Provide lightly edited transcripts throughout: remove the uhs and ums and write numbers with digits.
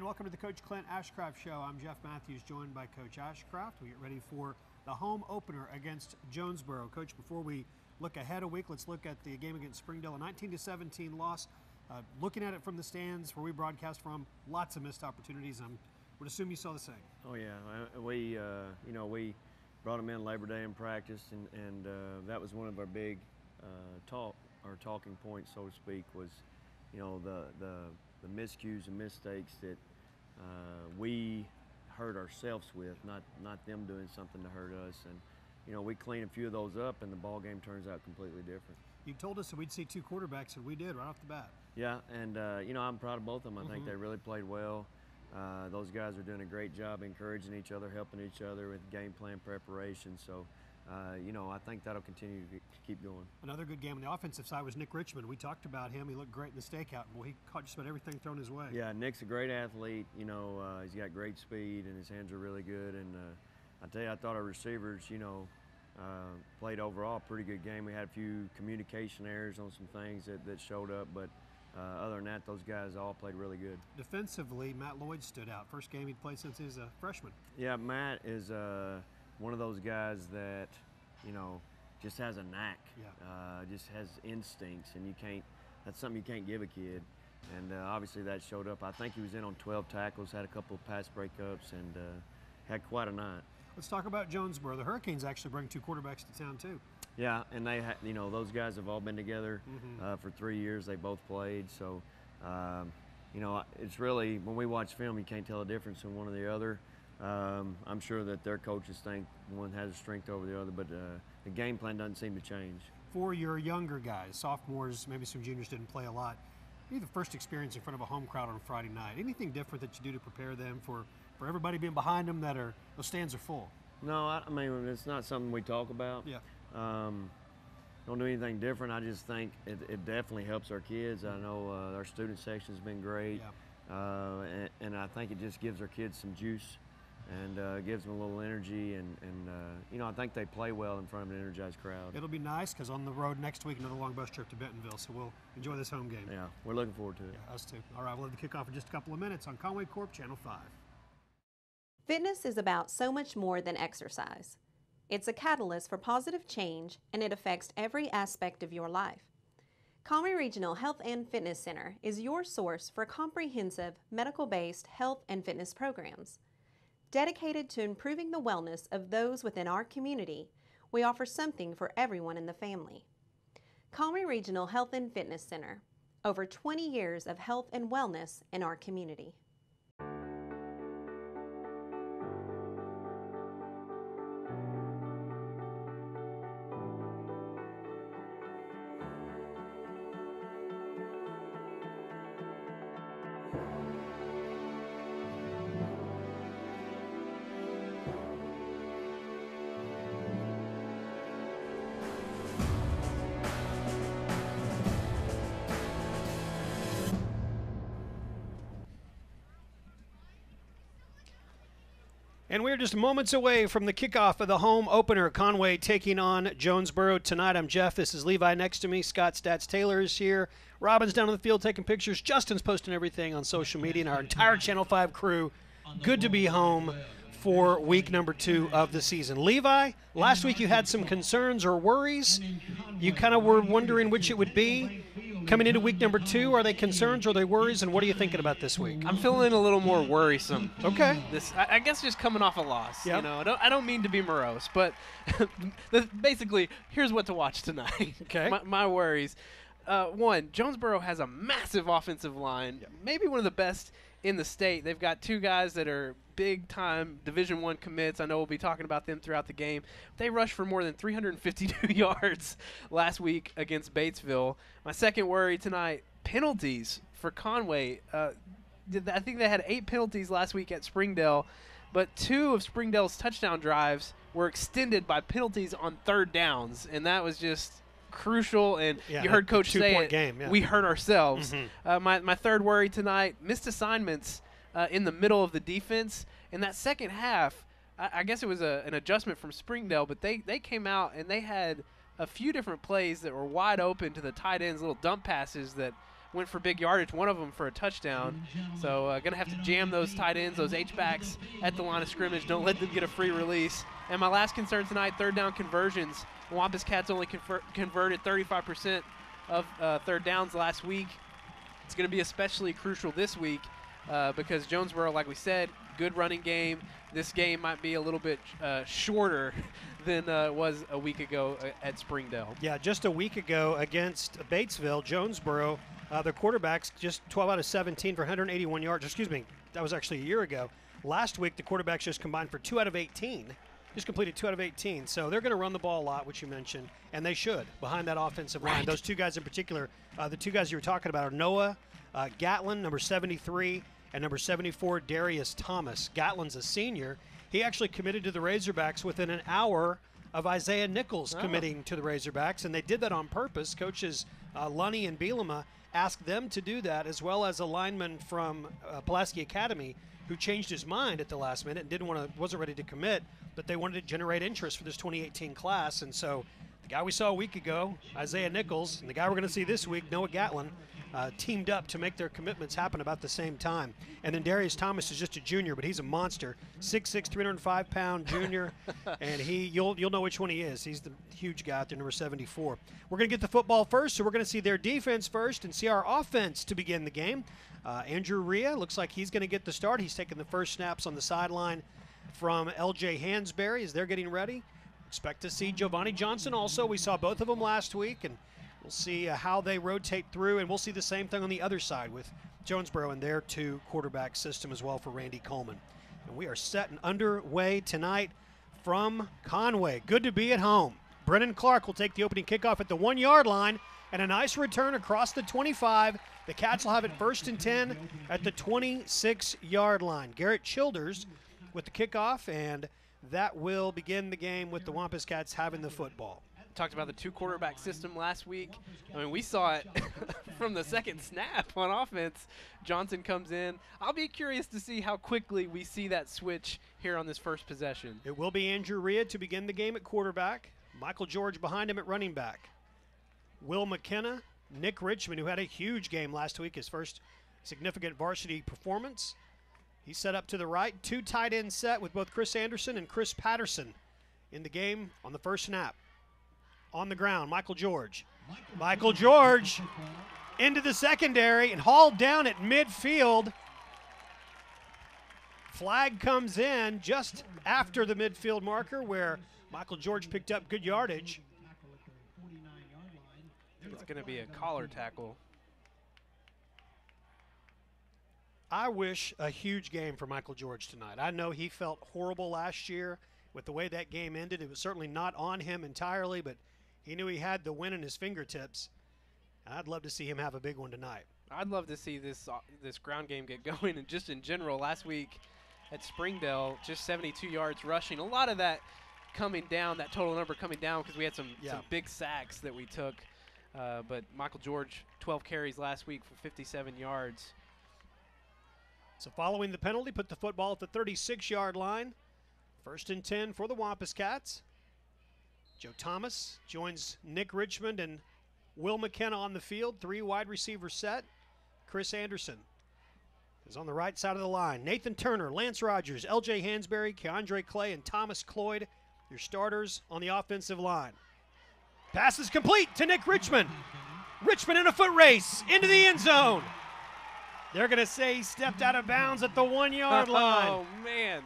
and welcome to the Coach Clint Ashcraft Show. I'm Jeff Matthews, joined by Coach Ashcraft. We get ready for the home opener against Jonesboro. Coach, before we look ahead a week, let's look at the game against Springdale, a 19-17 loss. Looking at it from the stands where we broadcast from, lots of missed opportunities. I would assume you saw the same. Oh yeah, we we brought them in Labor Day in practice, and that was one of our big talking points, so to speak, was the miscues and mistakes that we hurt ourselves with, not them doing something to hurt us. And we clean a few of those up, and the ball game turns out completely different. You told us that we'd see two quarterbacks, and we did right off the bat. Yeah, and I'm proud of both of them. I think they really played well. Those guys are doing a great job encouraging each other, helping each other with game plan preparation. So, I think that'll continue to keep going. Another good game on the offensive side was Nick Richmond. We talked about him. He looked great in the stakeout. Well, he caught just about everything thrown his way. Yeah, Nick's a great athlete. He's got great speed, and his hands are really good. And I tell you, I thought our receivers, played overall a pretty good game. We had a few communication errors on some things that showed up, but other than that, those guys all played really good. Defensively, Matt Lloyd stood out. First game he'd played since he was a freshman. Yeah, Matt is one of those guys that, just has a knack. Yeah. Just has instincts, and that's something you can't give a kid. And obviously that showed up. I think he was in on 12 tackles, had a couple of pass breakups, and had quite a night. Let's talk about Jonesboro. The Hurricanes actually bring two quarterbacks to town too. Yeah, and they, those guys have all been together for 3 years. They both played, so it's really, when we watch film, you can't tell a difference in one or the other. I'm sure that their coaches think one has a strength over the other, but the game plan doesn't seem to change. For your younger guys, sophomores, maybe some juniors didn't play a lot. Maybe the first experience in front of a home crowd on Friday night. Anything different that you do to prepare them for everybody being behind them, that those stands are full? No, I mean, it's not something we talk about. Yeah. Don't do anything different. I just think it definitely helps our kids. I know our student section's been great. Yeah. And I think it just gives our kids some juice, and gives them a little energy, and I think they play well in front of an energized crowd. It'll be nice, because on the road next week, another long bus trip to Bentonville, so we'll enjoy this home game. Yeah, we're looking forward to it. Yeah, us too. All right, we'll have the kickoff in just a couple of minutes on Conway Corp Channel 5. Fitness is about so much more than exercise. It's a catalyst for positive change, and it affects every aspect of your life. Conway Regional Health and Fitness Center is your source for comprehensive medical-based health and fitness programs. Dedicated to improving the wellness of those within our community, we offer something for everyone in the family. Conway Regional Health and Fitness Center, over 20 years of health and wellness in our community. And we're just moments away from the kickoff of the home opener. Conway taking on Jonesboro tonight. I'm Jeff. This is Levi next to me. Scott Stats Taylor is here. Robin's down on the field taking pictures. Justin's posting everything on social media, and our entire Channel 5 crew. Good to be home for week number 2 of the season. Levi, last week you had some concerns or worries. You kind of were wondering which it would be. Coming into week number 2, are they concerns or are they worries, and what are you thinking about this week? I'm feeling a little more worrisome. Okay. I guess just coming off a loss. Yep. I don't mean to be morose, but basically, here's what to watch tonight. Okay. My worries. One, Jonesboro has a massive offensive line, maybe one of the best in the state. They've got 2 guys that are big-time Division I commits. I know we'll be talking about them throughout the game. They rushed for more than 352 yards last week against Batesville. My second worry tonight, penalties for Conway. I think they had 8 penalties last week at Springdale, but 2 of Springdale's touchdown drives were extended by penalties on third downs, and that was just crucial. And you heard Coach say it, game, we hurt ourselves. My third worry tonight, missed assignments in the middle of the defense. In that second half, I guess it was an adjustment from Springdale, but they came out and they had a few different plays that were wide open to the tight ends, little dump passes that went for big yardage, one of them for a touchdown. So going to have to jam those tight ends, those H-backs at the line of scrimmage. Don't let them get a free release. And my last concern tonight, third down conversions. Wampus Cats only converted 35% of third downs last week. It's going to be especially crucial this week because Jonesboro, like we said, good running game. This game might be a little bit shorter than it was a week ago at Springdale. Yeah, just a week ago against Batesville, Jonesboro, their quarterbacks just 12 out of 17 for 181 yards. Excuse me, that was actually a year ago. Last week, the quarterbacks just combined for 2 out of 18. Just completed 2 out of 18. So they're going to run the ball a lot, which you mentioned, and they should, behind that offensive line. Right. Those two guys in particular, the two guys you were talking about are Noah Gatlin, number 73, and number 74, Darius Thomas. Gatlin's a senior. He actually committed to the Razorbacks within an hour of Isaiah Nichols committing to the Razorbacks, and they did that on purpose. Coaches Lunny and Bielema asked them to do that, as well as a lineman from Pulaski Academy who changed his mind at the last minute and wasn't ready to commit, but they wanted to generate interest for this 2018 class. And so the guy we saw a week ago, Isaiah Nichols, and the guy we're going to see this week, Noah Gatlin, teamed up to make their commitments happen about the same time. And then Darius Thomas is just a junior, but he's a monster. 6'6", 305-pound junior, and you'll know which one he is. He's the huge guy out there, number 74. We're going to get the football first, so we're going to see their defense first and see our offense to begin the game. Andrew Rhea looks like he's going to get the start. He's taking the first snaps on the sideline from L.J. Hansberry as they're getting ready. Expect to see Giovanni Johnson also. We saw both of them last week, and we'll see how they rotate through, and we'll see the same thing on the other side with Jonesboro and their 2-quarterback system as well for Randy Coleman. And we are set and underway tonight from Conway. Good to be at home. Brennan Clark will take the opening kickoff at the 1-yard line, and a nice return across the 25. The Cats will have it 1st and 10 at the 26-yard line. Garrett Childers with the kickoff, and that will begin the game with the Wampus Cats having the football. Talked about the 2-quarterback system last week. I mean, we saw it from the second snap on offense. Johnson comes in. I'll be curious to see how quickly we see that switch here on this first possession. It will be Andrew Rhea to begin the game at quarterback. Michael George behind him at running back. Will McKenna, Nick Richmond, who had a huge game last week, his first significant varsity performance. He's set up to the right. 2 tight ends set with both Chris Anderson and Chris Patterson in the game on the first snap. On the ground, Michael George. Michael George into the secondary and hauled down at midfield. Flag comes in just after the midfield marker where Michael George picked up good yardage. It's going to be a collar tackle. I wish a huge game for Michael George tonight. I know he felt horrible last year with the way that game ended. It was certainly not on him entirely, but he knew he had the win in his fingertips. And I'd love to see him have a big one tonight. I'd love to see this ground game get going. And just in general, last week at Springdale, just 72 yards rushing. A lot of that coming down, that total number coming down because we had some big sacks that we took. But Michael George, 12 carries last week for 57 yards. So following the penalty, put the football at the 36-yard line. 1st and 10 for the Wampus Cats. Joe Thomas joins Nick Richmond and Will McKenna on the field. 3 wide receivers set. Chris Anderson is on the right side of the line. Nathan Turner, Lance Rogers, L.J. Hansberry, Keandre Clay, and Thomas Cloyd, your starters on the offensive line. Pass is complete to Nick Richmond. Richmond in a foot race into the end zone. They're going to say he stepped out of bounds at the 1-yard line. Oh, man.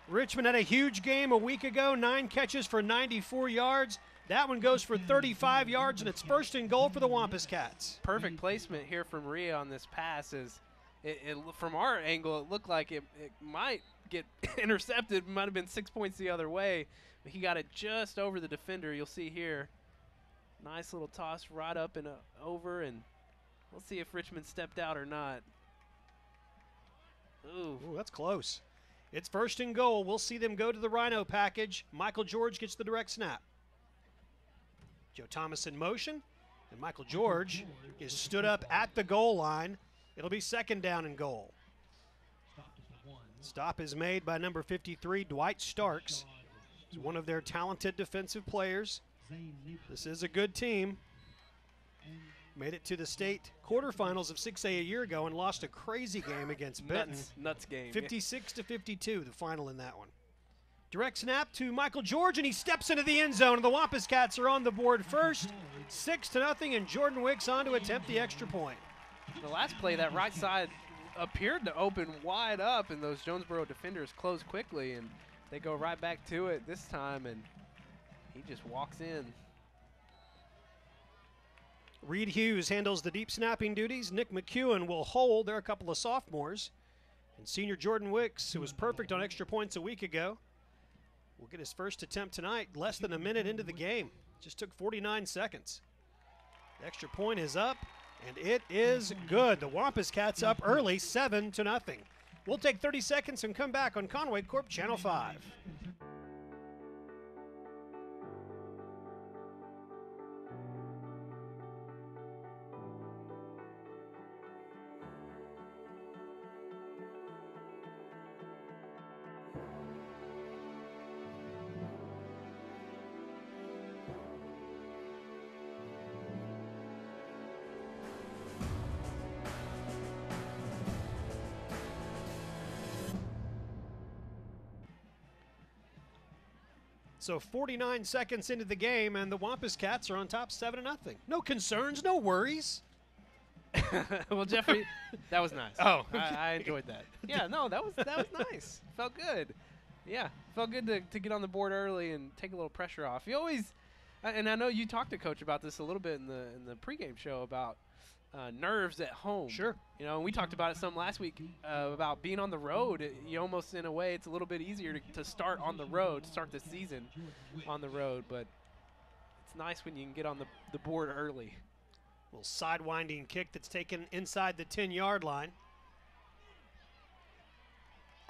Richmond had a huge game a week ago, 9 catches for 94 yards. That one goes for 35 yards, and it's 1st and goal for the Wampus Cats. Perfect placement here from Rhea on this pass. From our angle, it looked like it might get intercepted. Might have been 6 points the other way. But he got it just over the defender. You'll see here. Nice little toss right up and over, and we'll see if Richmond stepped out or not. Ooh, that's close. It's 1st and goal. We'll see them go to the Rhino package. Michael George gets the direct snap. Joe Thomas in motion, and Michael George is stood up at the goal line. It'll be 2nd down and goal. Stop is made by number 53, Dwight Starks. He's one of their talented defensive players. This is a good team. Made it to the state quarterfinals of 6A a year ago and lost a crazy game against Benton. Nuts game. 56-52, the final in that one. Direct snap to Michael George, and he steps into the end zone. And the Wampus Cats are on the board first, 6-0, and Jordan Wicks on to attempt the extra point. The last play, that right side appeared to open wide up, and those Jonesboro defenders closed quickly, and they go right back to it this time, and he just walks in. Reed Hughes handles the deep snapping duties. Nick McEwen will hold. There are a couple of sophomores. And senior Jordan Wicks, who was perfect on extra points a week ago, will get his first attempt tonight, less than a minute into the game. Just took 49 seconds. The extra point is up, and it is good. The Wampus Cats up early, 7-0. We'll take 30 seconds and come back on Conway Corp Channel 5. So 49 seconds into the game, and the Wampus Cats are on top 7-0. No concerns, no worries. Well, Jeffrey, that was nice. Oh, I enjoyed that. Yeah, no, that was nice. Felt good. Yeah, felt good to get on the board early and take a little pressure off. You always, and I know you talked to Coach about this a little bit in the pregame show about nerves at home. Sure. You know, and we talked about it some last week about being on the road. You almost, in a way, it's a little bit easier to start on the road, start the season on the road. But it's nice when you can get on the board early. Little sidewinding kick that's taken inside the 10-yard line.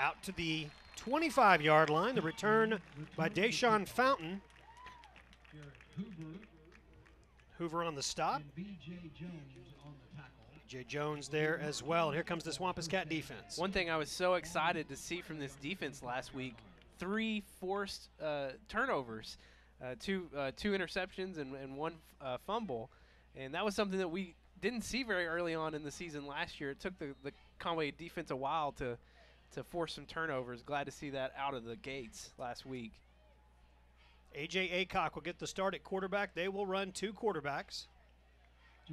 Out to the 25-yard line. The return by Deshaun Fountain. Hoover on the stop. J. Jones there as well. And here comes this Wampus Cat defense. One thing I was so excited to see from this defense last week, 3 forced turnovers, 2 interceptions and 1 fumble. And that was something that we didn't see very early on in the season last year. It took the Conway defense a while to force some turnovers. Glad to see that out of the gates last week. A.J. Aycock will get the start at quarterback. They will run 2 quarterbacks.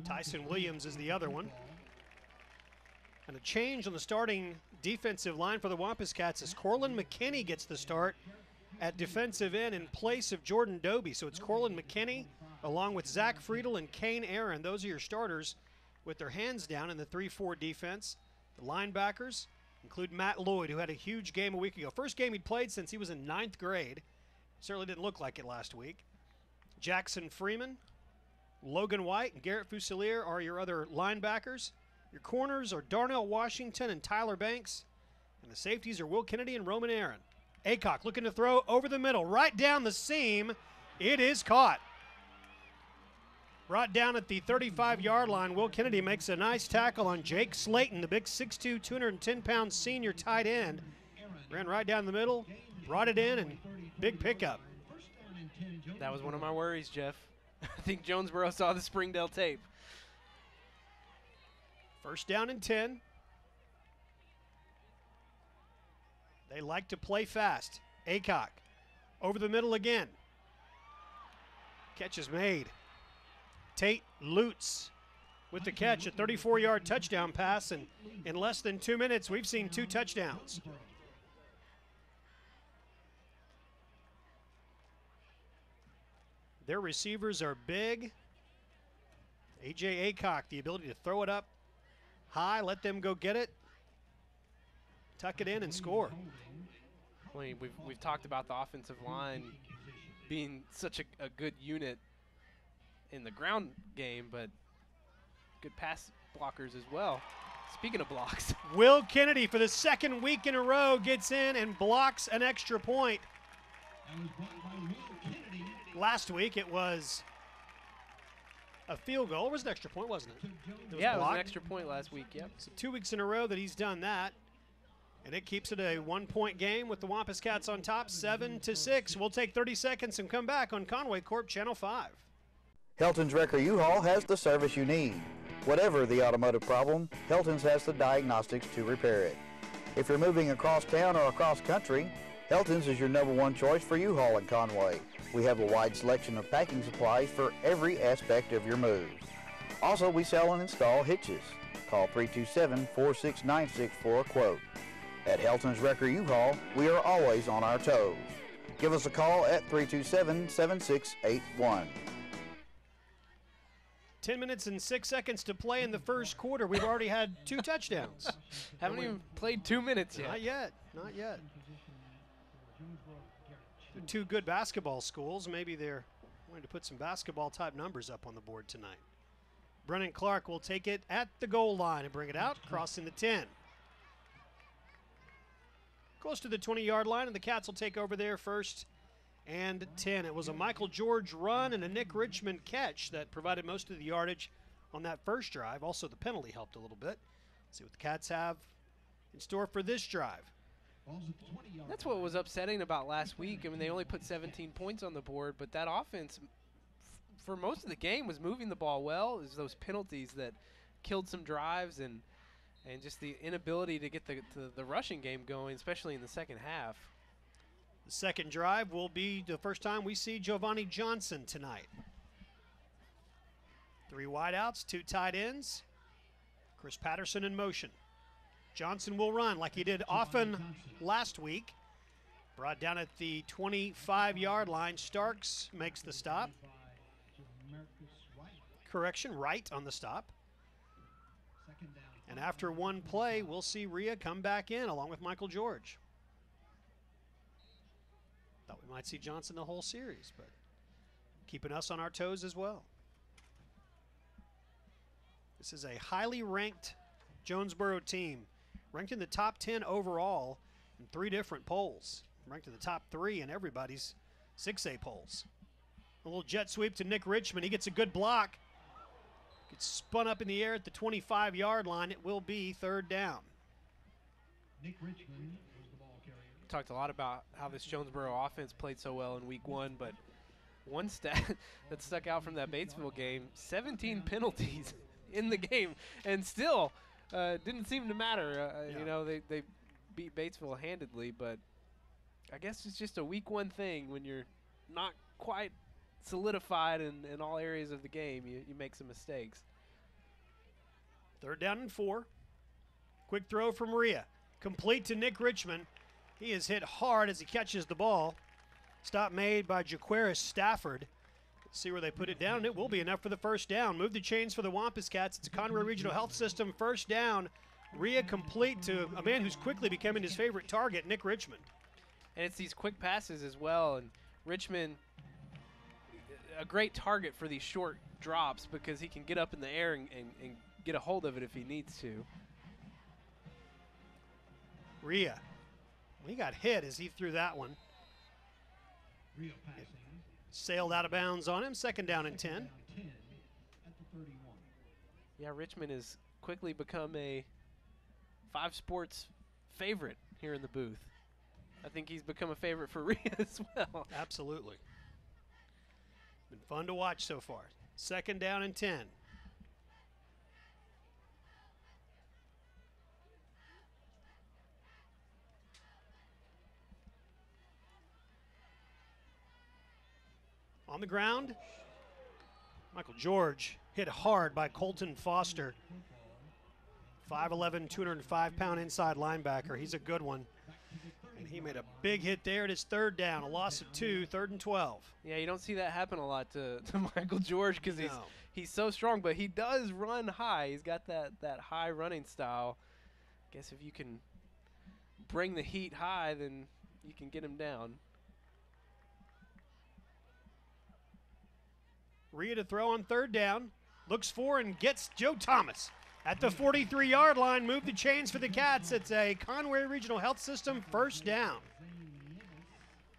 Tyson Williams is the other one. And a change on the starting defensive line for the Wampus Cats as Corlin McKinney gets the start at defensive end in place of Jordan Doby. So it's Corlin McKinney along with Zach Friedel and Kane Aaron. Those are your starters with their hands down in the 3-4 defense. The linebackers include Matt Lloyd, who had a huge game a week ago. First game he'd played since he was in 9th grade. Certainly didn't look like it last week. Jackson Freeman, Logan White, and Garrett Fusilier are your other linebackers. Your corners are Darnell Washington and Tyler Banks. And the safeties are Will Kennedy and Roman Aaron. Aycock looking to throw over the middle, right down the seam. It is caught. Brought down at the 35-yard line. Will Kennedy makes a nice tackle on Jake Slayton, the big 6'2", 210-pound senior tight end. Ran right down the middle, brought it in, and big pickup. That was one of my worries, Jeff. I think Jonesboro saw the Springdale tape. First down and 10. They like to play fast. Aycock over the middle again. Catch is made. Tate Lutz with the catch, a 34-yard touchdown pass, and in less than 2 minutes, we've seen 2 touchdowns. Their receivers are big. A.J. Aycock, the ability to throw it up high, let them go get it, tuck it in, and score. Well, we've talked about the offensive line being such a good unit in the ground game, but good pass blockers as well. Speaking of blocks. Will Kennedy, for the 2nd week in a row, gets in and blocks an extra point. Last week it was a field goal. It was an extra point, wasn't it? It was an extra point last week, yep. So 2 weeks in a row that he's done that. And it keeps it a 1-point game with the Wampus Cats on top, 7-6. We'll take 30 seconds and come back on Conway Corp Channel 5. Helton's Wrecker U-Haul has the service you need. Whatever the automotive problem, Helton's has the diagnostics to repair it. If you're moving across town or across country, Helton's is your #1 choice for U-Haul in Conway. We have a wide selection of packing supplies for every aspect of your move. Also, we sell and install hitches. Call 327-469-6 for a quote. At Helton's Wrecker U-Haul, we are always on our toes. Give us a call at 327-7681. 10 minutes and 6 seconds to play in the first quarter. We've already had 2 touchdowns. Haven't even played 2 minutes yet. Not yet. Not yet. 2 good basketball schools. Maybe they're going to put some basketball-type numbers up on the board tonight. Brennan Clark will take it at the goal line and bring it out, crossing the 10. Close to the 20-yard line, and the Cats will take over there first and 10. It was a Michael George run and a Nick Richmond catch that provided most of the yardage on that first drive. Also, the penalty helped a little bit. Let's see what the Cats have in store for this drive. That's what was upsetting about last week. I mean, they only put 17 points on the board, but that offense, for most of the game, was moving the ball well. It was those penalties that killed some drives and just the inability to get the rushing game going, especially in the second half. The second drive will be the first time we see Giovanni Johnson tonight. 3 wideouts, 2 tight ends. Chris Patterson in motion. Johnson will run like he did often last week. Brought down at the 25-yard line. Starks makes the stop. Correction, right on the stop. And after one play, we'll see Rhea come back in along with Michael George. Thought we might see Johnson the whole series, but keeping us on our toes as well. This is a highly ranked Jonesboro team, ranked in the top 10 overall in 3 different polls, ranked in the top 3 in everybody's 6A polls. A little jet sweep to Nick Richmond. He gets a good block. Gets spun up in the air at the 25-yard line. It will be 3rd down. Nick Richmond was the ball carrier. Talked a lot about how this Jonesboro offense played so well in week 1, but one stat that stuck out from that Batesville game, 17 penalties in the game, and still didn't seem to matter. You know, they beat Batesville handedly, but I guess it's just a week 1 thing. When you're not quite solidified in all areas of the game, you make some mistakes. 3rd down and 4. Quick throw from Rhea. Complete to Nick Richmond. He is hit hard as he catches the ball. Stop made by Jaquaris Stafford. Let's see where they put it down, and it will be enough for the 1st down. Move the chains for the Wampus Cats. It's a Conway Regional Health System 1st down. Rhea complete to a man who's quickly becoming his favorite target, Nick Richmond. And it's these quick passes as well, and Richmond, a great target for these short drops because he can get up in the air and get a hold of it if he needs to. Rhea, he got hit as he threw that one. Real passing. Sailed out of bounds on him. 2nd down and 10. At the 31. Yeah, Richmond has quickly become a 5 Sports favorite here in the booth. I think he's become a favorite for Rhea as well. Absolutely. Been fun to watch so far. 2nd down and 10. On the ground, Michael George hit hard by Colton Foster. 5'11", 205-pound inside linebacker. He's a good one. And he made a big hit there at his 3rd down, a loss of 2, 3rd and 12. Yeah, you don't see that happen a lot to Michael George because he's so strong, but he does run high. He's got that high running style. I guess if you can bring the heat high, then you can get him down. Rhea to throw on 3rd down. Looks for and gets Joe Thomas at the 43-yard line. Move the chains for the Cats. It's a Conway Regional Health System 1st down.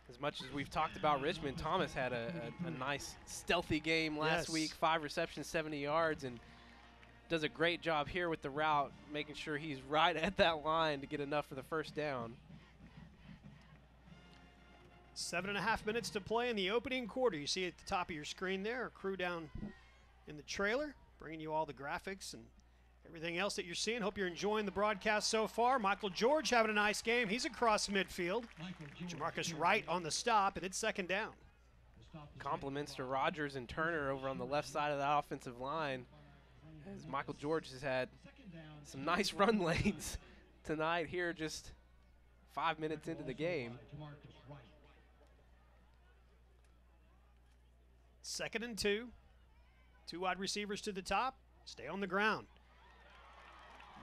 As much as we've talked about Richmond, Thomas had a nice stealthy game last week. 5 receptions, 70 yards, and does a great job here with the route, making sure he's right at that line to get enough for the 1st down. 7.5 minutes to play in the opening quarter. You see at the top of your screen there, our crew down in the trailer, bringing you all the graphics and everything else that you're seeing. Hope you're enjoying the broadcast so far. Michael George having a nice game. He's across midfield. Jamarcus Wright on the stop, and it's second down. Compliments to Rogers and Turner over on the left side of the offensive line, as Michael George has had some nice run lanes tonight here just 5 minutes into the game. 2nd and 2. 2 wide receivers to the top. Stay on the ground.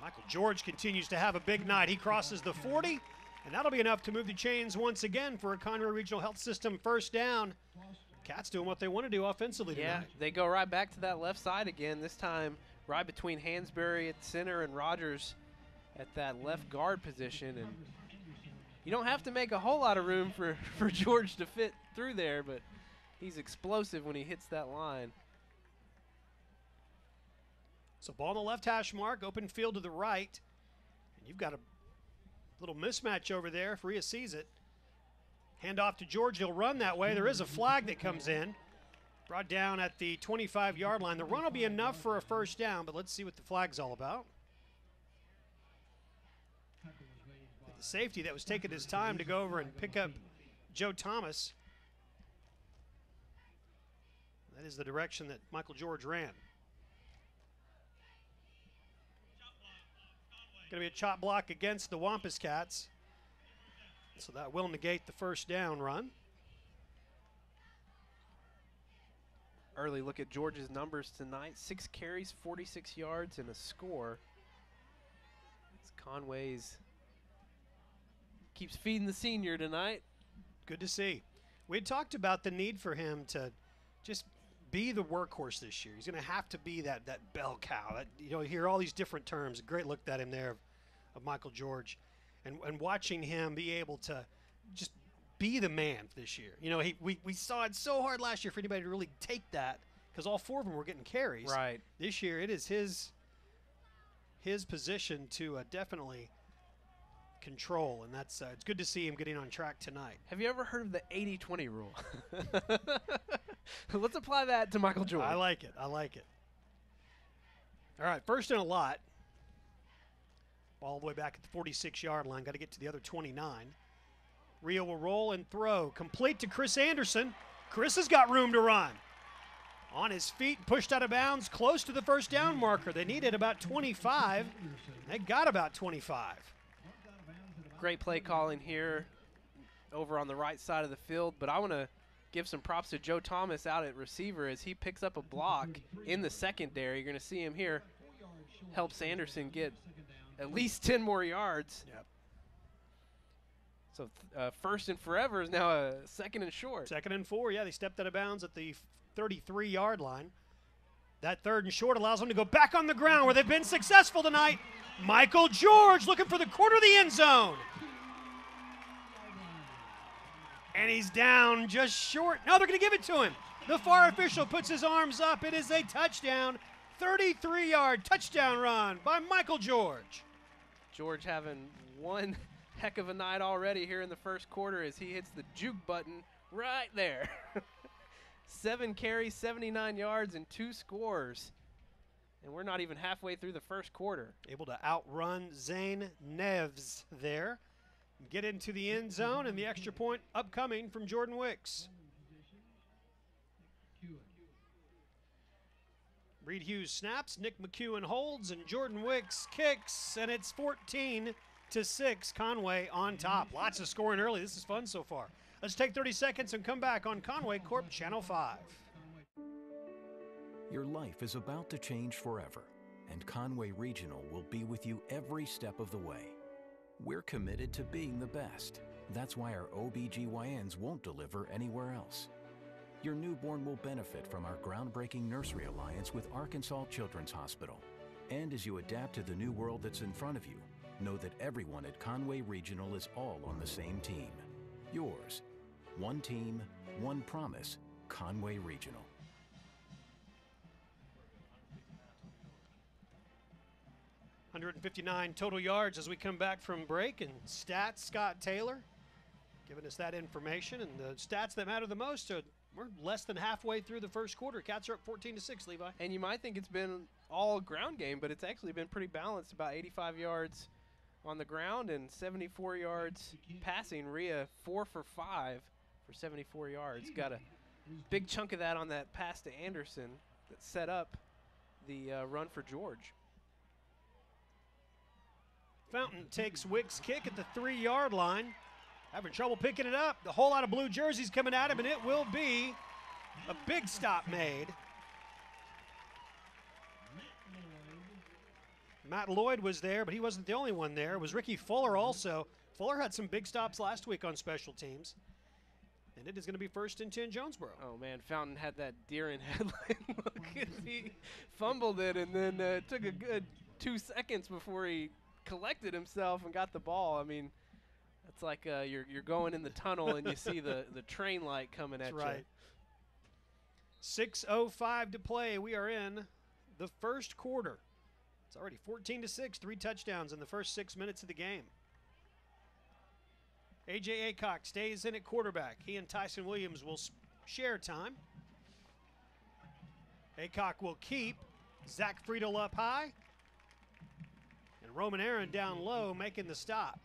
Michael George continues to have a big night. He crosses the 40, and that'll be enough to move the chains once again for a Conway Regional Health System first down. Cats doing what they want to do offensively tonight. Yeah, they go right back to that left side again, this time right between Hansberry at center and Rogers at that left guard position. And you don't have to make a whole lot of room for George to fit through there, but he's explosive when he hits that line. So ball on the left hash mark, open field to the right. And you've got a little mismatch over there if Rhea sees it. Hand off to George, he'll run that way. There is a flag that comes in. Brought down at the 25-yard line. The run will be enough for a first down, but let's see what the flag's all about. The safety that was taking his time to go over and pick up Joe Thomas. That is the direction that Michael George ran. Going to be a chop block against the Wampus Cats. So that will negate the first down run. Early look at George's numbers tonight. 6 carries, 46 yards, and a score. It's Conway's keeps feeding the senior tonight. Good to see. We had talked about the need for him to just be the workhorse this year. He's going to have to be that bell cow. That, you hear all these different terms. A great look at him there of Michael George. And watching him be able to just be the man this year. We saw it so hard last year for anybody to really take that, because all 4 of them were getting carries. Right. This year it is his position to definitely control, and that's it's good to see him getting on track tonight. Have you ever heard of the 80-20 rule? Let's apply that to Michael George. I like it. All right, first and a lot. Ball all the way back at the 46-yard line. Got to get to the other 29. Rio will roll and throw. Complete to Chris Anderson. Chris has got room to run. On his feet, pushed out of bounds, close to the first down marker. They needed about 25. They got about 25. Great play calling here over on the right side of the field, but I want to give some props to Joe Thomas out at receiver as he picks up a block in the secondary. You're going to see him here. Helps Anderson get at least 10 more yards. Yep. So first and forever is now a 2nd and short. 2nd and 4, yeah, they stepped out of bounds at the 33-yard line. That 3rd and short allows them to go back on the ground where they've been successful tonight. Michael George looking for the corner of the end zone. And he's down just short. No, they're going to give it to him. The far official puts his arms up. It is a touchdown. 33-yard touchdown run by Michael George. George having one heck of a night already here in the first quarter as he hits the juke button right there. 7 carries, 79 yards, and 2 scores. And we're not even halfway through the first quarter. Able to outrun Zane Neves there. Get into the end zone, and the extra point upcoming from Jordan Wicks. Reed Hughes snaps, Nick McEwen holds, and Jordan Wicks kicks, and it's 14-6, Conway on top. Lots of scoring early. This is fun so far. Let's take 30 seconds and come back on Conway Corp Channel 5. Your life is about to change forever, and Conway Regional will be with you every step of the way. We're committed to being the best. That's why our OBGYNs won't deliver anywhere else. Your newborn will benefit from our groundbreaking nursery alliance with Arkansas Children's Hospital. And as you adapt to the new world that's in front of you, know that everyone at Conway Regional is all on the same team. Yours. One team, one promise, Conway Regional. .159 total yards as we come back from break, and stats, Scott Taylor. giving us that information and the stats that matter the most. So we're less than halfway through the first quarter. Cats are up 14-6, Levi. And you might think it's been all ground game, but it's actually been pretty balanced. About 85 yards on the ground and 74 yards passing. Rhea 4 for 5 for 74 yards. Got a big chunk of that on that pass to Anderson that set up the run for George. Fountain takes Wick's kick at the 3-yard line. Having trouble picking it up. The whole lot of blue jerseys coming at him, and it will be a big stop made. Matt Lloyd was there, but he wasn't the only one there. It was Ricky Fuller also. Fuller had some big stops last week on special teams. And it is going to be 1st and 10 Jonesboro. Oh, man, Fountain had that deer in headlight look as he fumbled it, and then it took a good 2 seconds before he collected himself and got the ball. I mean, it's like you're going in the tunnel and you see the train light coming at you. Right. 6:05 to play. We are in the first quarter. It's already 14-6, 3 touchdowns in the first 6 minutes of the game. A.J. Aycock stays in at quarterback. He and Tyson Williams will share time. Aycock will keep. Zach Friedel up high. And Roman Aaron down low making the stop.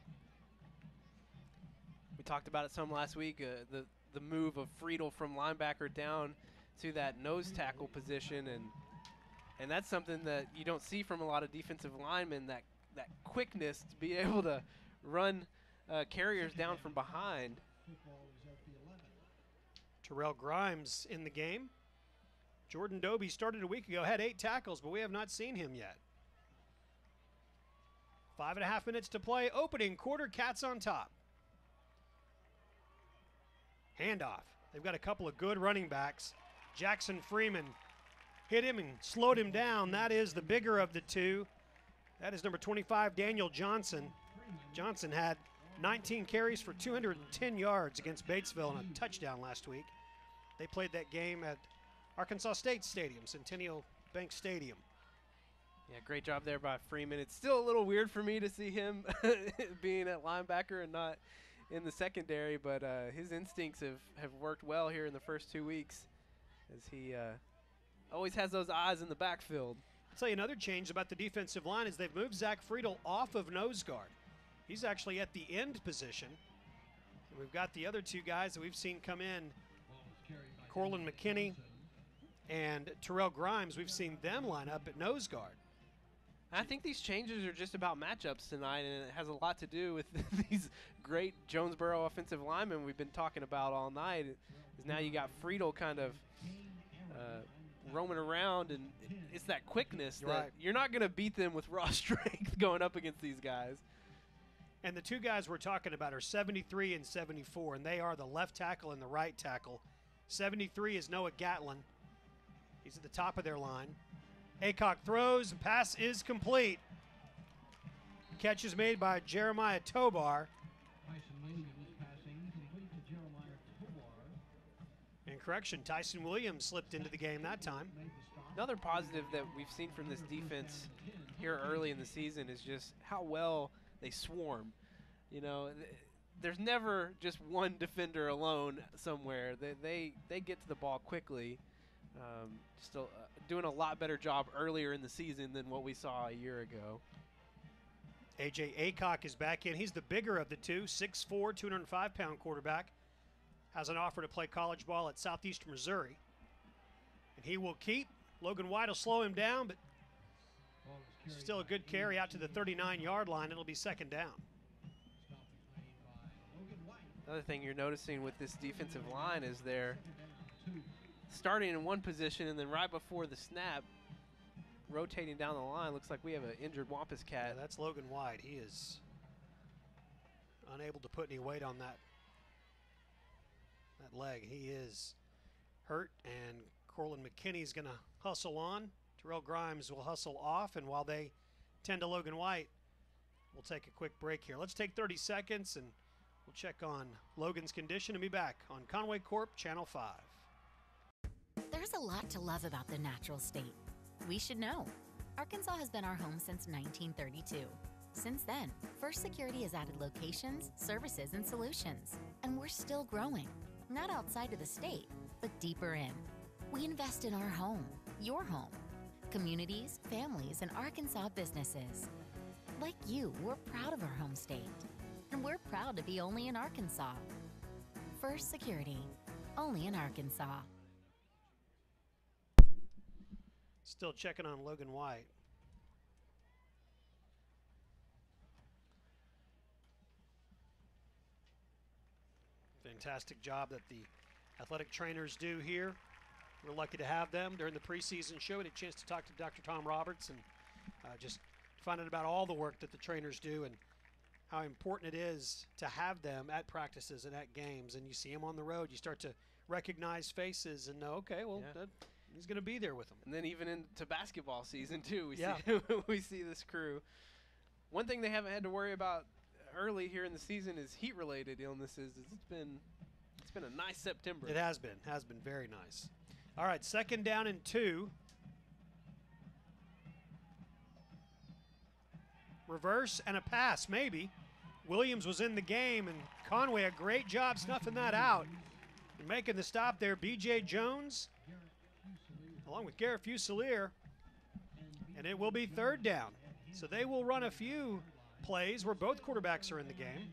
We talked about it some last week, the move of Friedel from linebacker down to that nose tackle position, and that's something that you don't see from a lot of defensive linemen, that quickness to be able to run carriers down from behind. Terrell Grimes in the game. Jordan Dobie started a week ago, had 8 tackles, but we have not seen him yet. 5.5 minutes to play. Opening quarter, Cats on top. Handoff. They've got a couple of good running backs. Jackson Freeman hit him and slowed him down. That is the bigger of the two. That is number 25, Daniel Johnson. Johnson had 19 carries for 210 yards against Batesville and a touchdown last week. They played that game at Arkansas State Stadium, Centennial Bank Stadium. Yeah, great job there by Freeman. It's still a little weird for me to see him being at linebacker and not in the secondary, but his instincts have worked well here in the first 2 weeks, as he always has those eyes in the backfield. I'll tell you another change about the defensive line is they've moved Zach Friedel off of nose guard. He's actually at the end position. And we've got the other 2 guys that we've seen come in, Corlin McKinney and Terrell Grimes. We've seen them line up at nose guard. I think these changes are just about matchups tonight, and it has a lot to do with these great Jonesboro offensive linemen we've been talking about all night. Is now you got Friedel kind of roaming around, and it's that quickness that you're not going to beat them with raw strength going up against these guys. And the 2 guys we're talking about are 73 and 74, and they are the left tackle and the right tackle. 73 is Noah Gatlin. He's at the top of their line. Aycock throws, and pass is complete. Catch is made by Jeremiah Tobar. And correction, Tyson Williams slipped into the game that time. Another positive that we've seen from this defense here early in the season is just how well they swarm. You know, there's never just one defender alone somewhere. They get to the ball quickly. Still doing a lot better job earlier in the season than what we saw a year ago. A.J. Aycock is back in. He's the bigger of the 2, 6'4", 205-pound quarterback. Has an offer to play college ball at Southeastern Missouri. And he will keep. Logan White will slow him down, but still a good carry out to the 39-yard line. It'll be 2nd down. Another thing you're noticing with this defensive line is they're starting in one position, and then right before the snap, rotating down the line. Looks like we have an injured Wampus cat. Yeah, that's Logan White. He is unable to put any weight on that leg. He is hurt, and Corlin McKinney's going to hustle on. Terrell Grimes will hustle off, and while they tend to Logan White, we'll take a quick break here. Let's take 30 seconds, and we'll check on Logan's condition and be back on Conway Corp Channel 5. There's a lot to love about the natural state. We should know. Arkansas has been our home since 1932. Since then, First Security has added locations, services, and solutions. And we're still growing. Not outside of the state, but deeper in. We invest in our home, your home, communities, families, and Arkansas businesses. Like you, we're proud of our home state. And we're proud to be only in Arkansas. First Security, only in Arkansas. Still checking on Logan White. Fantastic job that the athletic trainers do here. We're lucky to have them during the preseason show. We had a chance to talk to Dr. Tom Roberts and just find out about all the work that the trainers do and how important it is to have them at practices and at games. And you see them on the road, you start to recognize faces and know, okay, well, he's going to be there with them. And then even into basketball season, too, we see this crew. One thing they haven't had to worry about early here in the season is heat-related illnesses. It's been a nice September. It has been very nice. All right, 2nd down and 2. Reverse and a pass, maybe. Williams was in the game, and Conway a great job snuffing that out and making the stop there. B.J. Jones along with Garrett Fusilier, and it will be 3rd down. So they will run a few plays where both quarterbacks are in the game.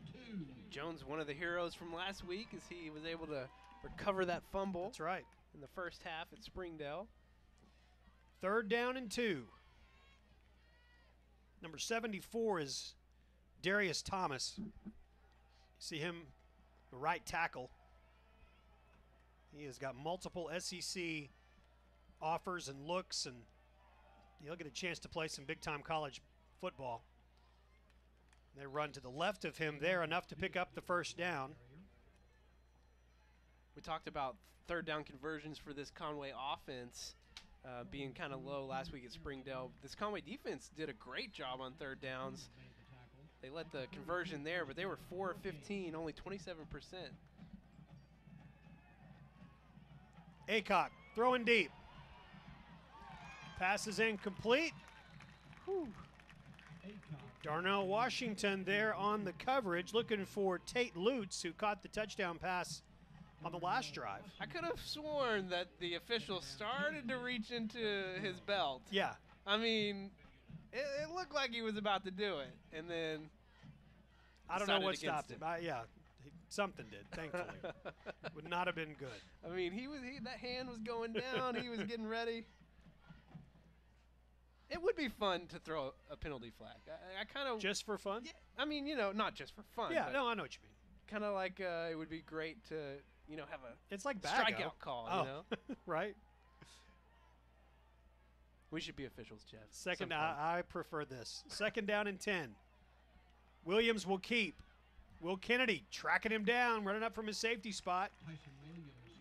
Jones, one of the heroes from last week, as he was able to recover that fumble. That's right. In the first half at Springdale. 3rd down and 2. Number 74 is Darius Thomas. You see him, the right tackle. He has got multiple SEC offers and looks, and he'll get a chance to play some big-time college football. They run to the left of him there, enough to pick up the 1st down. We talked about 3rd down conversions for this Conway offense being kind of low last week at Springdale. This Conway defense did a great job on 3rd downs. They let the conversion there, but they were 4 of 15, only 27%. Aycock throwing deep. Pass is incomplete. Whew. Darnell Washington there on the coverage, looking for Tate Lutz, who caught the touchdown pass on the last drive. I could have sworn that the official started to reach into his belt. Yeah. I mean, it looked like he was about to do it, and then I don't know what stopped him. Something did, thankfully. Would not have been good. I mean, that hand was going down. He was getting ready. It would be fun to throw a penalty flag. I kind of just for fun. Yeah, I mean, not just for fun. Yeah, no, I know what you mean. Kind of like it would be great to, have a it's like strikeout call. Right. We should be officials, Jeff. Second, I prefer this. 2nd down and 10. Williams will keep. Will Kennedy tracking him down, running up from his safety spot,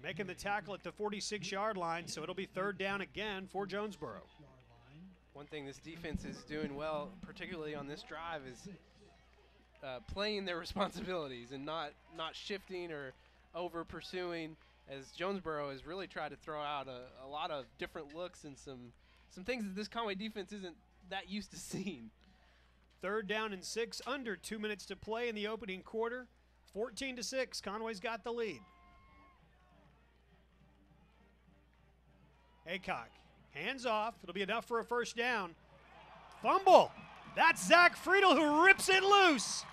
making the tackle at the 46-yard line. So it'll be 3rd down again for Jonesboro. One thing this defense is doing well, particularly on this drive, is playing their responsibilities and not shifting or over pursuing, as Jonesboro has really tried to throw out a lot of different looks and some things that this Conway defense isn't that used to seeing. 3rd down and 6, under 2 minutes to play in the opening quarter. 14-6, Conway's got the lead. Aycock, hands off. It'll be enough for a 1st down. Fumble. That's Zach Friedel who rips it loose.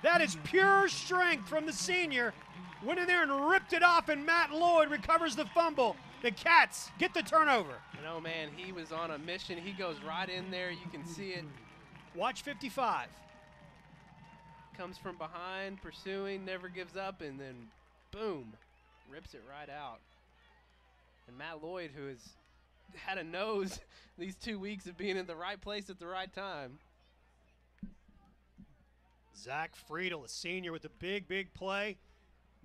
That is pure strength from the senior. Went in there and ripped it off, and Matt Lloyd recovers the fumble. The Cats get the turnover. Man, he was on a mission. He goes right in there. You can see it. Watch 55. Comes from behind, pursuing, never gives up, and then boom, rips it right out. And Matt Lloyd, who has had a nose these 2 weeks of being in the right place at the right time. Zach Friedel, a senior, with a big play.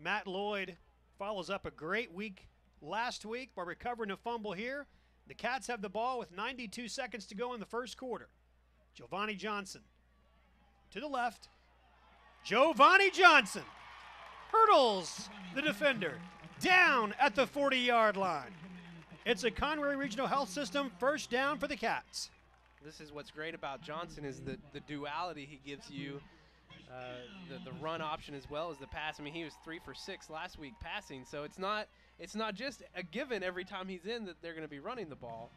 Matt Lloyd follows up a great week last week by recovering a fumble here. The Cats have the ball with 92 seconds to go in the 1st quarter. Giovanni Johnson to the left. Giovanni Johnson hurdles the defender down at the 40-yard line. It's a Conway Regional Health System 1st down for the Cats. This is what's great about Johnson is the duality he gives you, the run option as well as the pass. I mean, he was 3 for 6 last week passing, so it's not just a given every time he's in that they're going to be running the ball.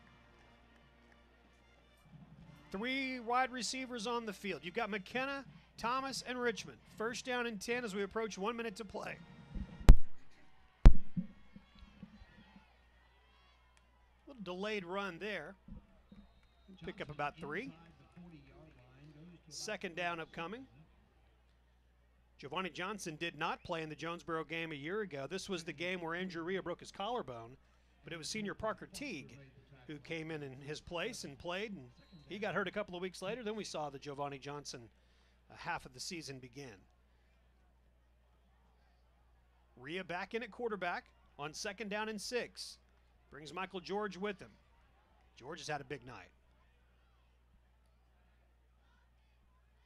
3 wide receivers on the field. You've got McKenna, Thomas, and Richmond. First down and 10 as we approach 1 minute to play. Little delayed run there. Pick up about 3. Second down upcoming. Giovanni Johnson did not play in the Jonesboro game a year ago. This was the game where Andrew Rhea broke his collarbone, but it was senior Parker Teague who came in his place and played, and he got hurt a couple of weeks later. Then we saw the Giovanni Johnson half of the season begin. Rhea back in at quarterback on second down and 6. Brings Michael George with him. George has had a big night.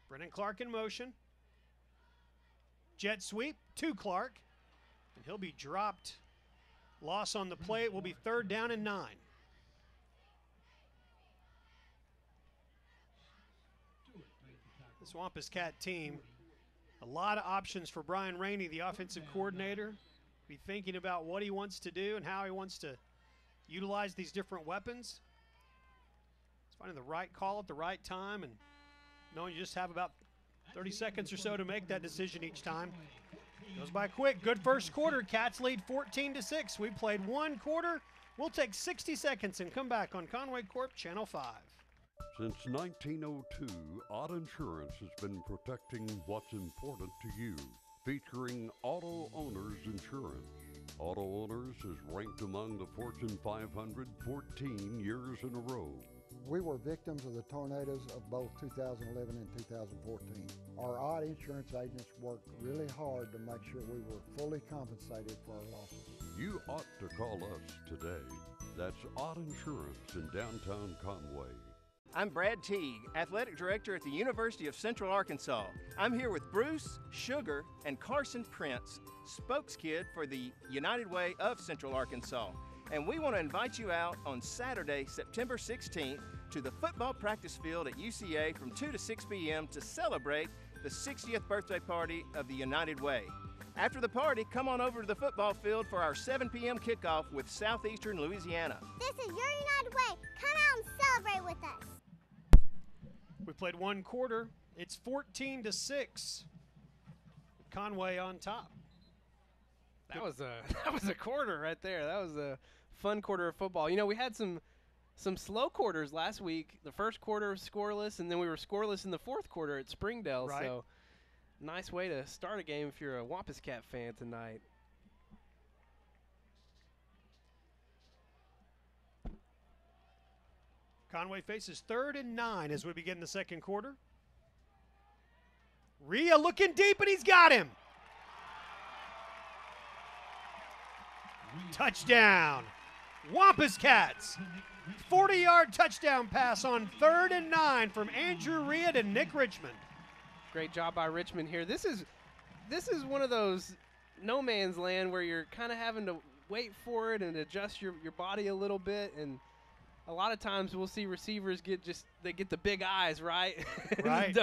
Brennan Clark in motion. Jet sweep to Clark, and he'll be dropped. Loss on the play. It will be third down and 9. This Wampus Cat team, a lot of options for Brian Rainey, the offensive coordinator. Be thinking about what he wants to do and how he wants to utilize these different weapons. It's finding the right call at the right time and knowing you just have about 30 seconds or so to make that decision each time. Goes by quick. Good first quarter. Cats lead 14-6. We played 1 quarter. We'll take 60 seconds and come back on Conway Corp Channel 5. Since 1902, Ott Insurance has been protecting what's important to you, featuring Auto Owners Insurance. Auto Owners is ranked among the Fortune 500 14 years in a row. We were victims of the tornadoes of both 2011 and 2014. Our Ott Insurance agents worked really hard to make sure we were fully compensated for our losses. You ought to call us today. That's Ott Insurance in downtown Conway. I'm Brad Teague, Athletic Director at the University of Central Arkansas. I'm here with Bruce, Sugar, and Carson Prince, spokeskid for the United Way of Central Arkansas. And we want to invite you out on Saturday, September 16th to the football practice field at UCA from 2 to 6 p.m. to celebrate the 60th birthday party of the United Way. After the party, come on over to the football field for our 7 p.m. kickoff with Southeastern Louisiana. This is your United Way. Come out and celebrate with us. We played 1 quarter. It's 14-6. Conway on top. That was a quarter right there. That was a fun quarter of football. You know, we had some slow quarters last week. The first quarter was scoreless, and then we were scoreless in the fourth quarter at Springdale. Right. So nice way to start a game if you're a Wampus Cat fan tonight. Conway faces 3rd and 9 as we begin the second quarter. Rhea looking deep, and he's got him. Touchdown. Wampus Cats. 40-yard touchdown pass on 3rd and 9 from Andrew Rhea to Nick Richmond. Great job by Richmond here. This is one of those no man's land where you're kind of having to wait for it and adjust your body a little bit, and a lot of times we'll see receivers get the big eyes, right? Right.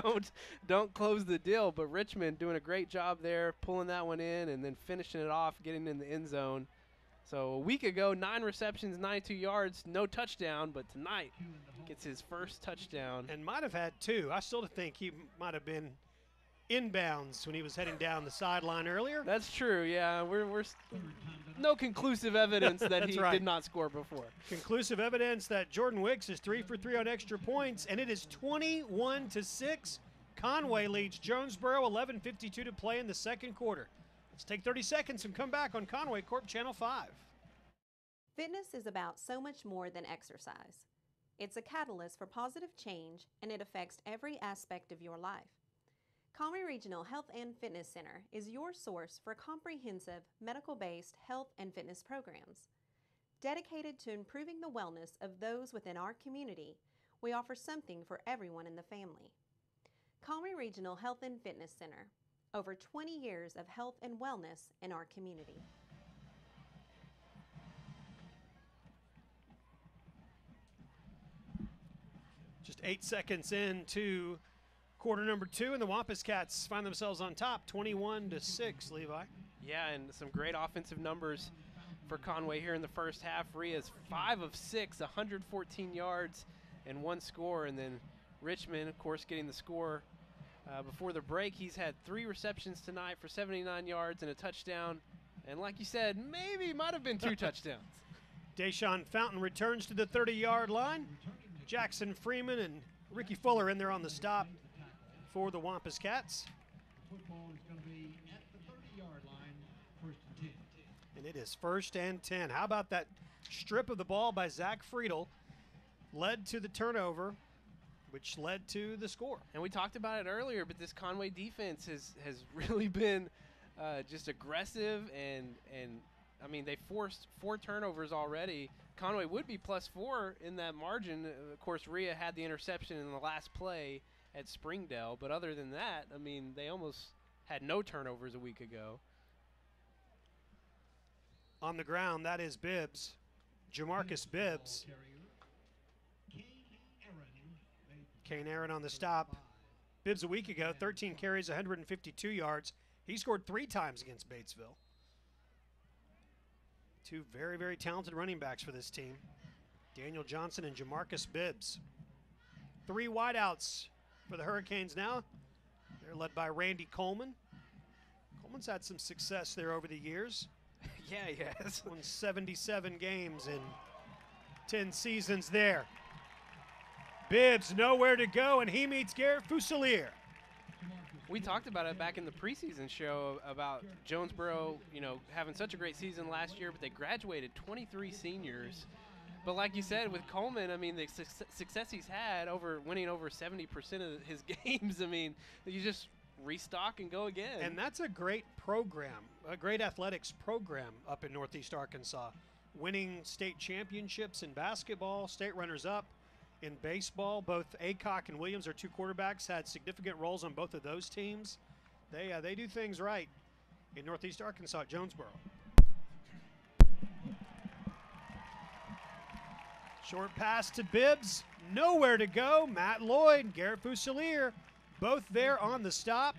don't close the deal. But Richmond doing a great job there, pulling that one in and then finishing it off, getting in the end zone. So a week ago, 9 receptions, 92 yards, no touchdown, but tonight gets his first touchdown. And might have had 2. I still think he might have been inbounds when he was heading down the sideline earlier. That's true, yeah. We're no conclusive evidence that he right. did not score before. Conclusive evidence that Jordan Wicks is 3 for 3 on extra points, and it is 21-6. Conway leads Jonesboro, 11:52 to play in the second quarter. Let's take 30 seconds and come back on Conway Corp Channel 5. Fitness is about so much more than exercise. It's a catalyst for positive change, and it affects every aspect of your life. Conway Regional Health and Fitness Center is your source for comprehensive medical-based health and fitness programs. Dedicated to improving the wellness of those within our community, we offer something for everyone in the family. Conway Regional Health and Fitness Center, over 20 years of health and wellness in our community. Just Just 8 seconds into quarter number 2, and the Wampus Cats find themselves on top, 21-6, Levi. Yeah, and some great offensive numbers for Conway here in the first half. Rhea's 5 of 6, 114 yards and 1 score, and then Richmond, of course, getting the score before the break. He's had 3 receptions tonight for 79 yards and a touchdown, and like you said, maybe might have been 2 touchdowns. Deshaun Fountain returns to the 30-yard line. Jackson Freeman and Ricky Fuller in there on the stop for the Wampus Cats. Football is going to be at the 30-yard line, 1st and 10. And it is 1st and 10. How about that strip of the ball by Zach Friedel led to the turnover, which led to the score. And we talked about it earlier, but this Conway defense has really been just aggressive, and I mean, they forced 4 turnovers already. Conway would be +4 in that margin. Of course, Rhea had the interception in the last play at Springdale, but other than that, I mean, they almost had no turnovers a week ago. On the ground, that is Bibbs, Jamarcus Bibbs. Kane Aaron on the stop. Bibbs a week ago, 13 carries, 152 yards. He scored 3 times against Batesville. 2 very, very talented running backs for this team. Daniel Johnson and Jamarcus Bibbs. 3 wideouts for the Hurricanes now. They're led by Randy Coleman. Coleman's had some success there over the years. Yeah, he has. Won 77 games in 10 seasons there. Bibbs nowhere to go, and he meets Garrett Fusilier. We talked about it back in the preseason show about Jonesboro, you know, having such a great season last year, but they graduated 23 seniors. But like you said, with Coleman, I mean, the success he's had winning over 70% of his games, I mean, you just restock and go again. And that's a great program, a great athletics program up in Northeast Arkansas. Winning state championships in basketball, state runners-up in baseball. Both Aycock and Williams, our 2 quarterbacks, had significant roles on both of those teams. They do things right in Northeast Arkansas at Jonesboro. Short pass to Bibbs, nowhere to go. Matt Lloyd, Garrett Fusilier, both there on the stop.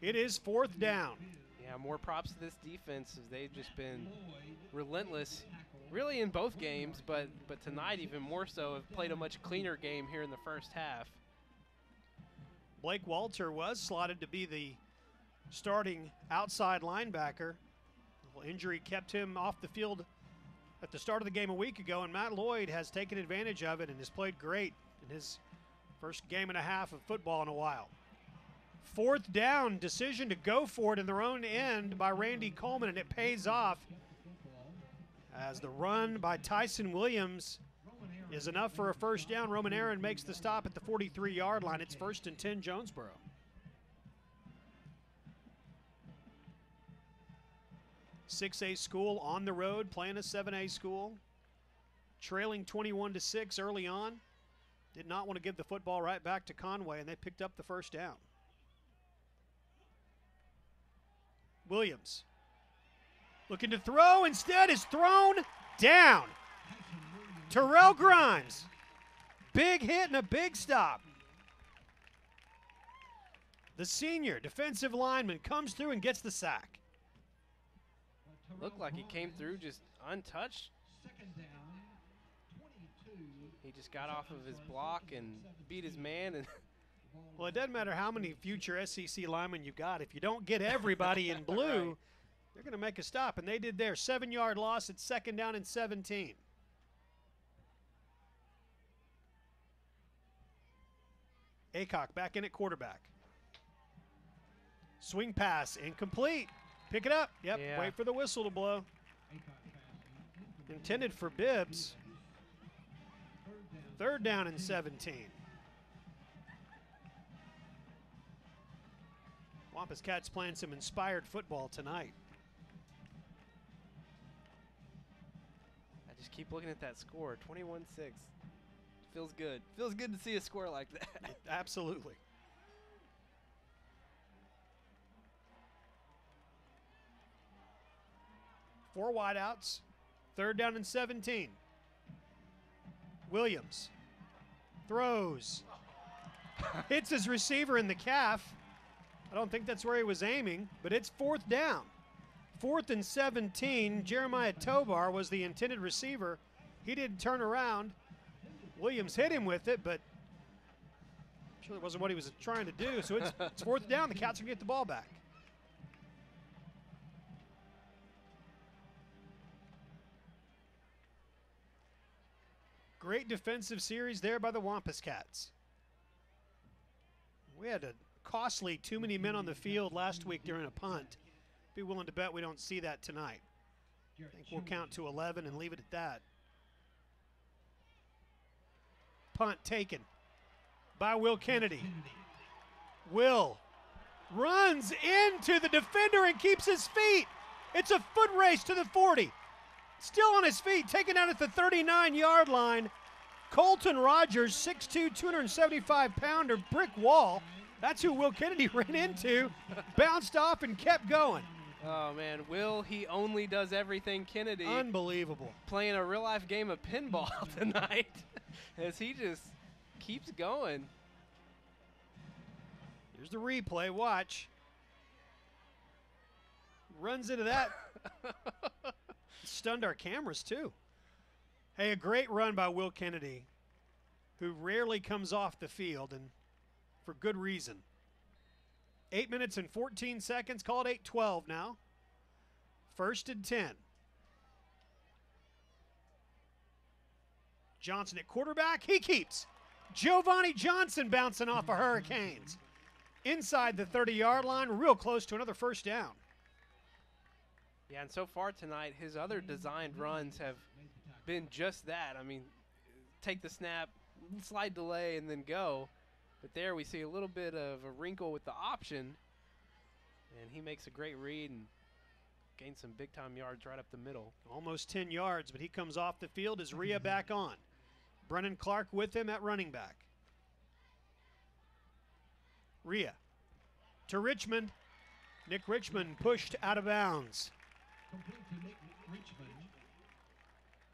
It is 4th down. Yeah, more props to this defense as they've just been relentless, really in both games, but tonight even more so, have played a much cleaner game here in the first half. Blake Walter was slotted to be the starting outside linebacker. A little injury kept him off the field at the start of the game a week ago, and Matt Lloyd has taken advantage of it and has played great in his first game and a half of football in a while. 4th down, decision to go for it in their own end by Randy Coleman, and it pays off as the run by Tyson Williams is enough for a 1st down. Roman Aaron makes the stop at the 43-yard line. It's 1st and 10 Jonesboro. .6A school on the road, playing a 7A school. Trailing 21-6 early on. Did not want to give the football right back to Conway, and they picked up the 1st down. Williams looking to throw, instead is thrown down. Terrell Grimes, big hit and a big stop. The senior defensive lineman comes through and gets the sack. Looked like he came through just untouched. He just got off of his block and beat his man. And well, it doesn't matter how many future SEC linemen you've got. If you don't get everybody in blue, right, they're going to make a stop. And they did their 7-yard loss at 2nd down and 17. Aycock back in at quarterback. Swing pass, incomplete. Pick it up. Yep, yeah. Wait for the whistle to blow. Intended for Bibbs. 3rd down and 17. Wampus Cats playing some inspired football tonight. I just keep looking at that score, 21-6. Feels good. Feels good to see a score like that. Absolutely. Four wideouts. 3rd down and 17. Williams throws. hits his receiver in the calf. I don't think that's where he was aiming, but it's 4th down. 4th and 17. Jeremiah Tovar was the intended receiver. He didn't turn around. Williams hit him with it, but I'm sure it wasn't what he was trying to do. So it's 4th down. The Cats will get the ball back. Great defensive series there by the Wampus Cats. We had a costly too many men on the field last week during a punt. Be willing to bet we don't see that tonight. I think we'll count to 11 and leave it at that. Punt taken by Will Kennedy. Will runs into the defender and keeps his feet. It's a foot race to the 40. Still on his feet, taken out at the 39-yard line. Colton Rogers, 6'2", 275-pounder, brick wall. That's who Will Kennedy ran into. Bounced off and kept going. Oh, man. Will, he only does everything Kennedy. Unbelievable. Playing a real-life game of pinball tonight as he just keeps going. Here's the replay. Watch. Runs into that. Stunned our cameras, too. Hey, a great run by Will Kennedy, who rarely comes off the field, and for good reason. 8 minutes and 14 seconds. Call it 8:12 now. 1st and 10. Johnson at quarterback. He keeps. Giovanni Johnson bouncing off of Hurricanes. Inside the 30-yard line, real close to another 1st down. Yeah, and so far tonight, his other designed runs have been just that. I mean, take the snap, slide delay, and then go. But there we see a little bit of a wrinkle with the option, and he makes a great read and gains some big-time yards right up the middle. Almost 10 yards, but he comes off the field. Is Rhea back on? Brennan Clark with him at running back. Rhea to Richmond. Nick Richmond pushed out of bounds.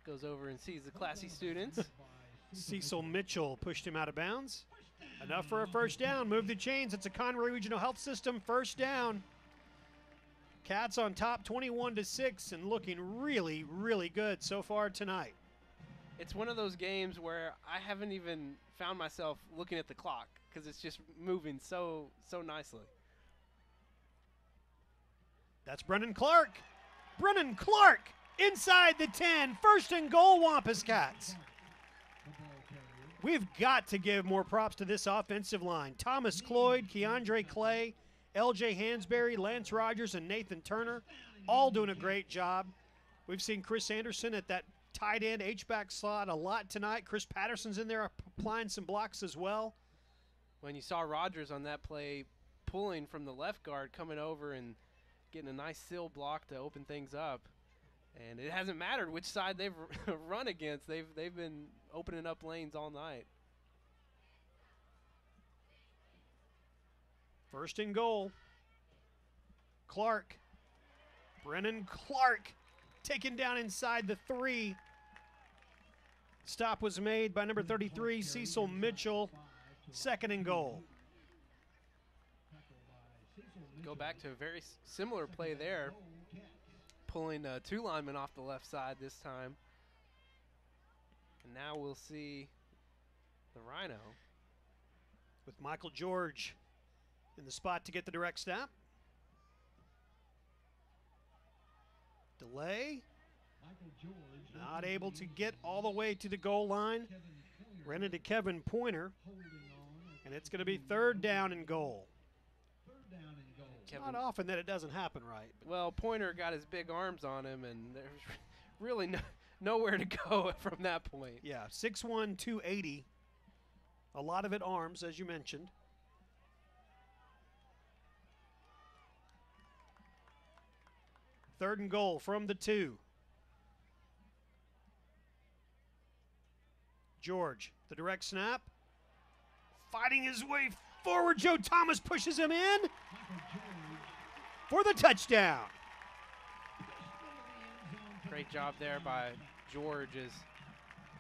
Goes over and sees the classy students. Cecil Mitchell pushed him out of bounds. Enough for a 1st down. Move the chains. It's a Conway Regional Health System 1st down. Cats on top 21-6 and looking really, really good so far tonight. It's one of those games where I haven't even found myself looking at the clock because it's just moving so nicely. That's Brennan Clark. Brennan Clark inside the 10. 1st and goal, Wampus Cats. We've got to give more props to this offensive line. Thomas Cloyd, Keandre Clay, L.J. Hansberry, Lance Rogers, and Nathan Turner, all doing a great job. We've seen Chris Anderson at that tight end H-back slot a lot tonight. Chris Patterson's in there applying some blocks as well. When you saw Rogers on that play pulling from the left guard, coming over and getting a nice seal block to open things up. And it hasn't mattered which side they've run against. They've been opening up lanes all night. 1st and goal. Clark. Brennan Clark taken down inside the 3. Stop was made by number 33, Cecil Mitchell. 2nd and goal. Go back to a very similar play there. Pulling 2 linemen off the left side this time. And now we'll see the Rhino. With Michael George in the spot to get the direct snap. Delay. Not able to get all the way to the goal line. Ran into Kevin Pointer. And it's going to be 3rd down and goal. Not often that it doesn't happen right. Well, Pointer got his big arms on him, and there's really nowhere to go from that point. Yeah, 6'1", 280. A lot of it arms, as you mentioned. Third and goal from the 2. George, the direct snap. Fighting his way forward. Joe Thomas pushes him in for the touchdown. Great job there by George as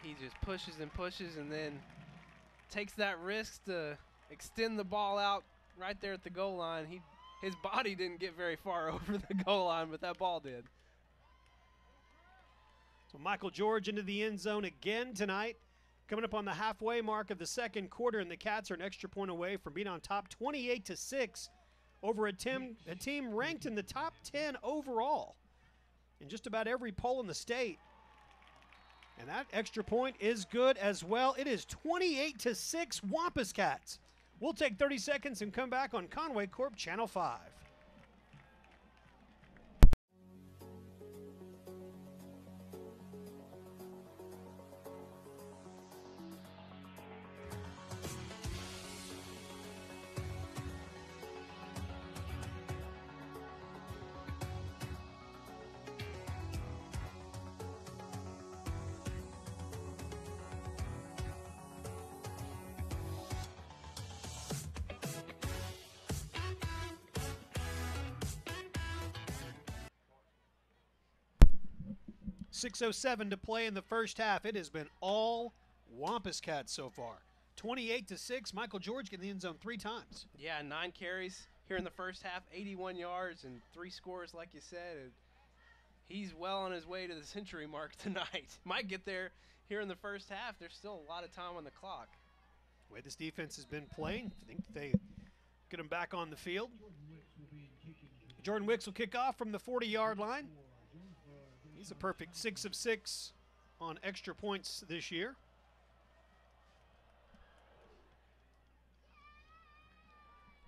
he just pushes and pushes and then takes that risk to extend the ball out right there at the goal line. His body didn't get very far over the goal line, but that ball did. So Michael George into the end zone again tonight. Coming up on the halfway mark of the second quarter, and the Cats are an extra point away from being on top 28-6 over a team ranked in the top 10 overall in just about every poll in the state. And that extra point is good as well. It is 28-6 Wampus Cats. We'll take 30 seconds and come back on Conway Corp Channel 5. .607 to play in the first half. It has been all Wampus Cats so far. 28-6. Michael George getting the end zone 3 times. Yeah, 9 carries here in the first half, 81 yards and 3 scores, like you said. And he's well on his way to the century mark tonight. Might get there here in the first half. There's still a lot of time on the clock. The way this defense has been playing, I think they get him back on the field. Jordan Wicks will kick off from the 40-yard line. He's a perfect 6 of 6 on extra points this year.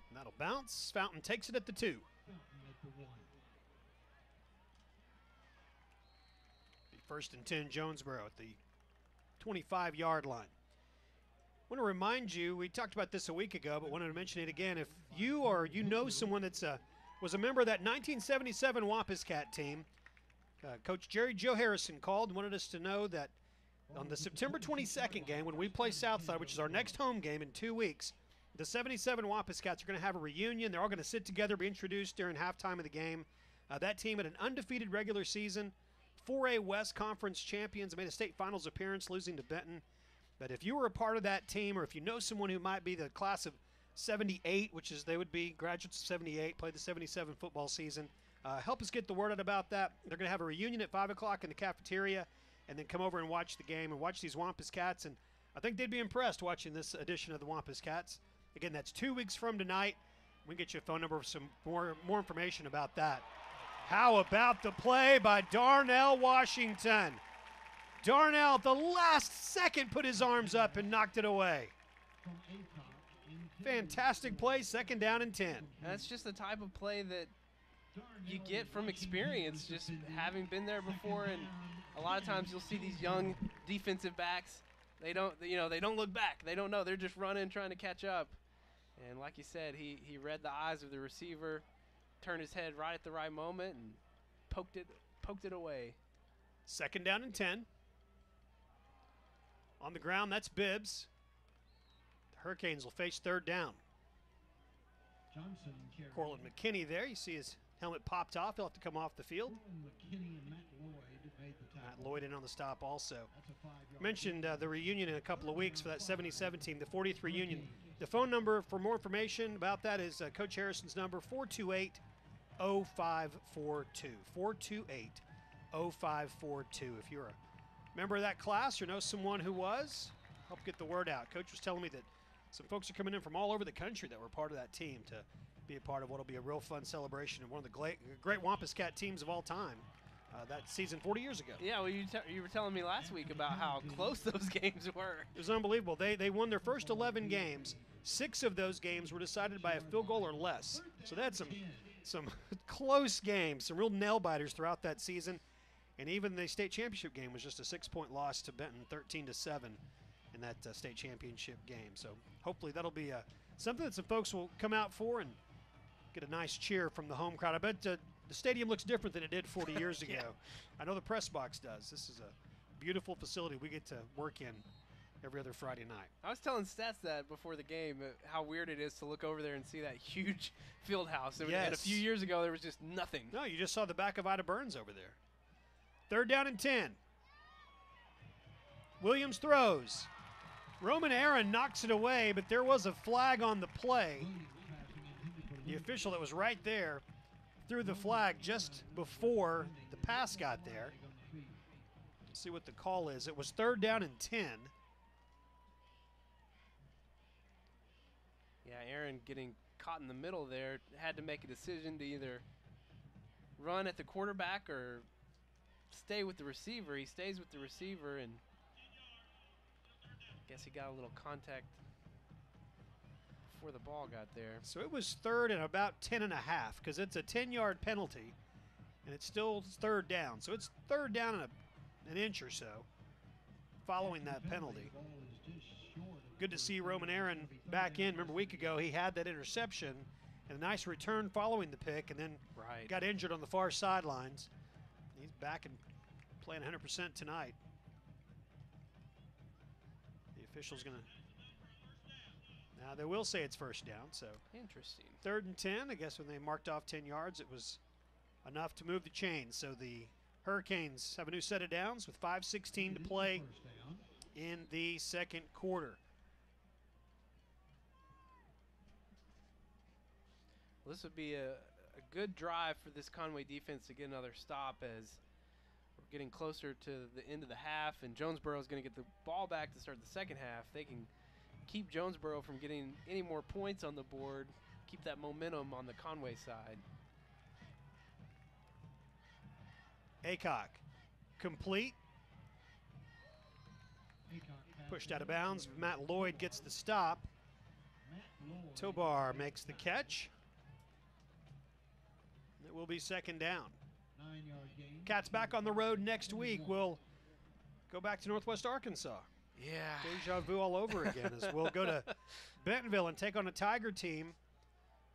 And that'll bounce. Fountain takes it at the 2. First and 10, Jonesboro at the 25-yard line. I want to remind you, we talked about this a week ago, but wanted to mention it again. If you or you know someone that's was a member of that 1977 Wampus Cat team, Coach Jerry Joe Harrison called and wanted us to know that on the September 22nd game, when we play Southside, which is our next home game in 2 weeks, the 77 Wampus Cats are going to have a reunion. They're all going to sit together, be introduced during halftime of the game. That team had an undefeated regular season, 4A West Conference champions, made a state finals appearance, losing to Benton. But if you were a part of that team, or if you know someone who might be the class of 78, which is they would be graduates of 78, played the 77 football season, help us get the word out about that. They're going to have a reunion at 5 o'clock in the cafeteria and then come over and watch the game and watch these Wampus Cats. And I think they'd be impressed watching this edition of the Wampus Cats. Again, that's 2 weeks from tonight. We can get you a phone number for some more information about that. How about the play by Darnell Washington? Darnell at the last second put his arms up and knocked it away. Fantastic play, 2nd down and 10. That's just the type of play that you get from experience, just having been there before. And a lot of times you'll see these young defensive backs, they don't look back. They don't know. They're just running, trying to catch up. And like you said, he read the eyes of the receiver, turned his head right at the right moment, and poked it away. 2nd down and 10. On the ground, that's Bibbs. The Hurricanes will face 3rd down. Cortland McKinney there. You see his helmet popped off. He'll have to come off the field. Matt Lloyd in on the stop also. Mentioned the reunion in a couple of weeks for that 77 team, the 40th reunion. The phone number for more information about that is Coach Harrison's number, 428-0542. 428-0542. If you're a member of that class or know someone who was, help get the word out. Coach was telling me that some folks are coming in from all over the country that were part of that team to be a part of what will be a real fun celebration of one of the great Wampus Cat teams of all time. That season 40 years ago. Yeah, well, you were telling me last week about how close those games were. It was unbelievable. They won their first 11 games. 6 of those games were decided by a field goal or less. So they had some close games, some real nail-biters throughout that season. And even the state championship game was just a 6-point loss to Benton, 13-7 in that state championship game. So hopefully that'll be something that some folks will come out for and get a nice cheer from the home crowd. I bet the stadium looks different than it did 40 years ago. Yeah. I know the press box does. This is a beautiful facility we get to work in every other Friday night. I was telling Stats that before the game, how weird it is to look over there and see that huge field house. And a few years ago, there was just nothing. No, you just saw the back of Ida Burns over there. 3rd down and 10. Williams throws. Roman Aaron knocks it away, but there was a flag on the play. The official that was right there threw the flag just before the pass got there. Let's see what the call is. It was 3rd down and 10. Yeah, Aaron getting caught in the middle there, had to make a decision to either run at the quarterback or stay with the receiver. He stays with the receiver, and I guess he got a little contact before the ball got there. So it was 3rd and about 10 and a half, because it's a 10-yard penalty, and it's still 3rd down. So it's 3rd down and an inch or so following that penalty. Good to see Roman Aaron back in. Remember a week ago he had that interception and a nice return following the pick, and then got injured on the far sidelines. He's back and playing 100% tonight. The official's going to... Now they will say it's 1st down, so... Interesting. 3rd and 10. I guess when they marked off 10 yards, it was enough to move the chains. So the Hurricanes have a new set of downs with 5:16 to play in the 2nd quarter. Well, this would be a good drive for this Conway defense to get another stop as we're getting closer to the end of the half, and Jonesboro is going to get the ball back to start the 2nd half. They can keep Jonesboro from getting any more points on the board, keep that momentum on the Conway side. Aycock, complete. Pushed out of bounds. Matt Lloyd gets the stop. Tobar makes the catch. It will be 2nd down. Cats back on the road next week. We'll go back to Northwest Arkansas. Yeah. Deja vu all over again as we'll go to Bentonville and take on a Tiger team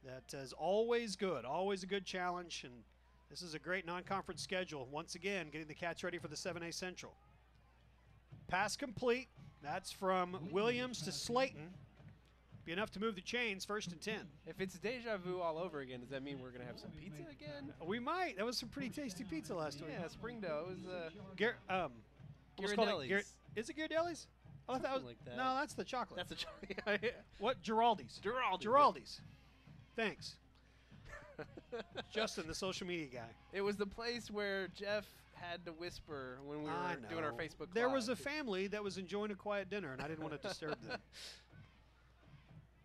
that is always good, always a good challenge. And this is a great non-conference schedule. Once again, getting the Cats ready for the 7A Central. Pass complete. That's from Williams to Slayton. Be enough to move the chains. 1st and 10. If it's deja vu all over again, does that mean we're going to have some pizza again? We might. That was some pretty tasty pizza last week. Yeah, Springdale. It was Ghirardelli's. Is it Ghirardelli's? Oh, I thought it was, like that. No, that's the chocolate. That's the chocolate. Yeah. What? Giraldi's. Giraldi's. Thanks. Justin, the social media guy. It was the place where Jeff had to whisper when we were doing our Facebook There Live. was a family that was enjoying a quiet dinner, and I didn't want to disturb them.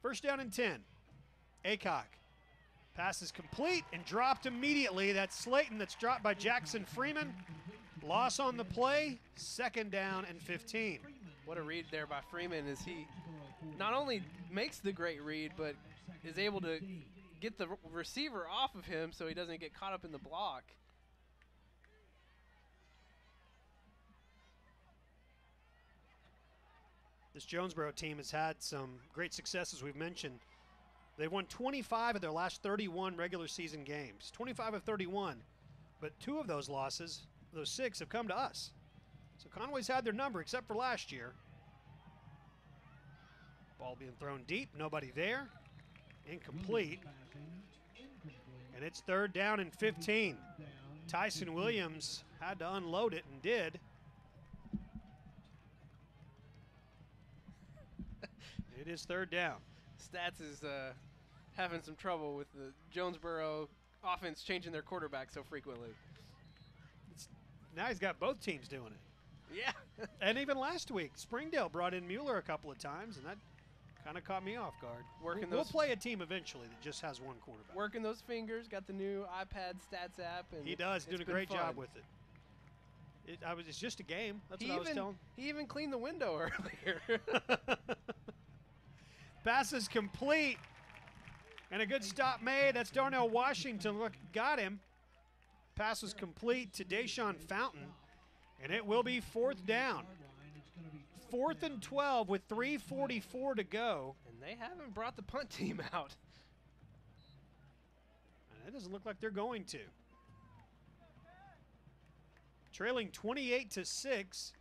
1st down and 10. Aycock. Pass is complete and dropped immediately. That's Slayton. That's dropped by Jackson Freeman. Loss on the play. 2nd down and 15. What a read there by Freeman as he not only makes the great read, but is able to get the receiver off of him so he doesn't get caught up in the block. This Jonesboro team has had some great success, as we've mentioned. They've won 25 of their last 31 regular season games. 25 of 31. But 2 of those losses, those 6, have come to us. So Conway's had their number except for last year. Ball being thrown deep. Nobody there. Incomplete. And it's 3rd down and 15. Tyson Williams had to unload it and did. It is 3rd down. Stats is having some trouble with the Jonesboro offense changing their quarterback so frequently. Now he's got both teams doing it. Yeah. And even last week, Springdale brought in Mueller a couple of times, and that kind of caught me off guard. We'll play a team eventually that just has one quarterback. Working those fingers, got the new iPad stats app. And he does, doing a great job with it. It's just a game. That's what I was telling. He even cleaned the window earlier. Pass is complete. And a good stop made. That's Darnell Washington. Look, got him. Pass was complete to Deshaun Fountain. And it will be 4th down. 4th and 12 with 3:44 to go. And they haven't brought the punt team out. And it doesn't look like they're going to. Trailing 28-6.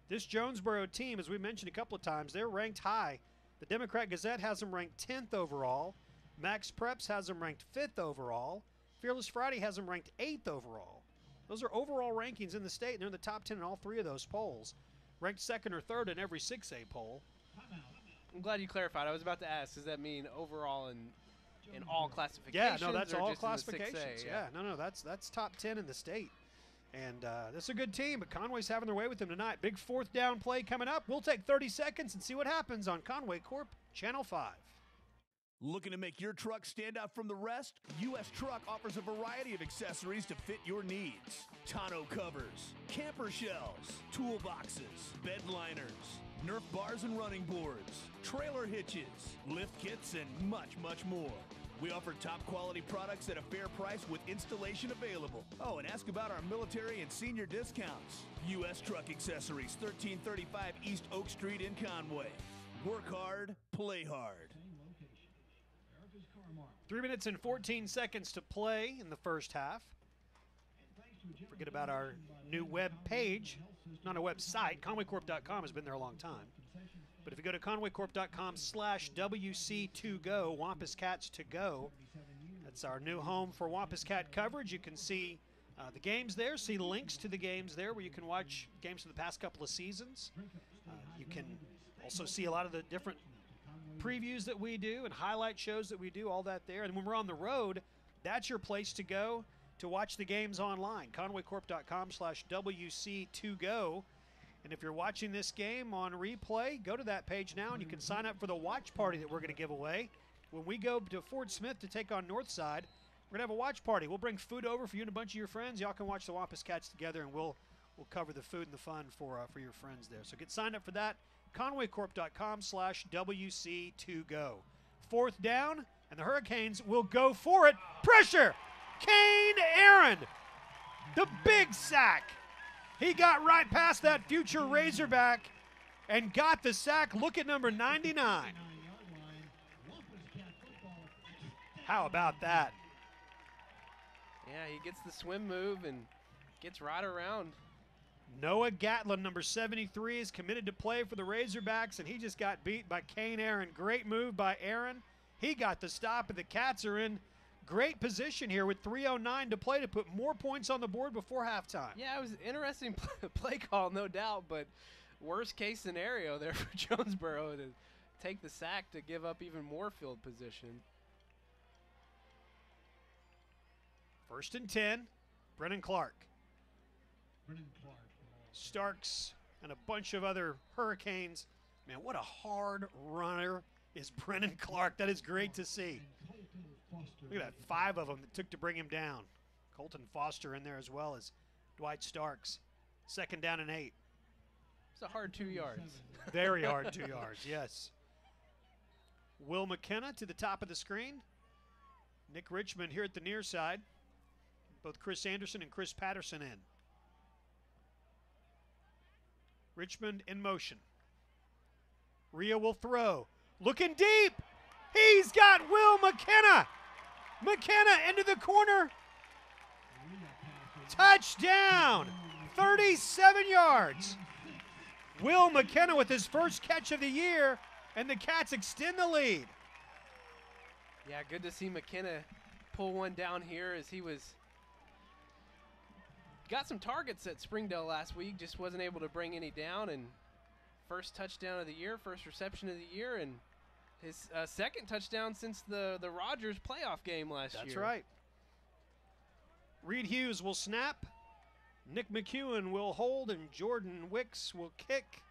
This Jonesboro team, as we mentioned a couple of times, they're ranked high. The Democrat Gazette has them ranked 10th overall. Max Preps has them ranked 5th overall. Fearless Friday has them ranked 8th overall. Those are overall rankings in the state, and they're in the top 10 in all 3 of those polls. Ranked 2nd or 3rd in every 6A poll. I'm glad you clarified. I was about to ask, does that mean overall in all classifications? Yeah, no, that's or all just in the 6A? classifications. Yeah, no, that's top 10 in the state. And this is a good team, but Conway's having their way with them tonight. Big fourth down play coming up. We'll take 30 seconds and see what happens on Conway Corp Channel 5. Looking to make your truck stand out from the rest? U.S. Truck offers a variety of accessories to fit your needs. Tonneau covers, camper shells, toolboxes, bed liners, Nerf bars and running boards, trailer hitches, lift kits, and much, much more. We offer top quality products at a fair price with installation available. Oh, and ask about our military and senior discounts. U.S. Truck Accessories, 1335 East Oak Street in Conway. Work hard, play hard. 3 minutes and 14 seconds to play in the first half. Forget about our new web page, not a website. ConwayCorp.com has been there a long time. But if you go to ConwayCorp.com/WC2Go, Wampus Cats to Go, that's our new home for Wampus Cat coverage. You can see the games there, see links to the games there where you can watch games from the past couple of seasons. You can also see a lot of the different previews that we do and highlight shows that we do, all that there. And when we're on the road, that's your place to go to watch the games online. ConwayCorp.com/WC2Go. And if you're watching this game on replay, go to that page now and you can sign up for the watch party that we're going to give away. When we go to Fort Smith to take on Northside, we're going to have a watch party. We'll bring food over for you and a bunch of your friends. Y'all can watch the Wampus Cats together, and we'll cover the food and the fun for your friends there. So get signed up for that. ConwayCorp.com/WC2Go. Fourth down, and the Hurricanes will go for it. Pressure! Kane Aaron, the big sack. He got right past that future Razorback and got the sack. Look at number 99. How about that? Yeah, he gets the swim move and gets right around. Noah Gatlin, number 73, is committed to play for the Razorbacks, and he just got beat by Kane Aaron. Great move by Aaron. He got the stop, and the Cats are in great position here with 3:09 to play to put more points on the board before halftime. Yeah, it was an interesting play call, no doubt, but worst case scenario there for Jonesboro to take the sack to give up even more field position. 1st and 10, Brennan Clark. Starks and a bunch of other Hurricanes. Man, what a hard runner is Brennan Clark. That is great to see. Look at that, 5 of them that took to bring him down. Colton Foster in there as well as Dwight Starks. 2nd down and 8. It's a hard 2 yards. Very hard 2 yards, yes. Will McKenna to the top of the screen. Nick Richmond here at the near side. Both Chris Anderson and Chris Patterson in. Richmond in motion. Rhea will throw. Looking deep. He's got Will McKenna. McKenna into the corner. Touchdown. 37 yards. Will McKenna with his first catch of the year, and the Cats extend the lead. Yeah, good to see McKenna pull one down here as he got some targets at Springdale last week, just wasn't able to bring any down, and first touchdown of the year, first reception of the year, and his second touchdown since the Rogers playoff game last year. That's right. Reed Hughes will snap. Nick McEwen will hold, and Jordan Wicks will kick.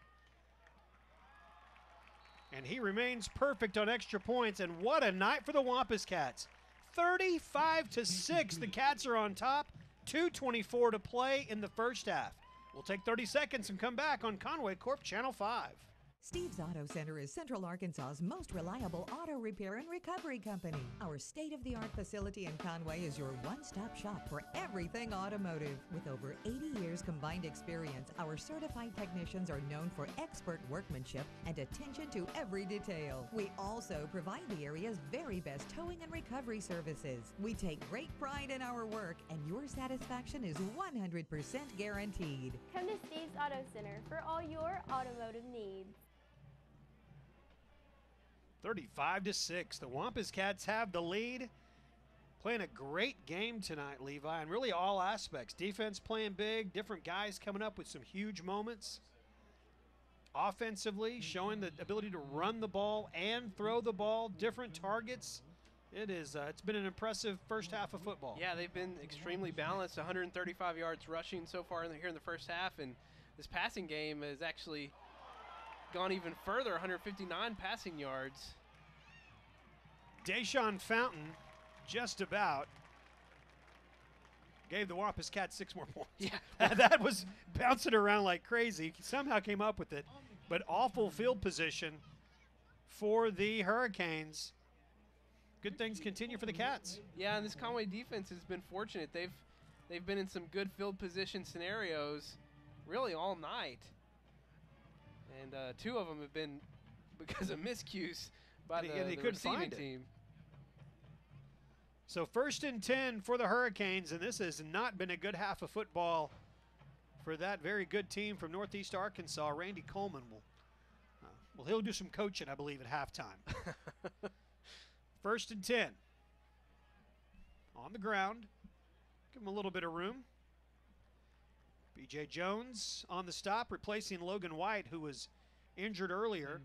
And he remains perfect on extra points, and what a night for the Wampus Cats. 35-6, the Cats are on top. 2:24 to play in the first half. We'll take 30 seconds and come back on Conway Corp Channel 5. Steve's Auto Center is Central Arkansas's most reliable auto repair and recovery company. Our state-of-the-art facility in Conway is your one-stop shop for everything automotive. With over 80 years combined experience, our certified technicians are known for expert workmanship and attention to every detail. We also provide the area's very best towing and recovery services. We take great pride in our work, and your satisfaction is 100% guaranteed. Come to Steve's Auto Center for all your automotive needs. 35-6. The Wampus Cats have the lead. Playing a great game tonight, Levi, and really all aspects. Defense playing big, different guys coming up with some huge moments. offensively, showing the ability to run the ball and throw the ball, different targets. It's been an impressive first half of football. Yeah, they've been extremely balanced, 135 yards rushing so far here in the first half, and this passing game has actually gone even further, 159 passing yards. Deshaun Fountain just about gave the Wampus Cats 6 more points. Yeah. That was bouncing around like crazy. He somehow came up with it, but awful field position for the Hurricanes. Good things continue for the Cats. Yeah, and this Conway defense has been fortunate. They've been in some good field position scenarios really all night. And 2 of them have been because of miscues by the receiving team. So 1st and 10 for the Hurricanes, and this has not been a good half of football for that very good team from Northeast Arkansas. Randy Coleman he'll do some coaching, I believe, at halftime. 1st and 10. On the ground. Give him a little bit of room. B.J. Jones on the stop, replacing Logan White, who was injured earlier.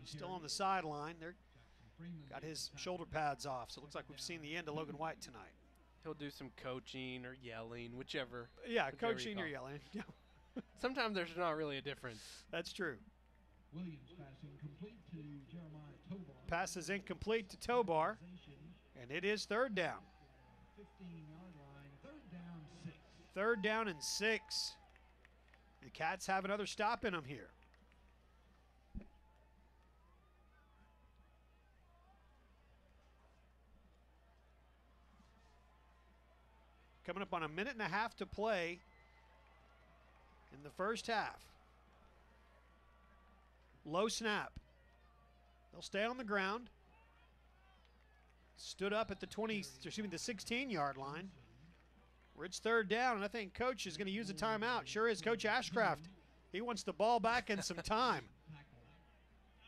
Still on the sideline. They're got his shoulder pads off, so it looks like we've seen the end of Logan White tonight. He'll do some coaching or yelling, whichever. Yeah, coaching or yelling. Sometimes there's not really a difference. That's true. Williams passing complete to Jeremiah Tobar. Pass is incomplete to Tobar, and it is 3rd down. 15-yard line, 3rd down 6. 3rd down and 6. The Cats have another stop in them here. Coming up on 1.5 minutes to play in the first half. Low snap. They'll stay on the ground. Stood up at the 16-yard line, where it's 3rd down, and I think Coach is going to use a timeout. Sure is, Coach Ashcraft. He wants the ball back and some time.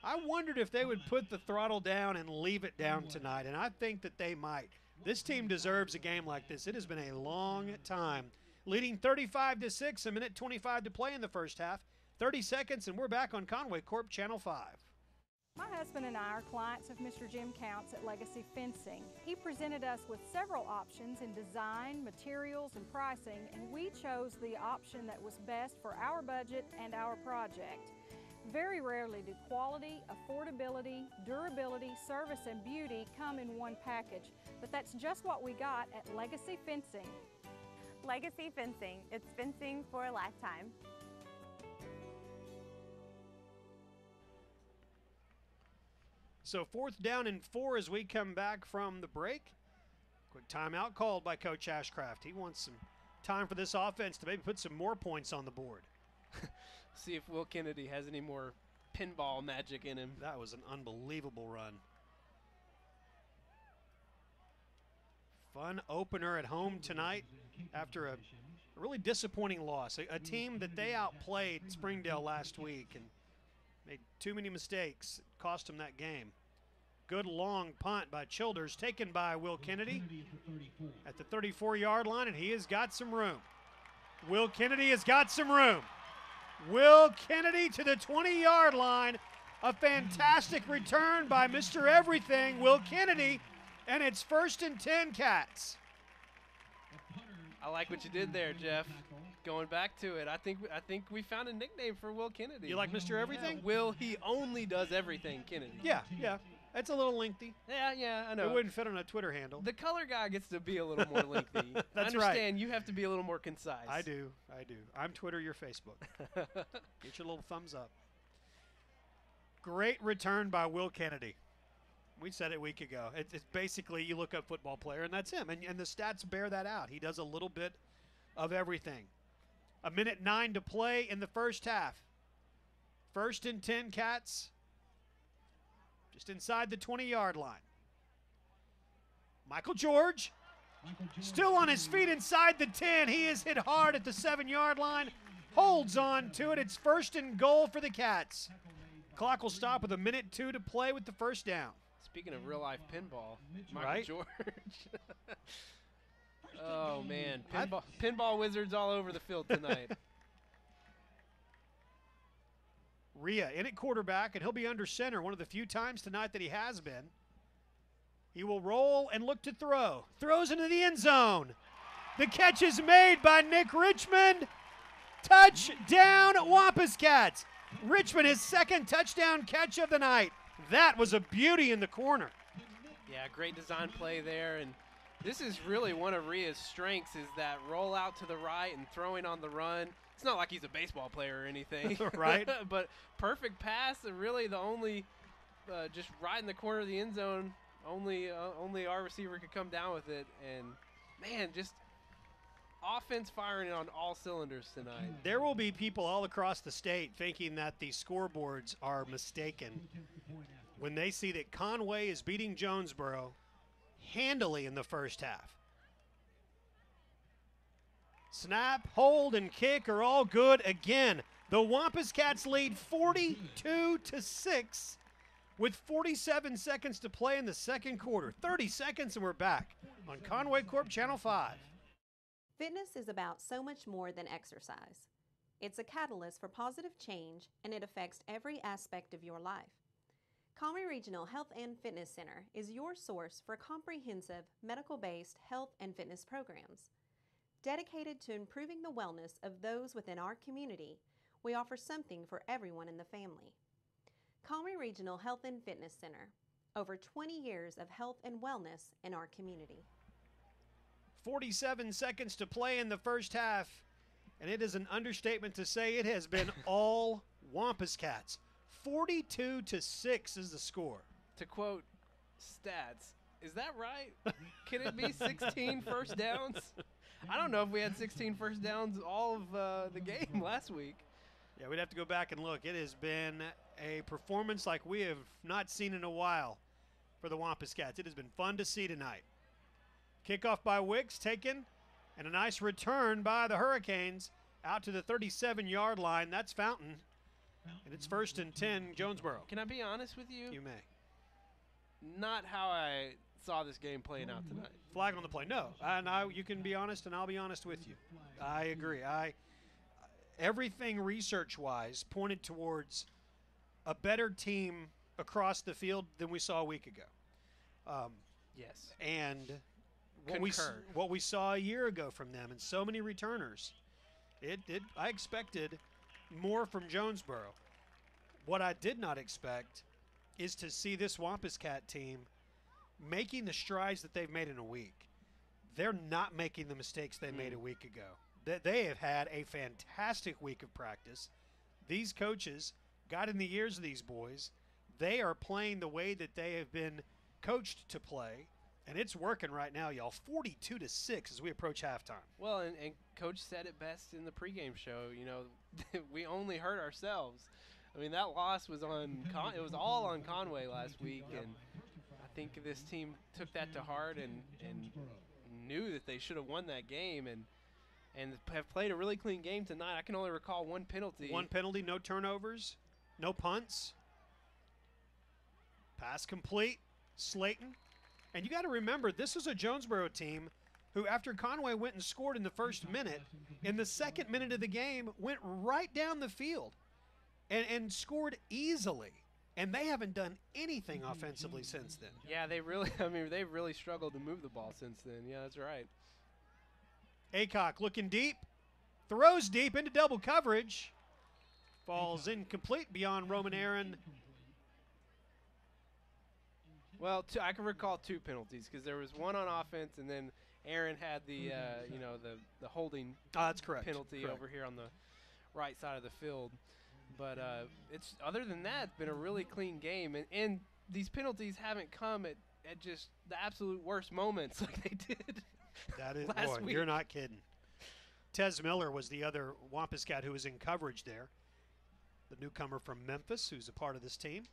I wondered if they would put the throttle down and leave it down tonight, and I think that they might. This team deserves a game like this. It has been a long time. Leading 35-6, 1:25 to play in the first half. 30 seconds, and we're back on Conway Corp Channel 5. My husband and I are clients of Mr. Jim Counts at Legacy Fencing. He presented us with several options in design, materials, and pricing, and we chose the option that was best for our budget and our project. Very rarely do quality, affordability, durability, service, and beauty come in one package, but that's just what we got at Legacy Fencing. Legacy Fencing, it's fencing for a lifetime. So 4th down and 4 as we come back from the break. Quick timeout called by Coach Ashcraft. He wants some time for this offense to maybe put some more points on the board. See if Will Kennedy has any more pinball magic in him. That was an unbelievable run. Fun opener at home tonight after a really disappointing loss. A team that they outplayed Springdale last week and made too many mistakes. It cost them that game. Good long punt by Childers, taken by Will Kennedy at the 34-yard line, and he has got some room. Will Kennedy has got some room. Will Kennedy to the 20-yard line. A fantastic return by Mr. Everything, Will Kennedy, and it's 1st and 10 Cats. I like what you did there, Jeff. Going back to it, I think we found a nickname for Will Kennedy. You like Mr. Everything? Yeah, Will, he only does everything, Kennedy. Yeah. That's a little lengthy. Yeah, I know. It wouldn't fit on a Twitter handle. The color guy gets to be a little more lengthy. That's I understand you have to be a little more concise. I do. I'm Twitter, you're Facebook. Get your little thumbs up. Great return by Will Kennedy. We said it a week ago. It's basically you look up football player, and that's him. And the stats bear that out. He does a little bit of everything. 1:09 to play in the first half. 1st and 10 Cats. Just inside the 20-yard line. Michael George still on his feet inside the 10. He is hit hard at the 7-yard line. Holds on to it. It's 1st and goal for the Cats. Clock will stop with 1:02 to play with the first down. Speaking of real-life pinball, Michael George. Oh, man. Pinball wizards all over the field tonight. Rhea in at quarterback, and he'll be under center, one of the few times tonight that he has been. He will roll and look to throw. Throws into the end zone. The catch is made by Nick Richmond. Touchdown, Wampus Cats. Richmond, his second touchdown catch of the night. That was a beauty in the corner. Yeah, great design play there, and this is really one of Rhea's strengths is that roll out to the right and throwing on the run. It's not like he's a baseball player or anything. Right. But perfect pass, and really the only just right in the corner of the end zone. Only our receiver could come down with it, and man, just offense firing on all cylinders tonight. There will be people all across the state thinking that the scoreboards are mistaken when they see that Conway is beating Jonesboro handily in the first half. Snap, hold, and kick are all good again. The Wampus Cats lead 42-6 with 47 seconds to play in the second quarter. 30 seconds and we're back on Conway Corp Channel 5. Fitness is about so much more than exercise. It's a catalyst for positive change, and it affects every aspect of your life. Conway Regional Health and Fitness Center is your source for comprehensive medical-based health and fitness programs. Dedicated to improving the wellness of those within our community, we offer something for everyone in the family. Conway Regional Health and Fitness Center, over 20 years of health and wellness in our community. 47 seconds to play in the first half, and it is an understatement to say it has been all Wampus Cats. 42-6 is the score. To quote stats, is that right? Can it be 16 first downs? I don't know if we had 16 first downs all of the game last week. Yeah, we'd have to go back and look. It has been a performance like we have not seen in a while for the Wampus Cats. It has been fun to see tonight. Kickoff by Wicks taken, and a nice return by the Hurricanes out to the 37-yard line. That's Fountain, and it's 1st and 10, Jonesboro. Can I be honest with you? You may. Not how I saw this game playing out tonight. Flag on the play. No, you can be honest, and I'll be honest with you. I agree. Everything research-wise pointed towards a better team across the field than we saw a week ago. Yes. And what we saw a year ago from them, and so many returners, I expected more from Jonesboro. What I did not expect is to see this Wampus Cat team making the strides that they've made in a week. They're not making the mistakes they made a week ago. They have had a fantastic week of practice. These coaches got in the ears of these boys. They are playing the way that they have been coached to play, and it's working right now, y'all. 42-6 as we approach halftime. Well, and Coach said it best in the pregame show. You know, we only hurt ourselves. I mean, that loss was on it was all on Conway last week, and I think this team took that to heart and knew that they should have won that game and have played a really clean game tonight. I can only recall one penalty. One penalty, no turnovers, no punts. Pass complete, Slayton. And you got to remember, this is a Jonesboro team who, after Conway went and scored in the first minute, in the second minute of the game, went right down the field and scored easily. And they haven't done anything offensively since then. Yeah, they've really struggled to move the ball since then. Yeah, that's right. Aycock looking deep, throws deep into double coverage, falls incomplete beyond Roman Aaron. Well, I can recall two penalties because there was one on offense, and then Aaron had the the holding that's correct. penalty over here on the right side of the field. But it's other than that, it's been a really clean game, and these penalties haven't come at just the absolute worst moments like they did. That is, last boy, week. You're not kidding. Tez Miller was the other Wampus Cat who was in coverage there. The newcomer from Memphis, who's a part of this team.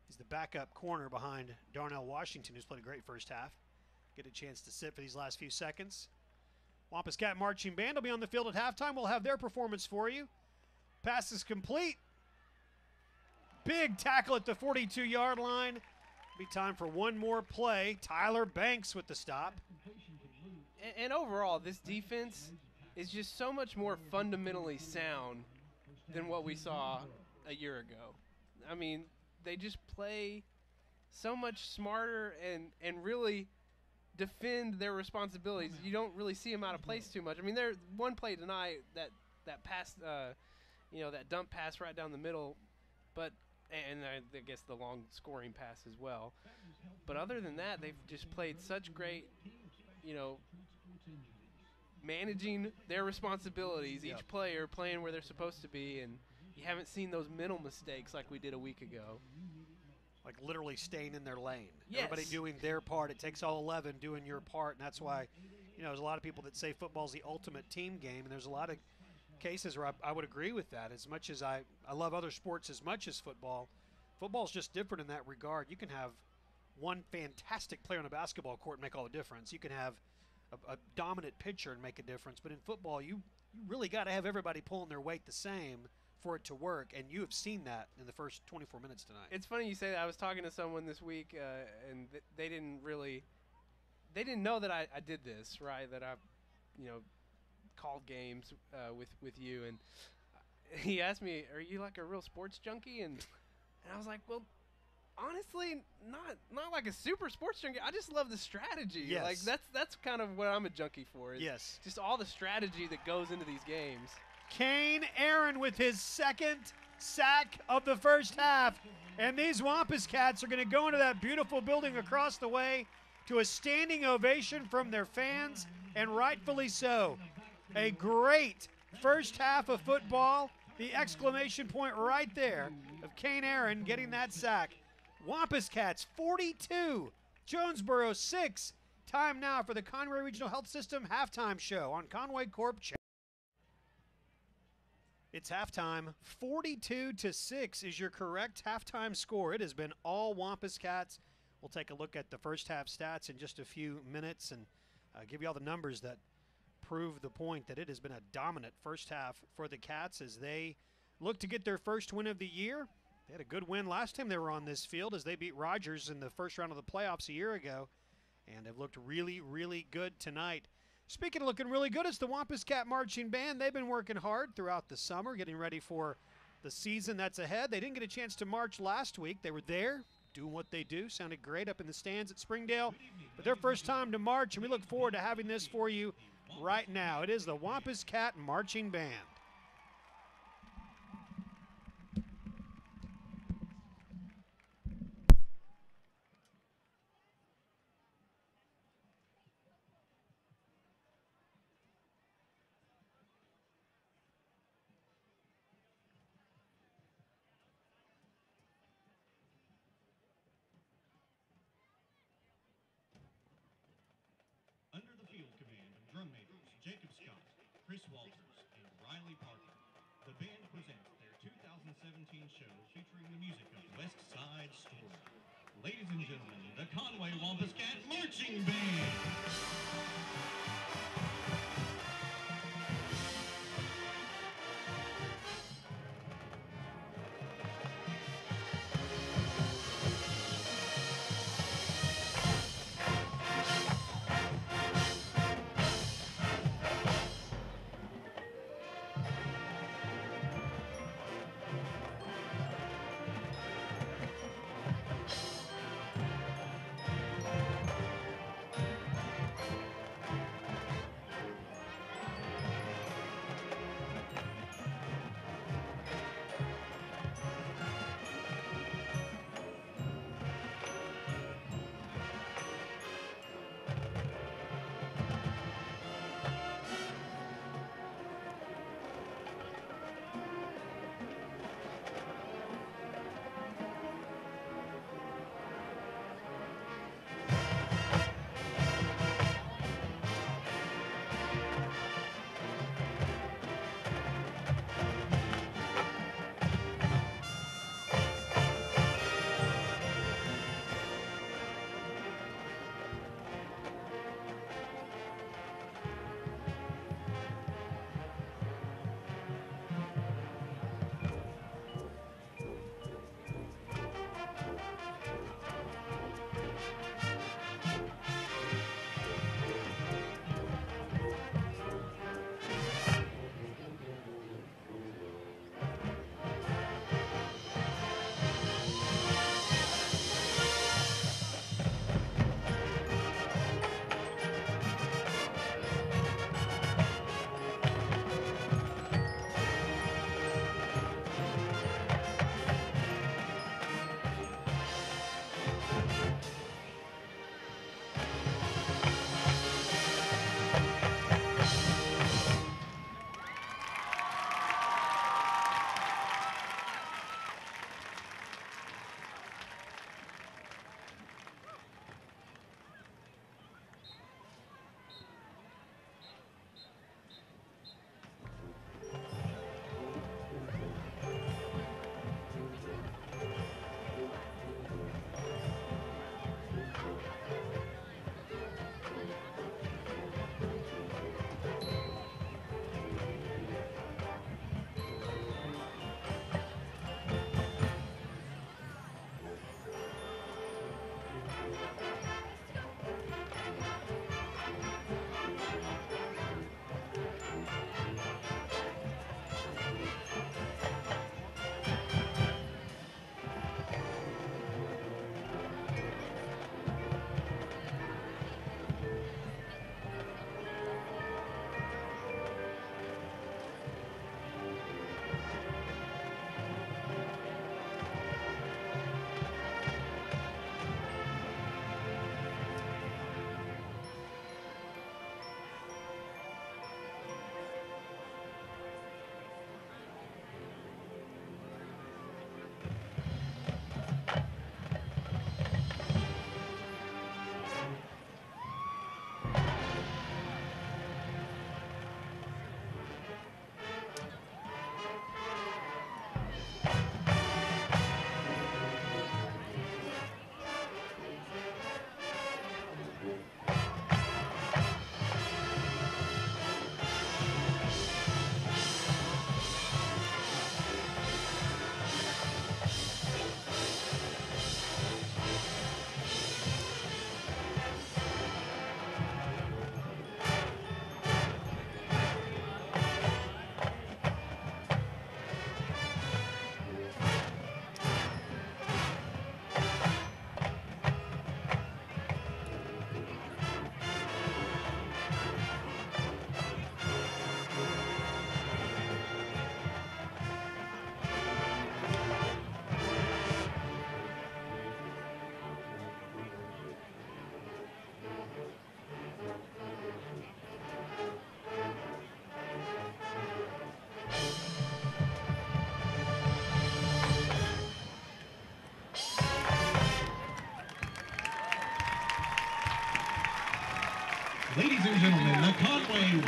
He's the backup corner behind Darnell Washington, who's played a great first half. Get a chance to sit for these last few seconds. Wampus Cat Marching Band will be on the field at halftime. We'll have their performance for you. Pass is complete. Big tackle at the 42-yard line. Be time for one more play. Tyler Banks with the stop. And overall, this defense is just so much more fundamentally sound than what we saw a year ago. I mean, they just play so much smarter and really defend their responsibilities. You don't really see them out of place too much. I mean, there one play tonight that pass, that dump pass right down the middle, but and I guess the long scoring pass as well. But other than that, they've just played such great, managing their responsibilities. Each player playing where they're supposed to be, and you haven't seen those mental mistakes like we did a week ago. Like literally staying in their lane. Yes. Everybody doing their part. It takes all 11 doing your part, and that's why, there's a lot of people that say football's the ultimate team game, and there's a lot of cases where I would agree with that. As much as I love other sports as much as football, football's just different in that regard. You can have one fantastic player on a basketball court and make all the difference. You can have a dominant pitcher and make a difference, but in football, you really got to have everybody pulling their weight the same for it to work, and you have seen that in the first 24 minutes tonight. It's funny you say that. I was talking to someone this week, and they didn't know that I did this, right, that I, called games with you, and he asked me, are you like a real sports junkie? And I was like, well, honestly, not like a super sports junkie. I just love the strategy. Yes. Like that's kind of what I'm a junkie for. Is yes. Just all the strategy that goes into these games. Kane Aaron with his second sack of the first half. And these Wampus Cats are going to go into that beautiful building across the way to a standing ovation from their fans, and rightfully so. A great first half of football. The exclamation point right there of Kane Aaron getting that sack. Wampus Cats 42, Jonesboro 6. Time now for the Conway Regional Health System halftime show on Conway Corp Channel. It's halftime. 42-6 is your correct halftime score. It has been all Wampus Cats. We'll take a look at the first half stats in just a few minutes and give you all the numbers that prove the point that it has been a dominant first half for the Cats as they look to get their first win of the year. They had a good win last time they were on this field as they beat Rogers in the first round of the playoffs a year ago, and have looked really, really good tonight. Speaking of looking really good, it's the Wampus Cat Marching Band. They've been working hard throughout the summer, getting ready for the season that's ahead. They didn't get a chance to march last week. They were there doing what they do. Sounded great up in the stands at Springdale. But their first time to march, and we look forward to having this for you right now. It is the Wampus Cat Marching Band. Under the field command of drum majors Jacob Scott, Chris Walters, and Riley Parker, the band presents their 2017 show featuring the music of West Side Story. Ladies and gentlemen, the Conway Wampus Cat Marching Band.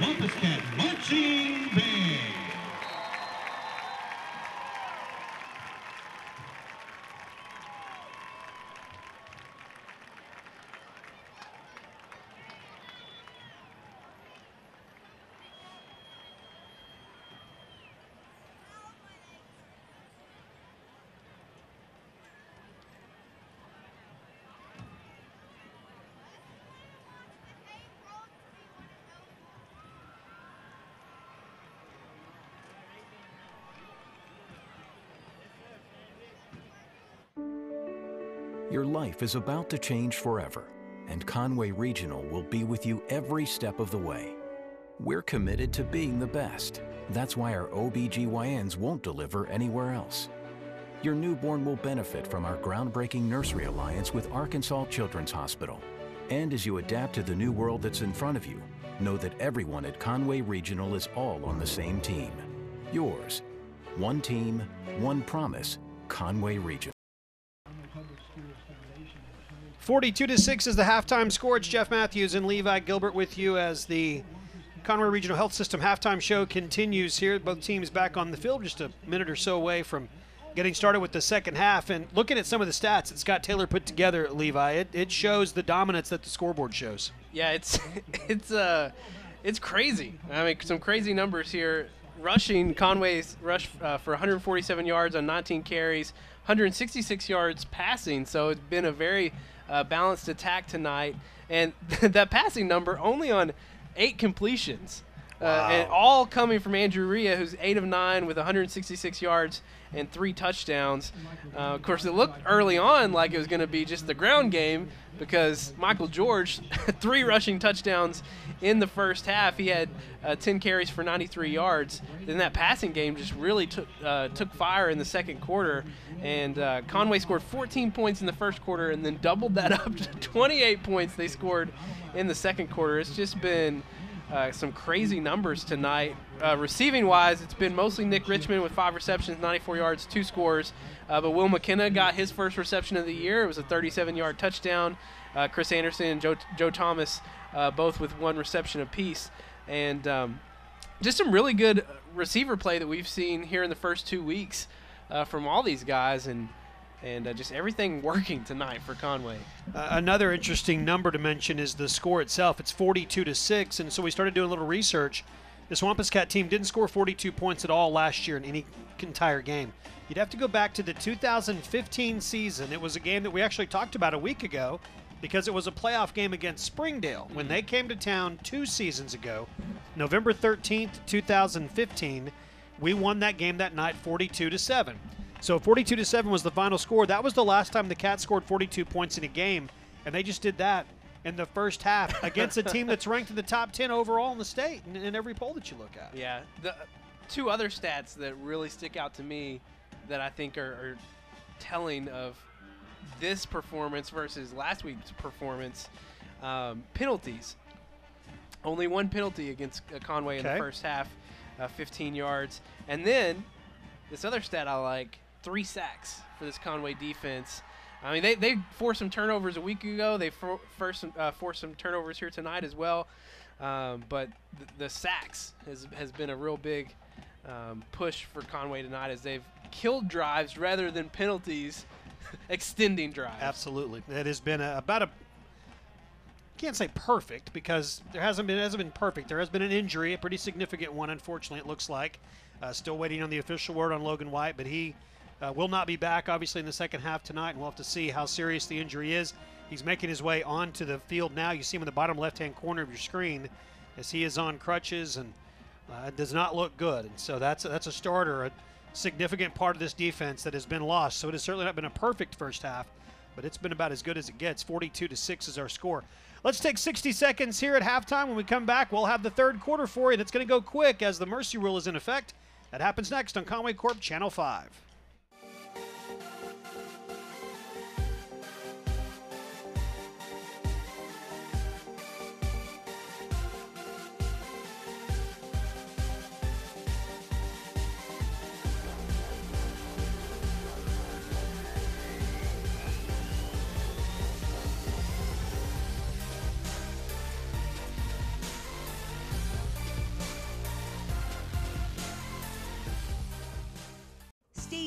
Wampus Cat Marching Band. Your life is about to change forever, and Conway Regional will be with you every step of the way. We're committed to being the best. That's why our OBGYNs won't deliver anywhere else. Your newborn will benefit from our groundbreaking nursery alliance with Arkansas Children's Hospital. And as you adapt to the new world that's in front of you, know that everyone at Conway Regional is all on the same team. Yours. One team, one promise, Conway Regional. 42-6 is the halftime score. It's Jeff Matthews and Levi Gilbert with you as the Conway Regional Health System halftime show continues here. Both teams back on the field, just a minute or so away from getting started with the second half. And looking at some of the stats that Scott Taylor put together, Levi, it shows the dominance that the scoreboard shows. Yeah, it's crazy. I mean, some crazy numbers here. Rushing, Conway's rushed for 147 yards on 19 carries, 166 yards passing. So it's been a very balanced attack tonight. And that passing number only on 8 completions. Wow. And all coming from Andrew Rhea, who's 8 of 9 with 166 yards and 3 touchdowns. Of course, it looked early on like it was going to be just the ground game because Michael George, 3 rushing touchdowns in the first half. He had 10 carries for 93 yards. Then that passing game just really took fire in the second quarter. And Conway scored 14 points in the first quarter and then doubled that up to 28 points they scored in the second quarter. It's just been some crazy numbers tonight. Receiving-wise, it's been mostly Nick Richmond with 5 receptions, 94 yards, 2 scores. But Will McKenna got his first reception of the year. It was a 37-yard touchdown. Chris Anderson and Joe Thomas both with 1 reception apiece. And just some really good receiver play that we've seen here in the first 2 weeks from all these guys. And just everything working tonight for Conway. Another interesting number to mention is the score itself. It's 42-6, and so we started doing a little research. This Wampus Cat team didn't score 42 points at all last year in any entire game. You'd have to go back to the 2015 season. It was a game that we actually talked about a week ago because it was a playoff game against Springdale when they came to town 2 seasons ago. November 13th, 2015, we won that game that night 42-7. So 42-7 was the final score. That was the last time the Cats scored 42 points in a game, and they just did that in the first half against a team that's ranked in the top 10 overall in the state in every poll that you look at. Yeah. The 2 other stats that really stick out to me that I think are telling of this performance versus last week's performance, penalties. Only 1 penalty against Conway in the first half, 15 yards. And then this other stat I like, 3 sacks for this Conway defense. I mean, they forced some turnovers a week ago. They forced some turnovers here tonight as well. But the sacks has been a real big push for Conway tonight as they've killed drives rather than penalties extending drives. Absolutely. It has been can't say perfect because it hasn't been perfect. There has been an injury, a pretty significant one, unfortunately, it looks like. Still waiting on the official word on Logan White, but he will not be back, obviously, in the second half tonight, and we'll have to see how serious the injury is. He's making his way onto the field now. You see him in the bottom left-hand corner of your screen as he is on crutches, and it does not look good. And so that's a starter, a significant part of this defense that has been lost. So it has certainly not been a perfect first half, but it's been about as good as it gets. 42-6 is our score. Let's take 60 seconds here at halftime. When we come back, we'll have the third quarter for you. That's going to go quick as the Mercy Rule is in effect. That happens next on Conway Corp Channel 5.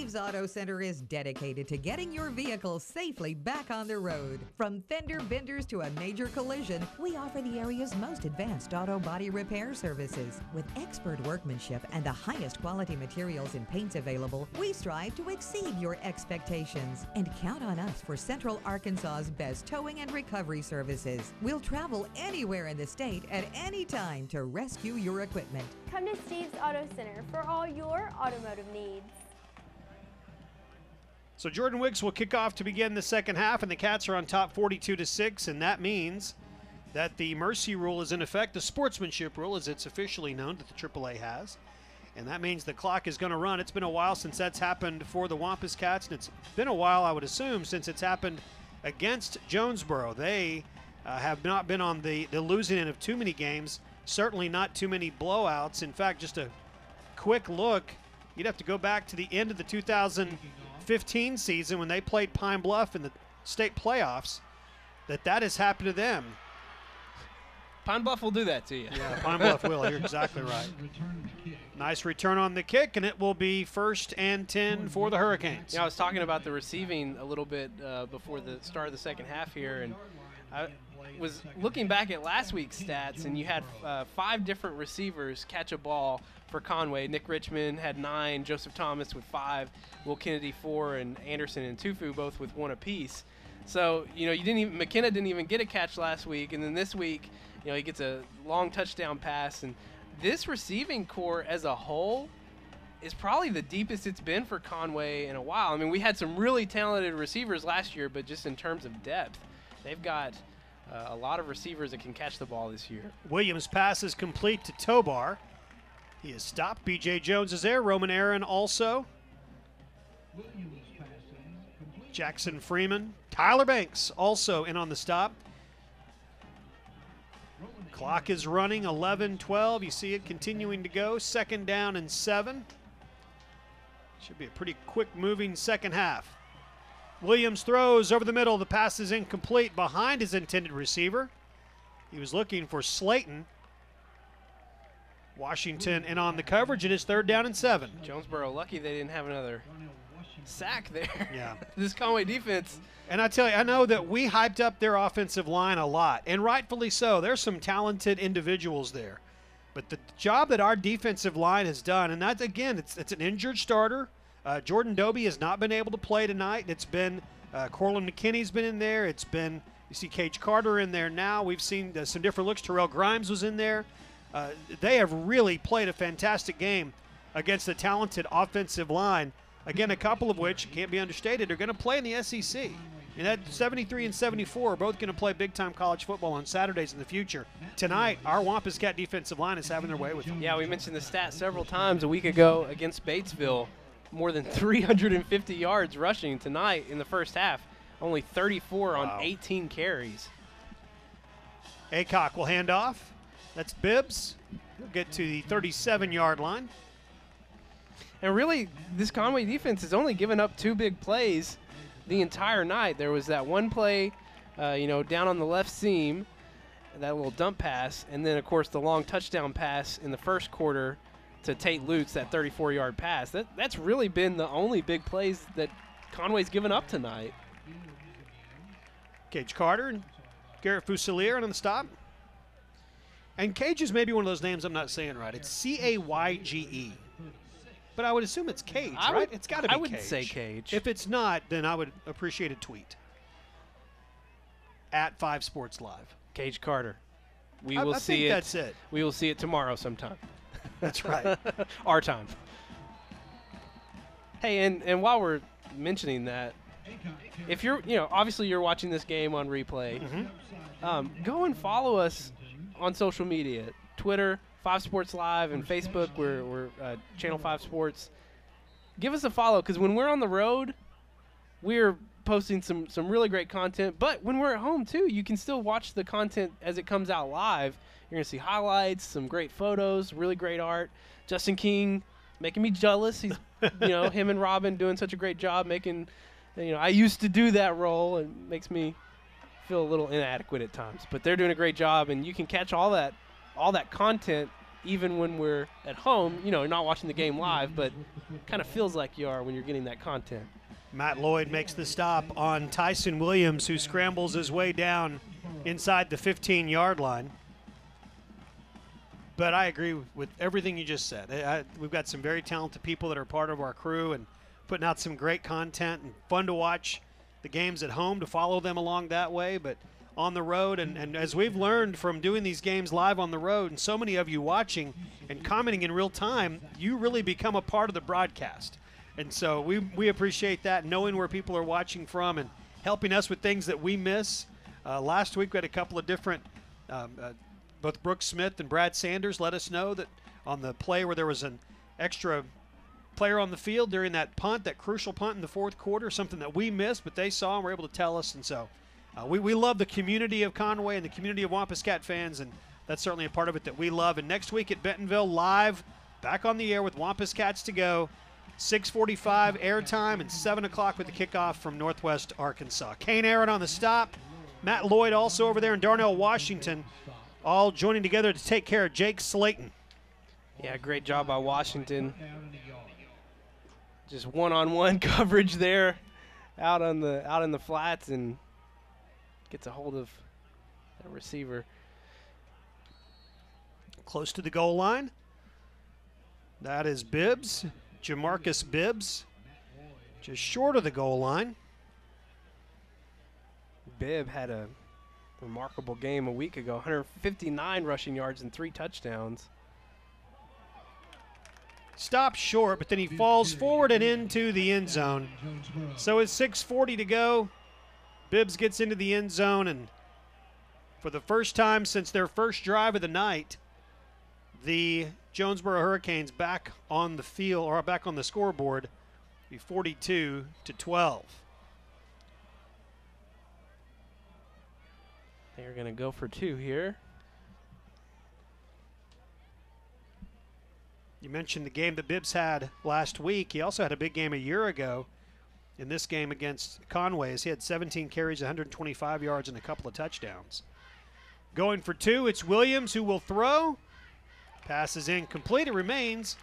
Steve's Auto Center is dedicated to getting your vehicle safely back on the road. From fender benders to a major collision, we offer the area's most advanced auto body repair services. With expert workmanship and the highest quality materials and paints available, we strive to exceed your expectations. And count on us for Central Arkansas's best towing and recovery services. We'll travel anywhere in the state at any time to rescue your equipment. Come to Steve's Auto Center for all your automotive needs. So Jordan Wicks will kick off to begin the second half, and the Cats are on top 42-6, and that means that the mercy rule is in effect, the sportsmanship rule, as it's officially known, that the AAA has. And that means the clock is going to run. It's been a while since that's happened for the Wampus Cats, and it's been a while, I would assume, since it's happened against Jonesboro. They have not been on the losing end of too many games, certainly not too many blowouts. In fact, just a quick look, you'd have to go back to the end of the 2015 season when they played Pine Bluff in the state playoffs, that has happened to them. Pine Bluff will do that to you. Yeah, Pine Bluff will. You're exactly right. Nice return on the kick, and it will be 1st and 10 for the Hurricanes. I was talking about the receiving a little bit before the start of the second half here, and I was looking back at last week's stats, and you had 5 different receivers catch a ball for Conway. Nick Richmond had 9, Joseph Thomas with 5, Will Kennedy 4, and Anderson and Tufu both with 1 apiece. So, McKenna didn't even get a catch last week, and then this week, he gets a long touchdown pass. And this receiving core as a whole is probably the deepest it's been for Conway in a while. I mean, we had some really talented receivers last year, but just in terms of depth, they've got a lot of receivers that can catch the ball this year. Williams' pass is complete to Tobar. He is stopped. B.J. Jones is there. Roman Aaron also. Jackson Freeman. Tyler Banks also in on the stop. Clock is running, 11-12. You see it continuing to go. 2nd down and 7. Should be a pretty quick-moving second half. Williams throws over the middle. The pass is incomplete behind his intended receiver. He was looking for Slayton. Washington in on the coverage. It is 3rd down and 7. Jonesboro lucky they didn't have another sack there. Yeah. This Conway defense. And I tell you, I know that we hyped up their offensive line a lot, and rightfully so. There's some talented individuals there. But the job that our defensive line has done, and that, again, it's an injured starter. Jordan Doby has not been able to play tonight. It's been Corlin McKinney's been in there. It's been, you see Cage Carter in there now. We've seen some different looks. Terrell Grimes was in there. They have really played a fantastic game against the talented offensive line. Again, a couple of which, can't be understated, are going to play in the SEC. And that 73 and 74 are both going to play big-time college football on Saturdays in the future. Tonight, our Wampus Cat defensive line is having their way with them. Yeah, we mentioned the stat several times a week ago against Batesville. More than 350 yards rushing tonight in the first half. Only 34 on 18 carries. Aycock will hand off. That's Bibbs. He'll get to the 37-yard line. And really, this Conway defense has only given up 2 big plays the entire night. There was that one play, down on the left seam, that little dump pass, and then, of course, the long touchdown pass in the first quarter to Tate Lutz, that 34-yard pass. That's really been the only big plays that Conway's given up tonight. Cage Carter and Garrett Fusilier on the stop. And Cage is maybe one of those names I'm not saying right. It's C-A-Y-G-E. But I would assume it's Cage, right? It's got to be Cage. I would say Cage. If it's not, then I would appreciate a tweet. At 5 Sports Live. Cage Carter. I think that's it. We will see it tomorrow sometime. That's right. Our time. Hey, and while we're mentioning that, if you're, obviously you're watching this game on replay, go and follow us on social media. Twitter, 5 Sports Live, and Facebook, we're Channel 5 Sports. Give us a follow, because when we're on the road, we're posting some really great content. But when we're at home, too, you can still watch the content as it comes out live. You're going to see highlights, some great photos, really great art. Justin King making me jealous. He's, him and Robin doing such a great job making, I used to do that role, and makes me feel a little inadequate at times. But they're doing a great job, and you can catch all that content even when we're at home, you know, you're not watching the game live, but kind of feels like you are when you're getting that content. Matt Lloyd makes the stop on Tyson Williams, who scrambles his way down inside the 15-yard line. But I agree with everything you just said. We've got some very talented people that are part of our crew and putting out some great content, and fun to watch the games at home, to follow them along that way. But on the road, and as we've learned from doing these games live on the road, and so many of you watching and commenting in real time, you really become a part of the broadcast. And so we appreciate that, knowing where people are watching from and helping us with things that we miss. Last week we had a couple of different, both Brooks Smith and Brad Sanders let us know that on the play where there was an extra player on the field during that punt, that crucial punt in the fourth quarter, something that we missed, but they saw and were able to tell us. And so we love the community of Conway and the community of Wampus Cat fans, and that's certainly a part of it that we love. And next week at Bentonville, live, back on the air with Wampus Cats to go, 6:45 airtime and 7 o'clock with the kickoff from Northwest Arkansas. Kane Aaron on the stop, Matt Lloyd also over there, and Darnell Washington all joining together to take care of Jake Slayton. Yeah, great job by Washington. Just one-on-one coverage there out in the flats, and gets a hold of that receiver. Close to the goal line. That is Bibbs, Jamarcus Bibbs, just short of the goal line. Bibb had a remarkable game a week ago, 159 rushing yards and 3 touchdowns. Stopped short, but then he falls forward and into the end zone. So it's 6:40 to go. Bibbs gets into the end zone, and for the first time since their first drive of the night, the Jonesboro Hurricanes back on the field, or back on the scoreboard, be 42-12. They're going to go for 2 here. You mentioned the game that Bibbs had last week. He also had a big game a year ago in this game against Conway, as he had 17 carries, 125 yards, and a couple of touchdowns. Going for 2, it's Williams who will throw. Pass is incomplete. It remains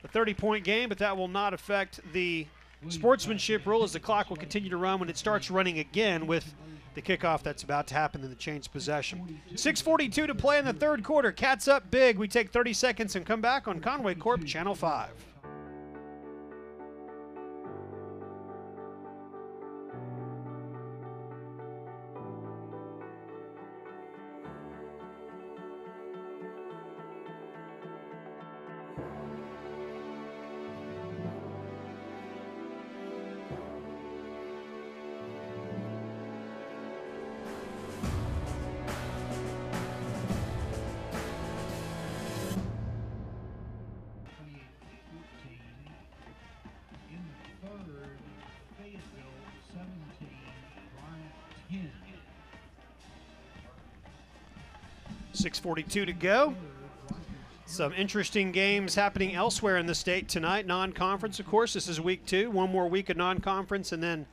a 30-point game, but that will not affect the sportsmanship rule, as the clock will continue to run when it starts running again with the kickoff that's about to happen in the change possession. 6:42 to play in the third quarter. Cats up big. We take 30 seconds and come back on Conway Corp Channel 5. Ten. 6:42 to go. Some interesting games happening elsewhere in the state tonight. Non-conference, of course. This is week 2. One more week of non-conference, and then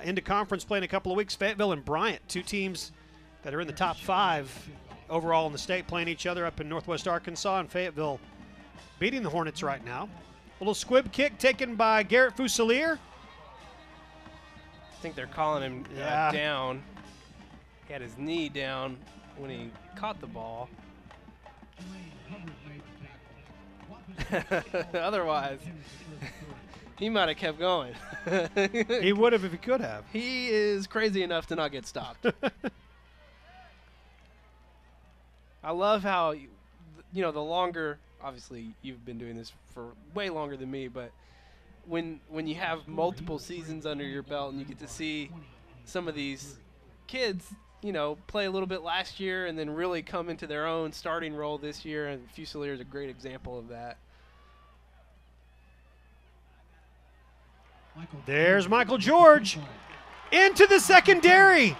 into conference play in a couple of weeks. Fayetteville and Bryant, 2 teams that are in the top 5 overall in the state, playing each other up in Northwest Arkansas, and Fayetteville beating the Hornets right now. A little squib kick taken by Garrett Fusilier. I think they're calling him down. He had his knee down when he caught the ball. Otherwise, he might have kept going. He would have if he could have. He is crazy enough to not get stopped. I love how, the longer, obviously you've been doing this for way longer than me, but when you have multiple seasons under your belt and you get to see some of these kids, play a little bit last year and then really come into their own starting role this year, and Fusilier is a great example of that. There's Michael George into the secondary.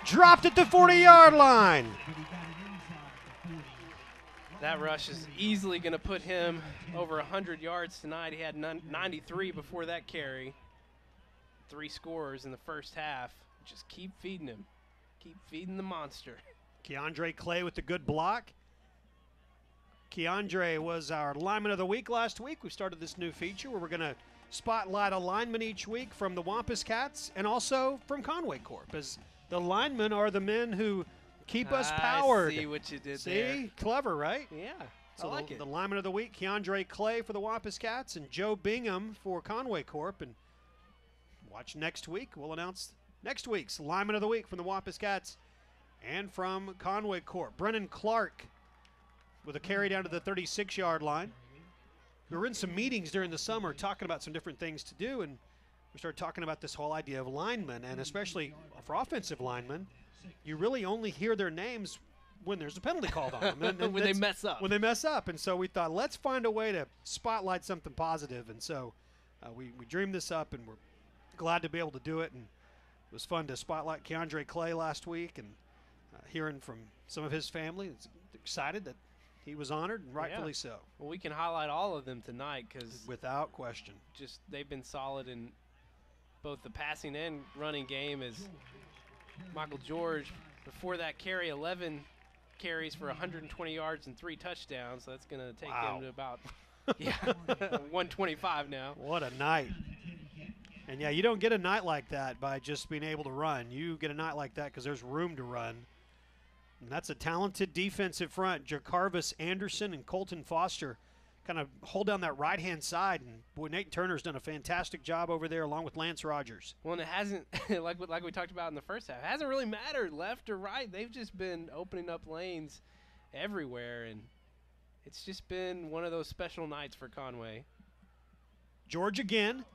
Dropped at the 40-yard line. That rush is easily going to put him over 100 yards tonight. He had 93 before that carry. 3 scores in the first half. Just keep feeding him. Keep feeding the monster. Keandre Clay with the good block. Keandre was our lineman of the week last week. We started this new feature where we're going to spotlight a lineman each week from the Wampus Cats and also from Conway Corp, as the linemen are the men who keep us powered. I see what you did there. See? Clever, right? Yeah, so I like it. The lineman of the week, Keandre Clay for the Wampus Cats and Joe Bingham for Conway Corp. And watch next week. We'll announce next week's lineman of the week from the Wampus Cats and from Conway Corp. Brennan Clark with a carry down to the 36-yard line. We were in some meetings during the summer talking about some different things to do, and we started talking about this whole idea of linemen, and especially for offensive linemen, you really only hear their names when there's a penalty called on them. And when they mess up. When they mess up. And so we thought, let's find a way to spotlight something positive. And so we dreamed this up, and we're glad to be able to do it. And it was fun to spotlight Keandre Clay last week, and hearing from some of his family. It's excited that he was honored, and rightfully so. Well, we can highlight all of them tonight because without question, just they've been solid in both the passing and running game. As Michael George, before that carry, 11 carries for 120 yards and 3 touchdowns. So that's going to take him to about 125 now. What a night. And, yeah, you don't get a night like that by just being able to run. You get a night like that because there's room to run. And that's a talented defensive front. Jacarvis Anderson and Colton Foster kind of hold down that right-hand side. And, boy, Nate Turner's done a fantastic job over there along with Lance Rogers. Well, and it hasn't, like we talked about in the first half, it hasn't really mattered left or right. They've just been opening up lanes everywhere, and it's just been one of those special nights for Conway. George again.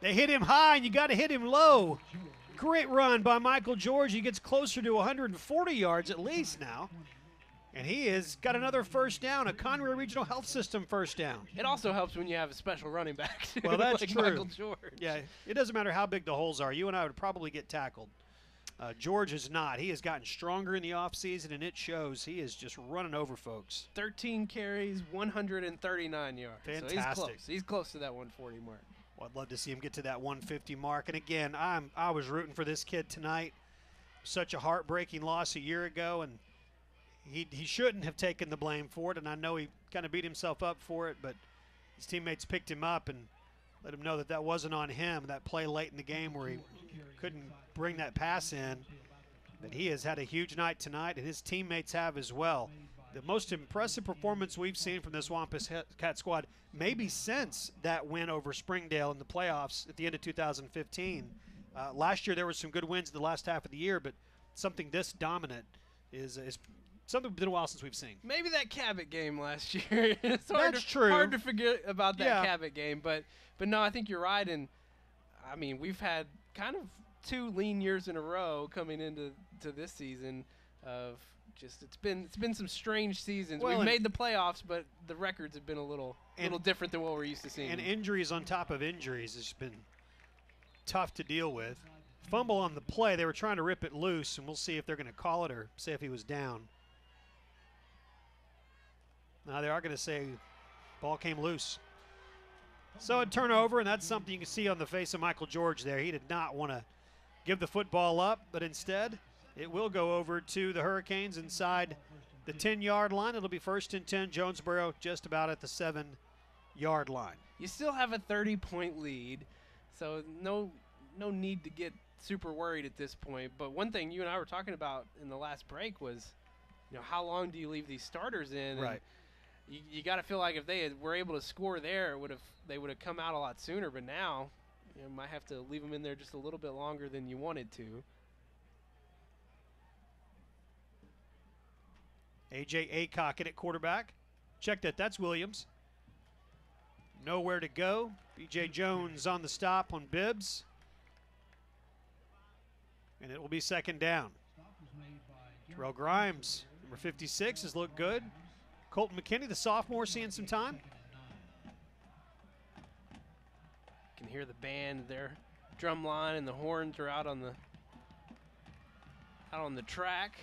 They hit him high, and you got to hit him low. Great run by Michael George. He gets closer to 140 yards at least now. And he has got another first down, a Conway Regional Health System first down. It also helps when you have a special running back, too, well, that's like true. Michael George. Yeah, it doesn't matter how big the holes are. You and I would probably get tackled. George is not. He has gotten stronger in the offseason, and it shows. He is just running over folks. 13 carries, 139 yards. Fantastic. So he's close. He's close to that 140 mark. Well, I'd love to see him get to that 150 mark. And again, I was rooting for this kid tonight. Such a heartbreaking loss a year ago, and he shouldn't have taken the blame for it. And I know he kind of beat himself up for it, but his teammates picked him up and let him know that that wasn't on him. That play late in the game where he couldn't bring that pass in. But he has had a huge night tonight, and his teammates have as well. The most impressive performance we've seen from this Wampus Cat squad, maybe since that win over Springdale in the playoffs at the end of 2015. Last year there were some good wins in the last half of the year, but something this dominant is something been a while since we've seen. Maybe that Cabot game last year. It's true. Hard to forget about that Cabot game, but no, I think you're right. And I mean, we've had kind of 2 lean years in a row coming into this season of. It's been some strange seasons. Well, we've made the playoffs, but the records have been a little different than what we're used to seeing. And injuries on top of injuries has been tough to deal with. Fumble on the play. They were trying to rip it loose, and we'll see if they're going to call it or say if he was down. Now they are going to say ball came loose. So a turnover, and that's something you can see on the face of Michael George there. He did not want to give the football up, but instead it will go over to the Hurricanes inside the 10-yard line. It'll be 1st and 10, Jonesboro just about at the 7-yard line. You still have a 30-point lead, so no need to get super worried at this point. But one thing you and I were talking about in the last break was, how long do you leave these starters in? Right. And you got to feel like if they were able to score there, they would have come out a lot sooner. But now you might have to leave them in there just a little bit longer than you wanted to. A.J. Aycock at quarterback. Check that. That's Williams. Nowhere to go. B.J. Jones on the stop on Bibbs. And it will be 2nd down. Terrell Grimes, number 56, has looked good. Colton McKinney, the sophomore, seeing some time. You can hear the band, their drum line and the horns are out on the track.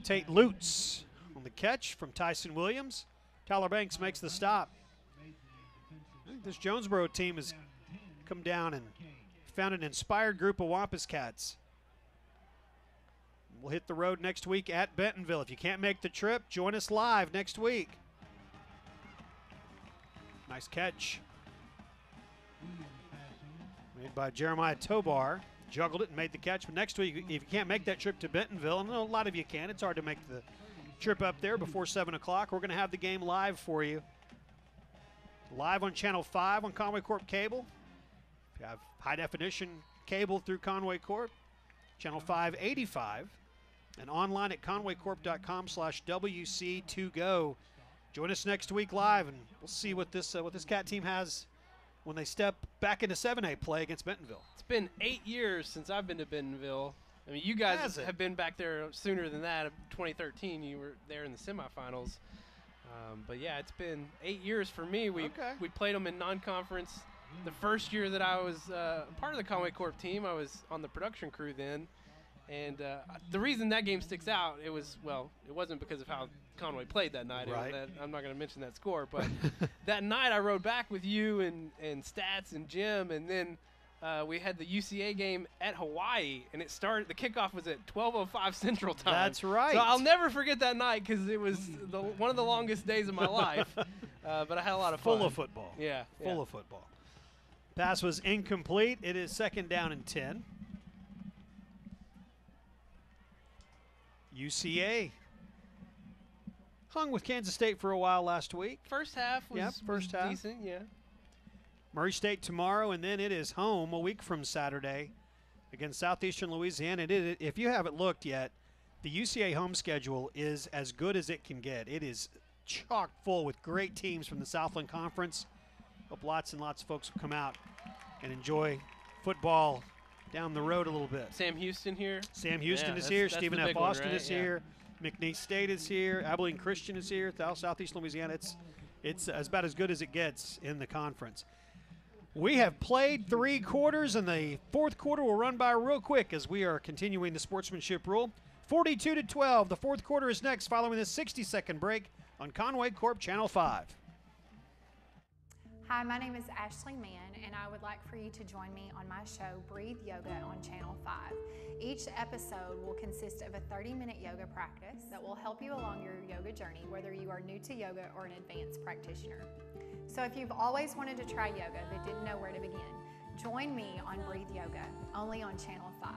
Tate Lutz on the catch from Tyson Williams. Tyler Banks makes the stop. I think this Jonesboro team has come down and found an inspired group of Wampus Cats. we'll hit the road next week at Bentonville. If you can't make the trip, join us live next week. Nice catch. Made by Jeremiah Tobar. Juggled it and made the catch. But next week, if you can't make that trip to Bentonville, and a lot of you can, it's hard to make the trip up there before 7 o'clock. We're going to have the game live for you. Live on Channel 5 on Conway Corp Cable. If you have high-definition cable through Conway Corp, Channel 585, and online at conwaycorp.com/WC2Go. Join us next week live, and we'll see what this Cat team has when they step back into 7A play against Bentonville. It's been 8 years since I've been to Bentonville. I mean, you guys have been back there sooner than that. 2013, you were there in the semifinals. But yeah, it's been 8 years for me. We played them in non-conference. The first year that I was part of the Conway Corp team, I was on the production crew then. And the reason that game sticks out, it wasn't because of how Conway played that night. Right. I'm not going to mention that score, but that night I rode back with you and Stats and Jim, and then we had the UCA game at Hawaii, and the kickoff was at 12:05 Central Time. That's right. So I'll never forget that night because it was one of the longest days of my life, but I had a lot of fun. Full of football. Yeah. Full of football. Pass was incomplete. It is 2nd down and 10. UCA hung with Kansas State for a while last week. First half was decent, yeah. Murray State tomorrow, and then it is home a week from Saturday against Southeastern Louisiana. If you haven't looked yet, the UCA home schedule is as good as it can get. It is chock full with great teams from the Southland Conference. Hope lots and lots of folks will come out and enjoy football down the road a little bit. Sam Houston here. Sam Houston is here. Stephen F. Austin is here. McNeese State is here. Abilene Christian is here. Southeast Louisiana. It's about as good as it gets in the conference. We have played 3 quarters, and the 4th quarter will run by real quick as we are continuing the sportsmanship rule. 42-12. The 4th quarter is next following this 60-second break on Conway Corp Channel 5. Hi, my name is Ashley Mann, and I would like for you to join me on my show, Breathe Yoga, on Channel 5. Each episode will consist of a 30-minute yoga practice that will help you along your yoga journey, whether you are new to yoga or an advanced practitioner. So if you've always wanted to try yoga but didn't know where to begin, join me on Breathe Yoga, only on Channel 5.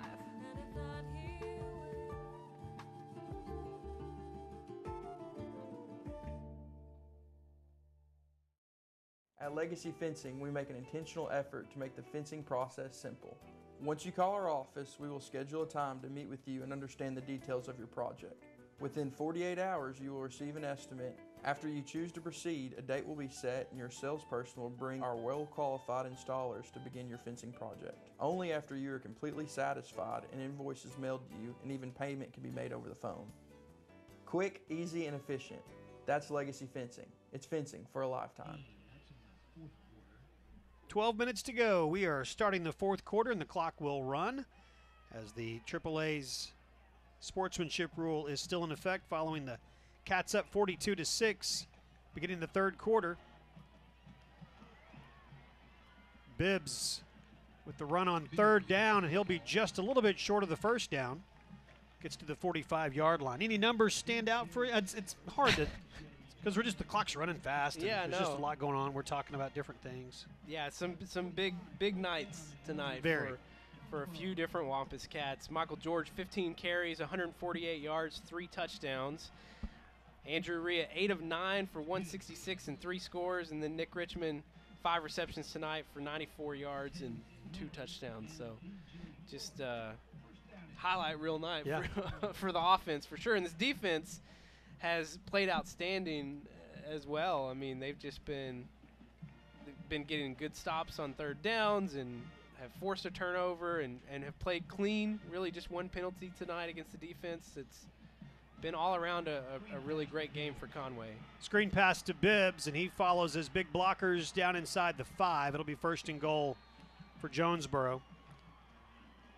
At Legacy Fencing, we make an intentional effort to make the fencing process simple. Once you call our office, we will schedule a time to meet with you and understand the details of your project. Within 48 hours, you will receive an estimate. After you choose to proceed, a date will be set and your salesperson will bring our well-qualified installers to begin your fencing project. Only after you are completely satisfied, an invoice is mailed to you and even payment can be made over the phone. Quick, easy, and efficient. That's Legacy Fencing. It's fencing for a lifetime. 12 minutes to go. We are starting the 4th quarter, and the clock will run as the AAA's sportsmanship rule is still in effect following the Cats up 42-6, beginning the 3rd quarter. Bibbs with the run on 3rd down, and he'll be just a little bit short of the 1st down. Gets to the 45-yard line. Any numbers stand out for you? It's hard to, because the clock's running fast. And there's just a lot going on. We're talking about different things. Yeah, some big nights tonight. For a few different Wampus Cats. Michael George, 15 carries, 148 yards, 3 touchdowns. Andrew Rhea, 8 of 9 for 166 and 3 scores. And then Nick Richmond, 5 receptions tonight for 94 yards and 2 touchdowns. So just highlight real night for the offense for sure. And this defense has played outstanding as well. I mean, they've just been getting good stops on 3rd downs and have forced a turnover and have played clean. Really just 1 penalty tonight against the defense. It's been all around a really great game for Conway. Screen pass to Bibbs, and he follows his big blockers down inside the 5. It'll be 1st and goal for Jonesboro.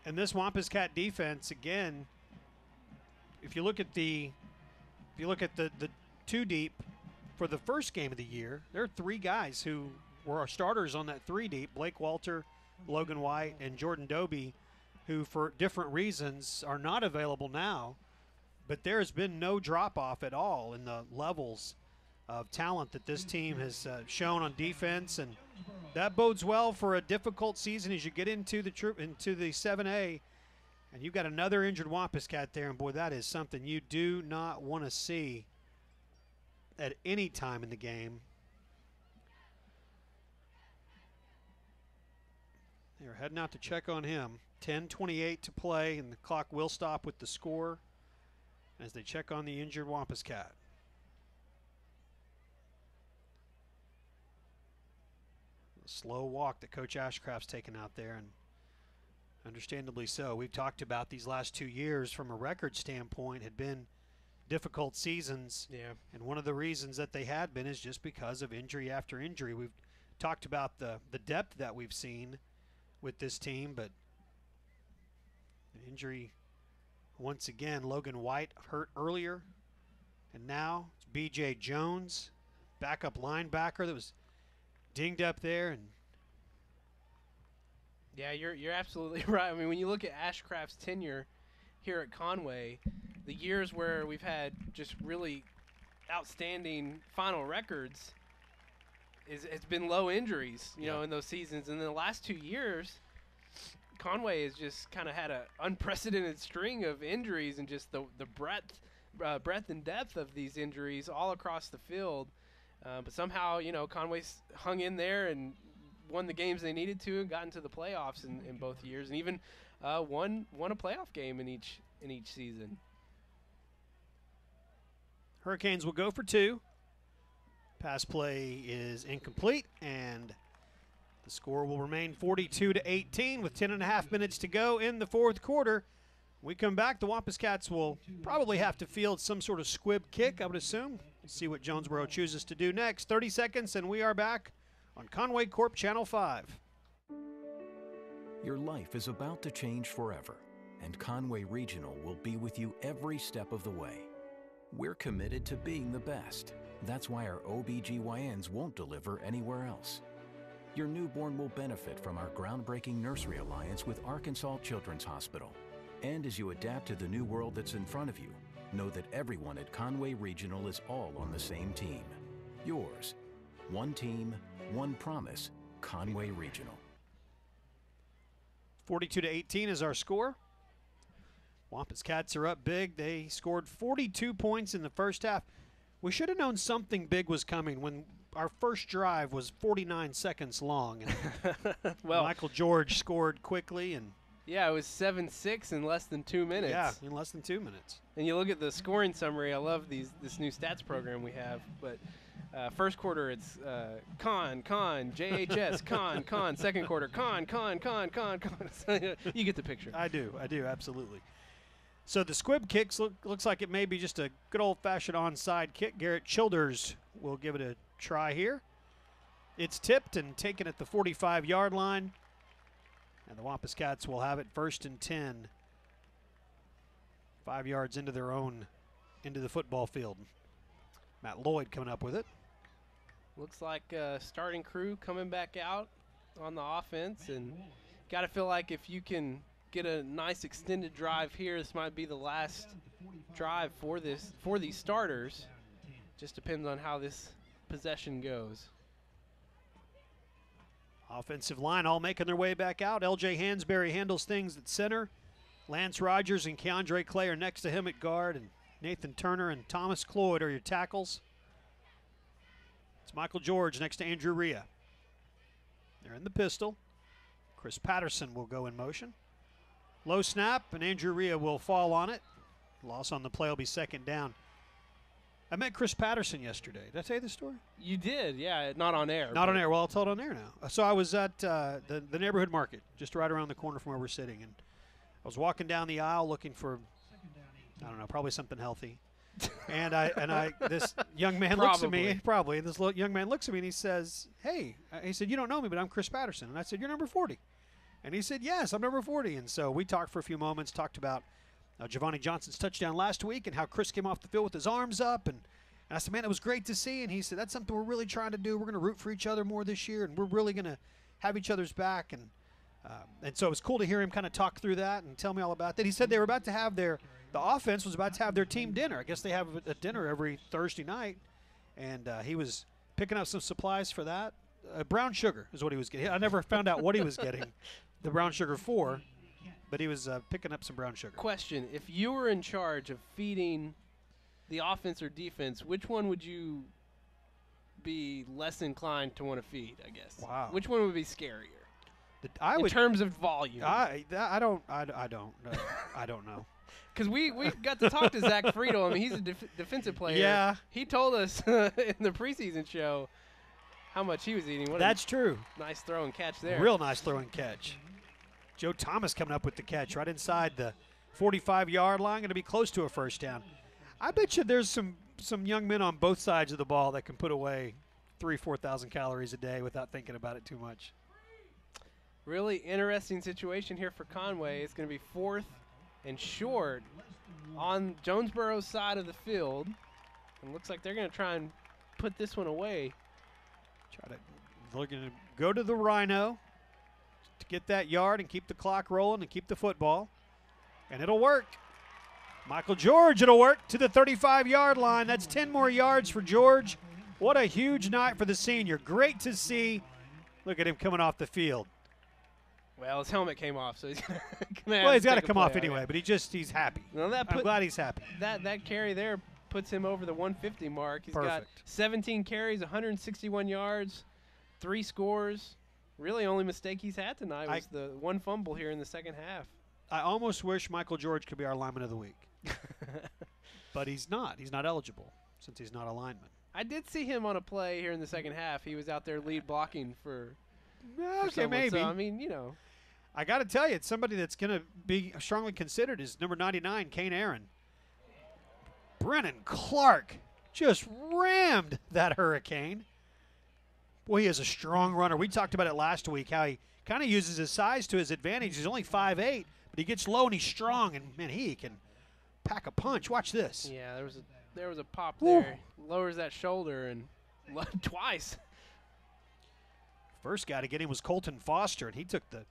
And this Wampus Cat defense, again, if you look at the 2 deep for the first game of the year, there are 3 guys who were our starters on that 3 deep: Blake Walter, Logan White, and Jordan Doby. who for different reasons are not available now. But there has been no drop-off at all in the levels of talent that this team has shown on defense, and that bodes well for a difficult season as you get into the 7A, and you've got another injured Wampus cat there, and boy, that is something you do not want to see at any time in the game. They're heading out to check on him. 10:28 to play, and the clock will stop with the score as they check on the injured Wampus cat. A slow walk that Coach Ashcraft's taken out there, and understandably so. We've talked about these last 2 years from a record standpoint had been difficult seasons. Yeah. And one of the reasons that they had been is just because of injury after injury. We've talked about the depth that we've seen with this team, but an injury once again. Logan White hurt earlier, and now it's B.J. Jones, backup linebacker that was dinged up there. And yeah, you're absolutely right. I mean, when you look at Ashcraft's tenure here at Conway, the years where we've had just really outstanding final records, it's been low injuries, you know, in those seasons. And then the last 2 years, Conway has just kind of had an unprecedented string of injuries, and just the breadth and depth of these injuries all across the field. But somehow, you know, Conway's hung in there and won the games they needed to, and got into the playoffs in both years, and even won a playoff game in each season. Hurricanes will go for 2. Pass play is incomplete, and the score will remain 42-18 with 10.5 minutes to go in the fourth quarter. When we come back, the Wampus Cats will probably have to field some sort of squib kick, I would assume. See what Jonesboro chooses to do next. 30 seconds, and we are back on Conway Corp Channel 5. Your life is about to change forever, and Conway Regional will be with you every step of the way. We're committed to being the best. That's why our OBGYNs won't deliver anywhere else. Your newborn will benefit from our groundbreaking nursery alliance with Arkansas Children's Hospital. And as you adapt to the new world that's in front of you, know that everyone at Conway Regional is all on the same team. Yours. One team, one promise, Conway Regional. 42-18 is our score. Wampus Cats are up big. They scored 42 points in the first half. We should have known something big was coming when our first drive was 49 seconds long. And well, Michael George scored quickly, and yeah, it was 7-6 in less than 2 minutes. Yeah, in less than 2 minutes. And you look at the scoring summary. I love this new stats program we have. But first quarter, it's Con, JHS, Con. Second quarter, Con. You get the picture. I do, absolutely. So the squib kicks looks like it may be just a good old-fashioned onside kick. Garrett Childers will give it a try here. It's tipped and taken at the 45-yard line. And the Wampus Cats will have it 1st and 10. 5 yards into the football field. Matt Lloyd coming up with it. Looks like starting crew coming back out on the offense, and got to feel like if you can get a nice extended drive here, this might be the last drive for these starters. Just depends on how this possession goes. Offensive line all making their way back out. L.J. Hansberry handles things at center. Lance Rogers and Keandre Clay are next to him at guard, and Nathan Turner and Thomas Cloyd are your tackles. It's Michael George next to Andrew Rhea. They're in the pistol. Chris Patterson will go in motion. Low snap, and Andrew Rhea will fall on it. Loss on the play will be 2nd down. I met Chris Patterson yesterday. Did I tell you this story? You did, yeah. Not on air. Not on air. Well, I'll tell it on air now. So I was at the neighborhood market, just right around the corner from where we're sitting, and I was walking down the aisle looking for, I don't know, probably something healthy. and this young man looks at me, and this young man looks at me and he says, "Hey," he said, "You don't know me, but I'm Chris Patterson." And I said, "You're number 40." And he said, "Yes, I'm number 40." And so we talked for a few moments, talked about Giovanni Johnson's touchdown last week and how Chris came off the field with his arms up. And I said, "Man, it was great to see." And he said, "That's something we're really trying to do. We're going to root for each other more this year, and we're really going to have each other's back." And And so it was cool to hear him kind of talk through that and tell me all about that. He said they were about to have the offense was about to have their team dinner. I guess they have a dinner every Thursday night, and he was picking up some supplies for that. Brown sugar is what he was getting. I never found out what he was getting the brown sugar for, but he was picking up some brown sugar. Question: if you were in charge of feeding the offense or defense, which one would you be less inclined to want to feed, I guess? Wow. Which one would be scarier? In terms of volume. I don't know. Because we got to talk to Zach Friedel. I mean, he's a defensive player. Yeah. He told us in the preseason show how much he was eating. That's true. Nice throw and catch there. Real nice throw and catch. Joe Thomas coming up with the catch right inside the 45-yard line. Going to be close to a first down. I bet you there's some young men on both sides of the ball that can put away 4,000 calories a day without thinking about it too much. Really interesting situation here for Conway. It's going to be 4th and short on Jonesboro's side of the field. And looks like they're going to try and put this one away. They're going to go to the Rhino to get that yard and keep the clock rolling and keep the football. And it'll work. Michael George, it'll work to the 35-yard line. That's 10 more yards for George. What a huge night for the senior. Great to see. Look at him coming off the field. Well, his helmet came off, so he's going to Well, he's got to come off anyway, but he's happy. Well, I'm glad he's happy. That carry there puts him over the 150 mark. He's got Perfect. 17 carries, 161 yards, 3 scores. Really only mistake he's had tonight was the one fumble here in the second half. I almost wish Michael George could be our lineman of the week. But he's not. He's not eligible since he's not a lineman. I did see him on a play here in the second half. He was out there lead blocking for Okay, someone. maybe. So, I mean, you know. I got to tell you, it's somebody that's going to be strongly considered is number 99, Kane Aaron. Brennan Clark just rammed that Hurricane. Boy, he is a strong runner. We talked about it last week, how he kind of uses his size to his advantage. He's only 5'8", but he gets low and he's strong, and, man, he can pack a punch. Watch this. Yeah, there was a pop there. Lowers that shoulder and twice. First guy to get him was Colton Foster, and he took the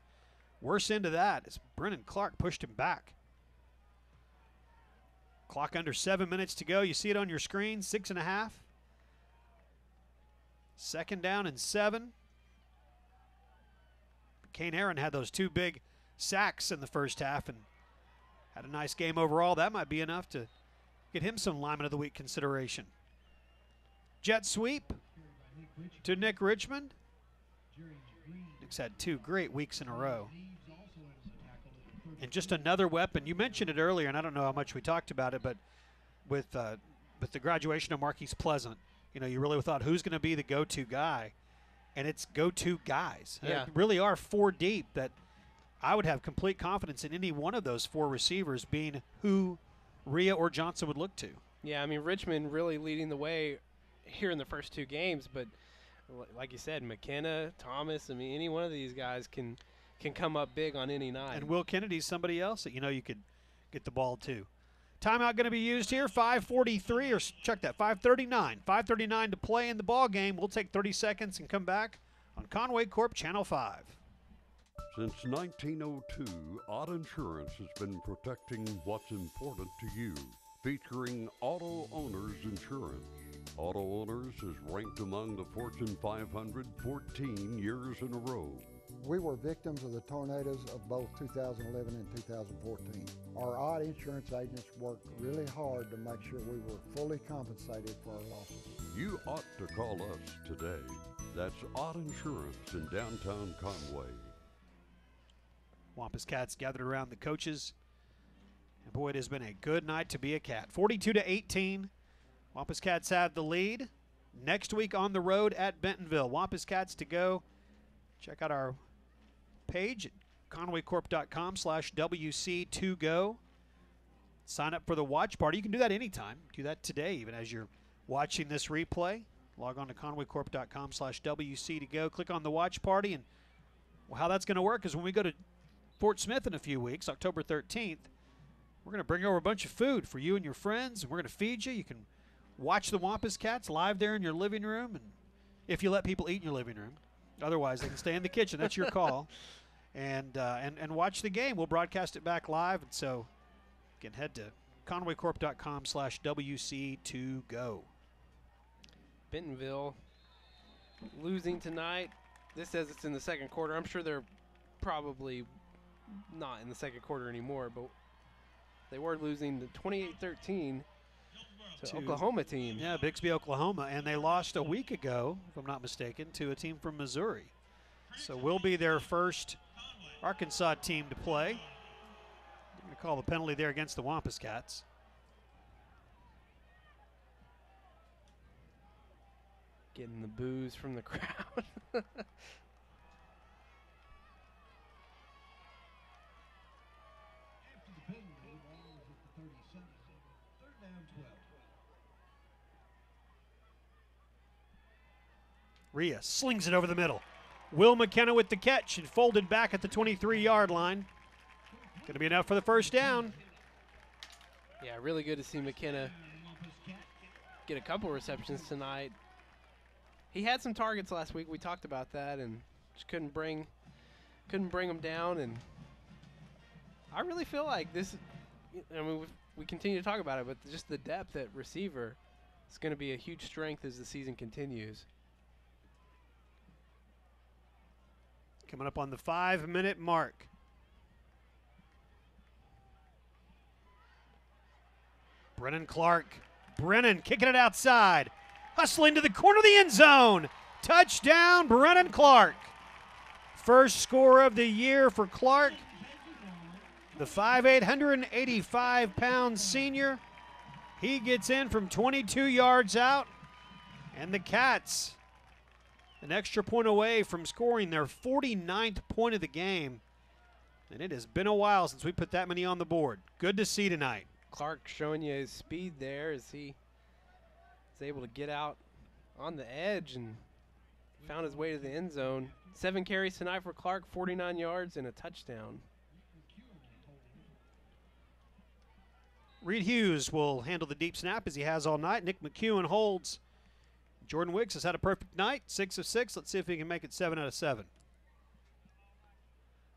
worse end of that as Brennan Clark pushed him back. Clock under 7 minutes to go. You see it on your screen, 6.5. Second down and 7. Kane Aaron had those 2 big sacks in the first half and had a nice game overall. That might be enough to get him some lineman of the week consideration. Jet sweep to Nick Richmond. Nick's had 2 great weeks in a row. And just another weapon. You mentioned it earlier, and I don't know how much we talked about it, but with the graduation of Marquise Pleasant, you know, you really thought who's going to be the go-to guy, and it's go-to guys. Yeah. There really are 4 deep that I would have complete confidence in any one of those 4 receivers being who Rhea or Johnson would look to. Yeah, I mean, Richmond really leading the way here in the first 2 games, but like you said, McKenna, Thomas, I mean, any one of these guys can come up big on any night. And Will Kennedy's somebody else that you know you could get the ball to. Timeout going to be used here, 5:43, or check that, 5:39. 5:39 to play in the ball game. We'll take 30 seconds and come back on Conway Corp Channel 5. Since 1902, Odd Insurance has been protecting what's important to you, featuring Auto Owners Insurance. Auto Owners is ranked among the Fortune 500 14 years in a row. We were victims of the tornadoes of both 2011 and 2014. Our Odd Insurance agents worked really hard to make sure we were fully compensated for our losses. You ought to call us today. That's Odd Insurance in downtown Conway. Wampus Cats gathered around the coaches. And boy, it has been a good night to be a Cat. 42-18. Wampus Cats have the lead. Next week on the road at Bentonville. Wampus Cats to go. Check out our page at conwaycorp.com/WC2Go. Sign up for the watch party. You can do that anytime. Do that today, even as you're watching this replay. Log on to conwaycorp.com/WC2Go. Click on the watch party. And how that's going to work is when we go to Fort Smith in a few weeks, October 13th, we're going to bring over a bunch of food for you and your friends, and we're going to feed you. You can watch the Wampus Cats live there in your living room, and if you let people eat in your living room. Otherwise, they can stay in the kitchen. That's your call. and watch the game. We'll broadcast it back live. And so, again, head to conwaycorp.com/WC to go. Bentonville losing tonight. This says it's in the second quarter. I'm sure they're probably not in the second quarter anymore, but they were losing to 28-13 to Oklahoma team. Yeah, Bixby, Oklahoma. And they lost a week ago, if I'm not mistaken, to a team from Missouri. So we'll be their first Arkansas team to play. I'm going to call the penalty there against the Wampus Cats. Getting the boos from the crowd. Rhea slings it over the middle. Will McKenna with the catch and folded back at the 23-yard line. Going to be enough for the first down. Yeah, really good to see McKenna get a couple receptions tonight. He had some targets last week. We talked about that, and just couldn't bring him down. And I really feel like this. I mean, we continue to talk about it, but just the depth at receiver is going to be a huge strength as the season continues. Coming up on the 5-minute mark. Brennan Clark. Brennan kicking it outside. Hustling to the corner of the end zone. Touchdown, Brennan Clark. First score of the year for Clark. The 5'8", 185-pound senior. He gets in from 22 yards out. And the Cats, an extra point away from scoring their 49th point of the game. And it has been a while since we put that many on the board. Good to see tonight. Clark showing you his speed there as he is able to get out on the edge and found his way to the end zone. 7 carries tonight for Clark, 49 yards and a touchdown. Reed Hughes will handle the deep snap as he has all night. Nick McEwen holds. Jordan Wicks has had a perfect night, 6 of 6. Let's see if he can make it 7 out of 7.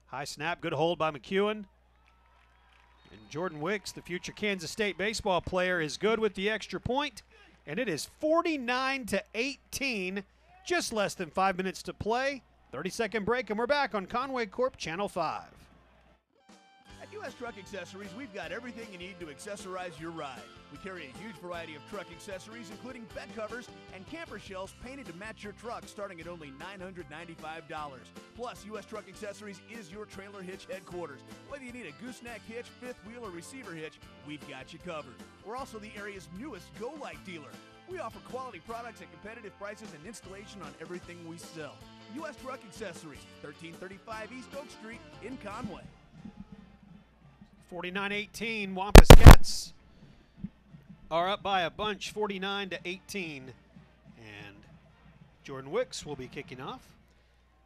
High snap, good hold by McEwen. And Jordan Wicks, the future Kansas State baseball player, is good with the extra point. And it is 49-18, just less than 5 minutes to play. 30-second break, and we're back on Conway Corp Channel 5. At U.S. Truck Accessories, we've got everything you need to accessorize your ride. We carry a huge variety of truck accessories, including bed covers and camper shells painted to match your truck, starting at only $995. Plus, U.S. Truck Accessories is your trailer hitch headquarters. Whether you need a gooseneck hitch, fifth wheel, or receiver hitch, we've got you covered. We're also the area's newest Go-Light dealer. We offer quality products at competitive prices and installation on everything we sell. U.S. Truck Accessories, 1335 East Oak Street in Conway. 49-18, Wampus Cats are up by a bunch, 49-18. And Jordan Wicks will be kicking off.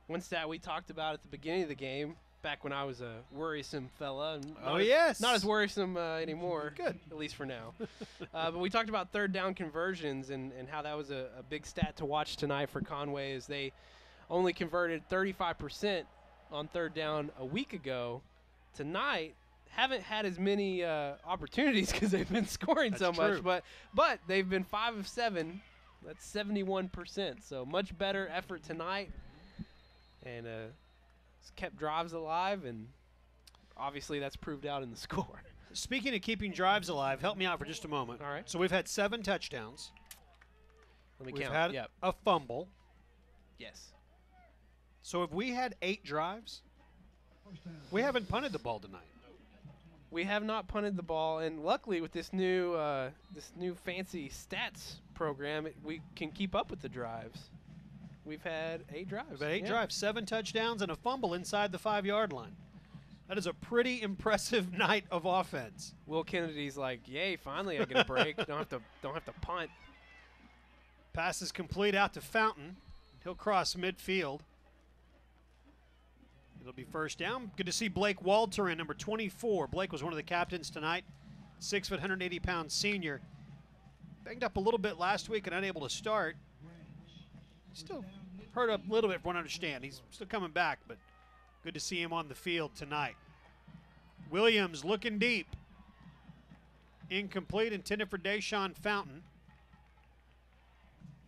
One stat we talked about at the beginning of the game, back when I was a worrisome fella. Yes. Not as worrisome anymore. Good. At least for now. But we talked about third down conversions and how that was a big stat to watch tonight for Conway, as they only converted 35% on third down a week ago. Tonight, haven't had as many opportunities because they've been scoring so much, but they've been 5 of 7. That's 71%. So much better effort tonight, and it's kept drives alive, and obviously that's proved out in the score. Speaking of keeping drives alive, help me out for just a moment. All right. So we've had 7 touchdowns. Let me We've count. had a fumble. Yes. So have we had 8 drives? We haven't punted the ball tonight. We have not punted the ball, and luckily with this new fancy stats program, we can keep up with the drives. We've had 8 drives. We've had 8 drives, 7 touchdowns, and a fumble inside the 5-yard line. That is a pretty impressive night of offense. Will Kennedy's like, yay, finally I get a break. don't have to punt. Pass is complete out to Fountain. He'll cross midfield. It'll be first down. Good to see Blake Walter in, number 24. Blake was one of the captains tonight. 6 foot, 180-pound senior. Banged up a little bit last week and unable to start. Still hurt up a little bit, from what I understand. He's still coming back, but Good to see him on the field tonight. Williams looking deep. Incomplete, intended for Deshaun Fountain.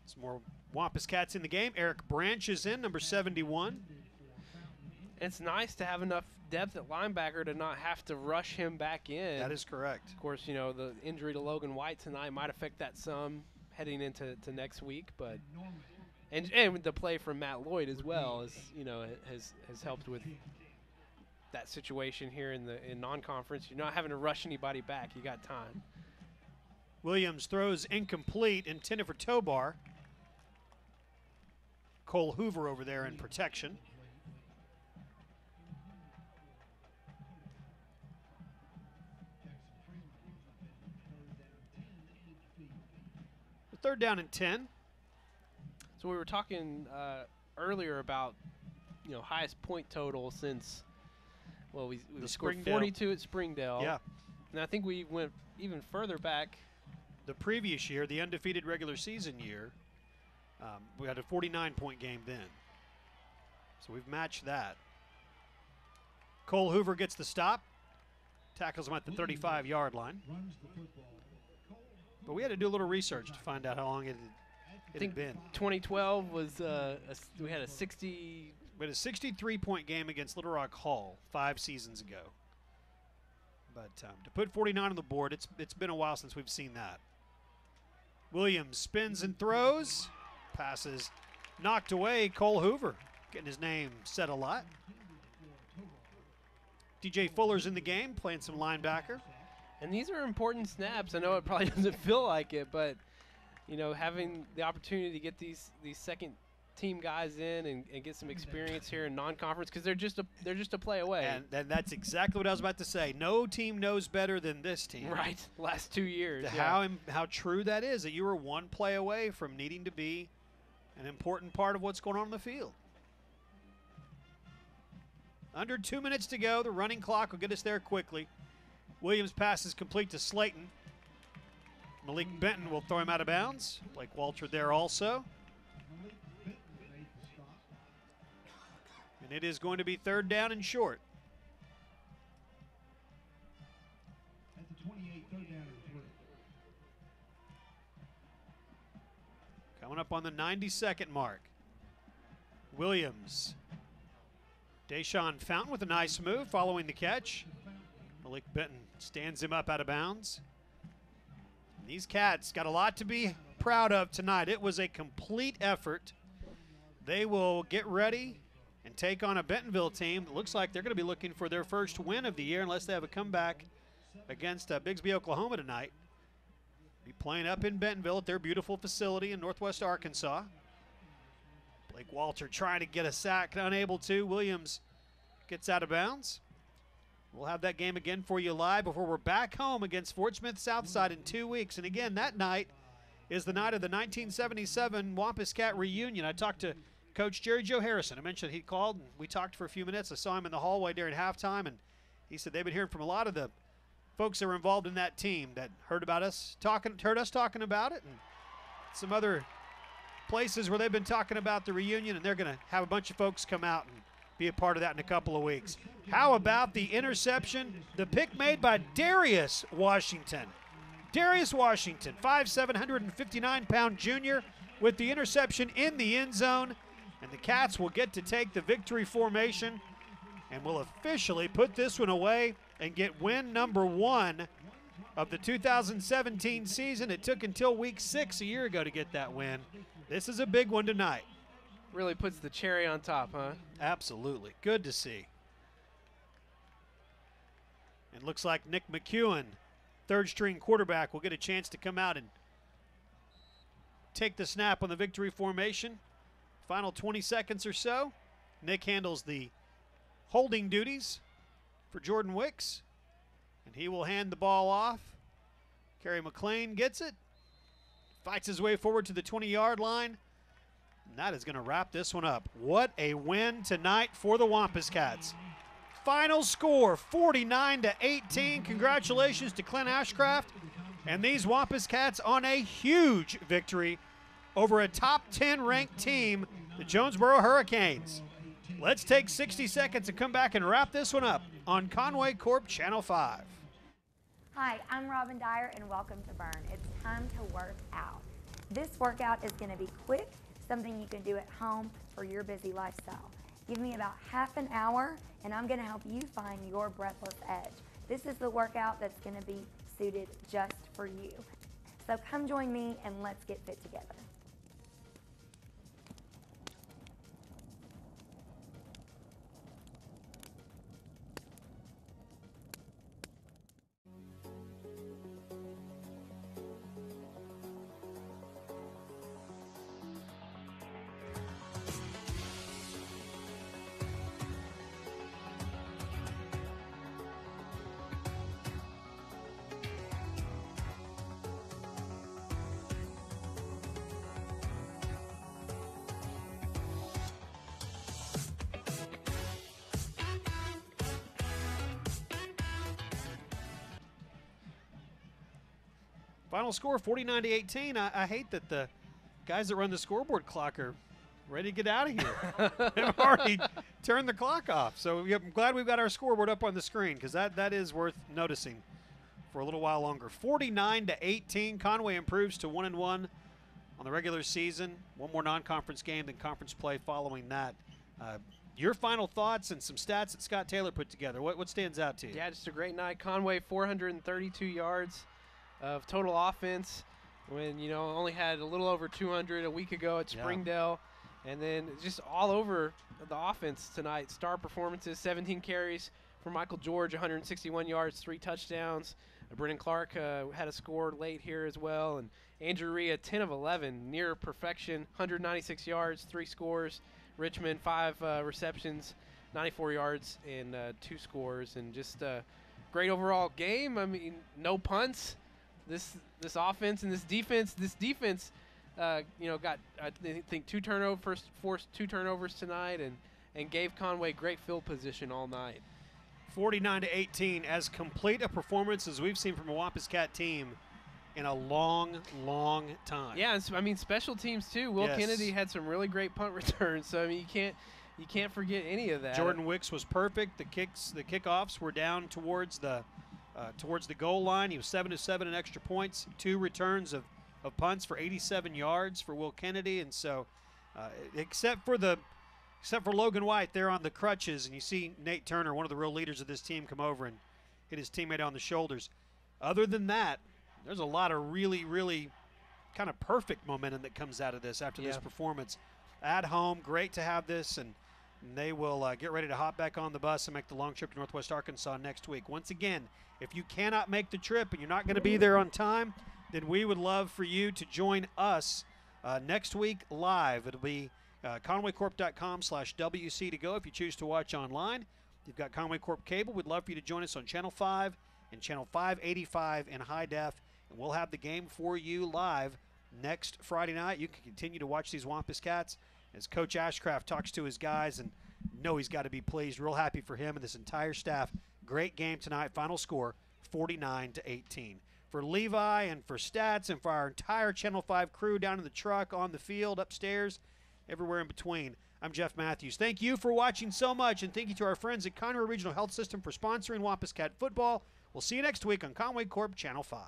Some more Wampus Cats in the game. Eric Branch is in, number 71. It's nice to have enough depth at linebacker to not have to rush him back in. That is correct. Of course, the injury to Logan White tonight might affect that some heading into next week, but and the play from Matt Lloyd as well has helped with that situation here in non-conference. You're not having to rush anybody back. You got time. Williams throws incomplete, intended for Tobar. Cole Hoover over there in protection. Third down and 10. So we were talking earlier about highest point total since we scored 42 at Springdale. Yeah, and I think we went even further back. The previous year, the undefeated regular season year, we had a 49-point game then. So we've matched that. Cole Hoover gets the stop, tackles him at the 35-yard line. But we had to do a little research to find out how long it had been. 2012 was we had a 63-point game against Little Rock Hall 5 seasons ago. But to put 49 on the board, it's been a while since we've seen that. Williams spins and throws. Passes knocked away. Cole Hoover getting his name said a lot. DJ Fuller's in the game, playing some linebacker. And these are important snaps. I know it probably doesn't feel like it, but having the opportunity to get these second team guys in and get some experience here in non-conference, because they're just a play away. And that's exactly what I was about to say. No team knows better than this team. Right, last 2 years. How true that is, that you were one play away from needing to be an important part of what's going on the field. Under 2 minutes to go. The running clock will get us there quickly. Williams pass is complete to Slayton. Malik Benton will throw him out of bounds. Blake Walter there also. And it is going to be third down and short. At the 28, third down and 3. Coming up on the 92nd mark. Williams. Deshaun Fountain with a nice move following the catch. Malik Benton stands him up out of bounds. And these Cats got a lot to be proud of tonight. It was a complete effort. They will get ready and take on a Bentonville team that looks like they're going to be looking for their first win of the year unless they have a comeback against Bigsby, Oklahoma tonight. Be playing up in Bentonville at their beautiful facility in northwest Arkansas. Blake Walter trying to get a sack, unable to. Williams gets out of bounds. We'll have that game again for you live before we're back home against Fort Smith Southside in 2 weeks. And again, that night is the night of the 1977 Wampus Cat reunion. I talked to Coach Jerry Joe Harrison. I mentioned he called, and we talked for a few minutes. I saw him in the hallway during halftime, and he said they've been hearing from a lot of the folks that were involved in that team that heard us talking about it, and some other places where they've been talking about the reunion, and they're going to have a bunch of folks come out and be a part of that in a couple of weeks. How about the interception, the pick made by Darius Washington? Darius Washington, 5'7", 159-pound junior, with the interception in the end zone. And the Cats will get to take the victory formation and will officially put this one away and get win number 1 of the 2017 season. It took until week 6 a year ago to get that win. This is a big one tonight. Really puts the cherry on top, huh? Absolutely. Good to see. And looks like Nick McEwen, third-string quarterback, will get a chance to come out and take the snap on the victory formation. Final 20 seconds or so. Nick handles the holding duties for Jordan Wicks, and he will hand the ball off. Kerry McLean gets it, fights his way forward to the 20-yard line, and that is going to wrap this one up. What a win tonight for the Wampus Cats. Final score, 49-18. Congratulations to Clint Ashcraft and these Wampus Cats on a huge victory over a top 10 ranked team, the Jonesboro Hurricanes. Let's take 60 seconds and come back and wrap this one up on Conway Corp Channel 5. Hi, I'm Robin Dyer and welcome to Burn. It's time to work out. This workout is going to be quick, something you can do at home for your busy lifestyle. Give me about half an hour and I'm going to help you find your breathless edge. This is the workout that's going to be suited just for you. So come join me and let's get fit together. Final score 49-18. I hate that the guys that run the scoreboard clock are ready to get out of here. They've already turned the clock off. So I'm glad we've got our scoreboard up on the screen because that is worth noticing for a little while longer. 49-18. Conway improves to 1-1 on the regular season. One more non-conference game than conference play following that. Your final thoughts and some stats that Scott Taylor put together. What stands out to you? Yeah, just a great night. Conway, 432 yards of total offense when, only had a little over 200 a week ago at Springdale. And then just all over the offense tonight. Star performances, 17 carries for Michael George, 161 yards, 3 touchdowns. Brennan Clark had a score late here as well. And Andrew Rhea, 10 of 11, near perfection, 196 yards, 3 scores. Richmond, 5 receptions, 94 yards, and 2 scores. And just a great overall game. I mean, no punts. This offense and this defense got, I think, 2 turnovers, forced 2 turnovers tonight, and gave Conway great field position all night. 49-18, as complete a performance as we've seen from a Wampus Cat team in a long, long time. Yeah, I mean, special teams too. Will Kennedy had some really great punt returns, so I mean, you can't forget any of that. Jordan Wicks was perfect. The kickoffs were down towards the goal line. He was 7 of 7 in extra points, 2 returns of punts for 87 yards for Will Kennedy. And so except for Logan White there on the crutches, and you see Nate Turner, one of the real leaders of this team, come over and hit his teammate on the shoulders. Other than that, there's a lot of really, really kind of perfect momentum that comes out of this after this performance. At home, great to have this, and they will get ready to hop back on the bus and make the long trip to Northwest Arkansas next week. Once again, if you cannot make the trip and you're not going to be there on time, then we would love for you to join us next week live. It'll be conwaycorp.com/WC to go if you choose to watch online. You've got Conway Corp Cable. We'd love for you to join us on Channel 5 and Channel 585 in high def, and we'll have the game for you live next Friday night. You can continue to watch these Wampus Cats as Coach Ashcraft talks to his guys, and know he's got to be pleased. Real happy for him and this entire staff. Great game tonight. Final score 49-18. For Levi and for Stats and for our entire Channel 5 crew down in the truck, on the field, upstairs, everywhere in between, I'm Jeff Matthews. Thank you for watching so much, and thank you to our friends at Conway Regional Health System for sponsoring Wampus Cat football. We'll see you next week on Conway Corp Channel 5.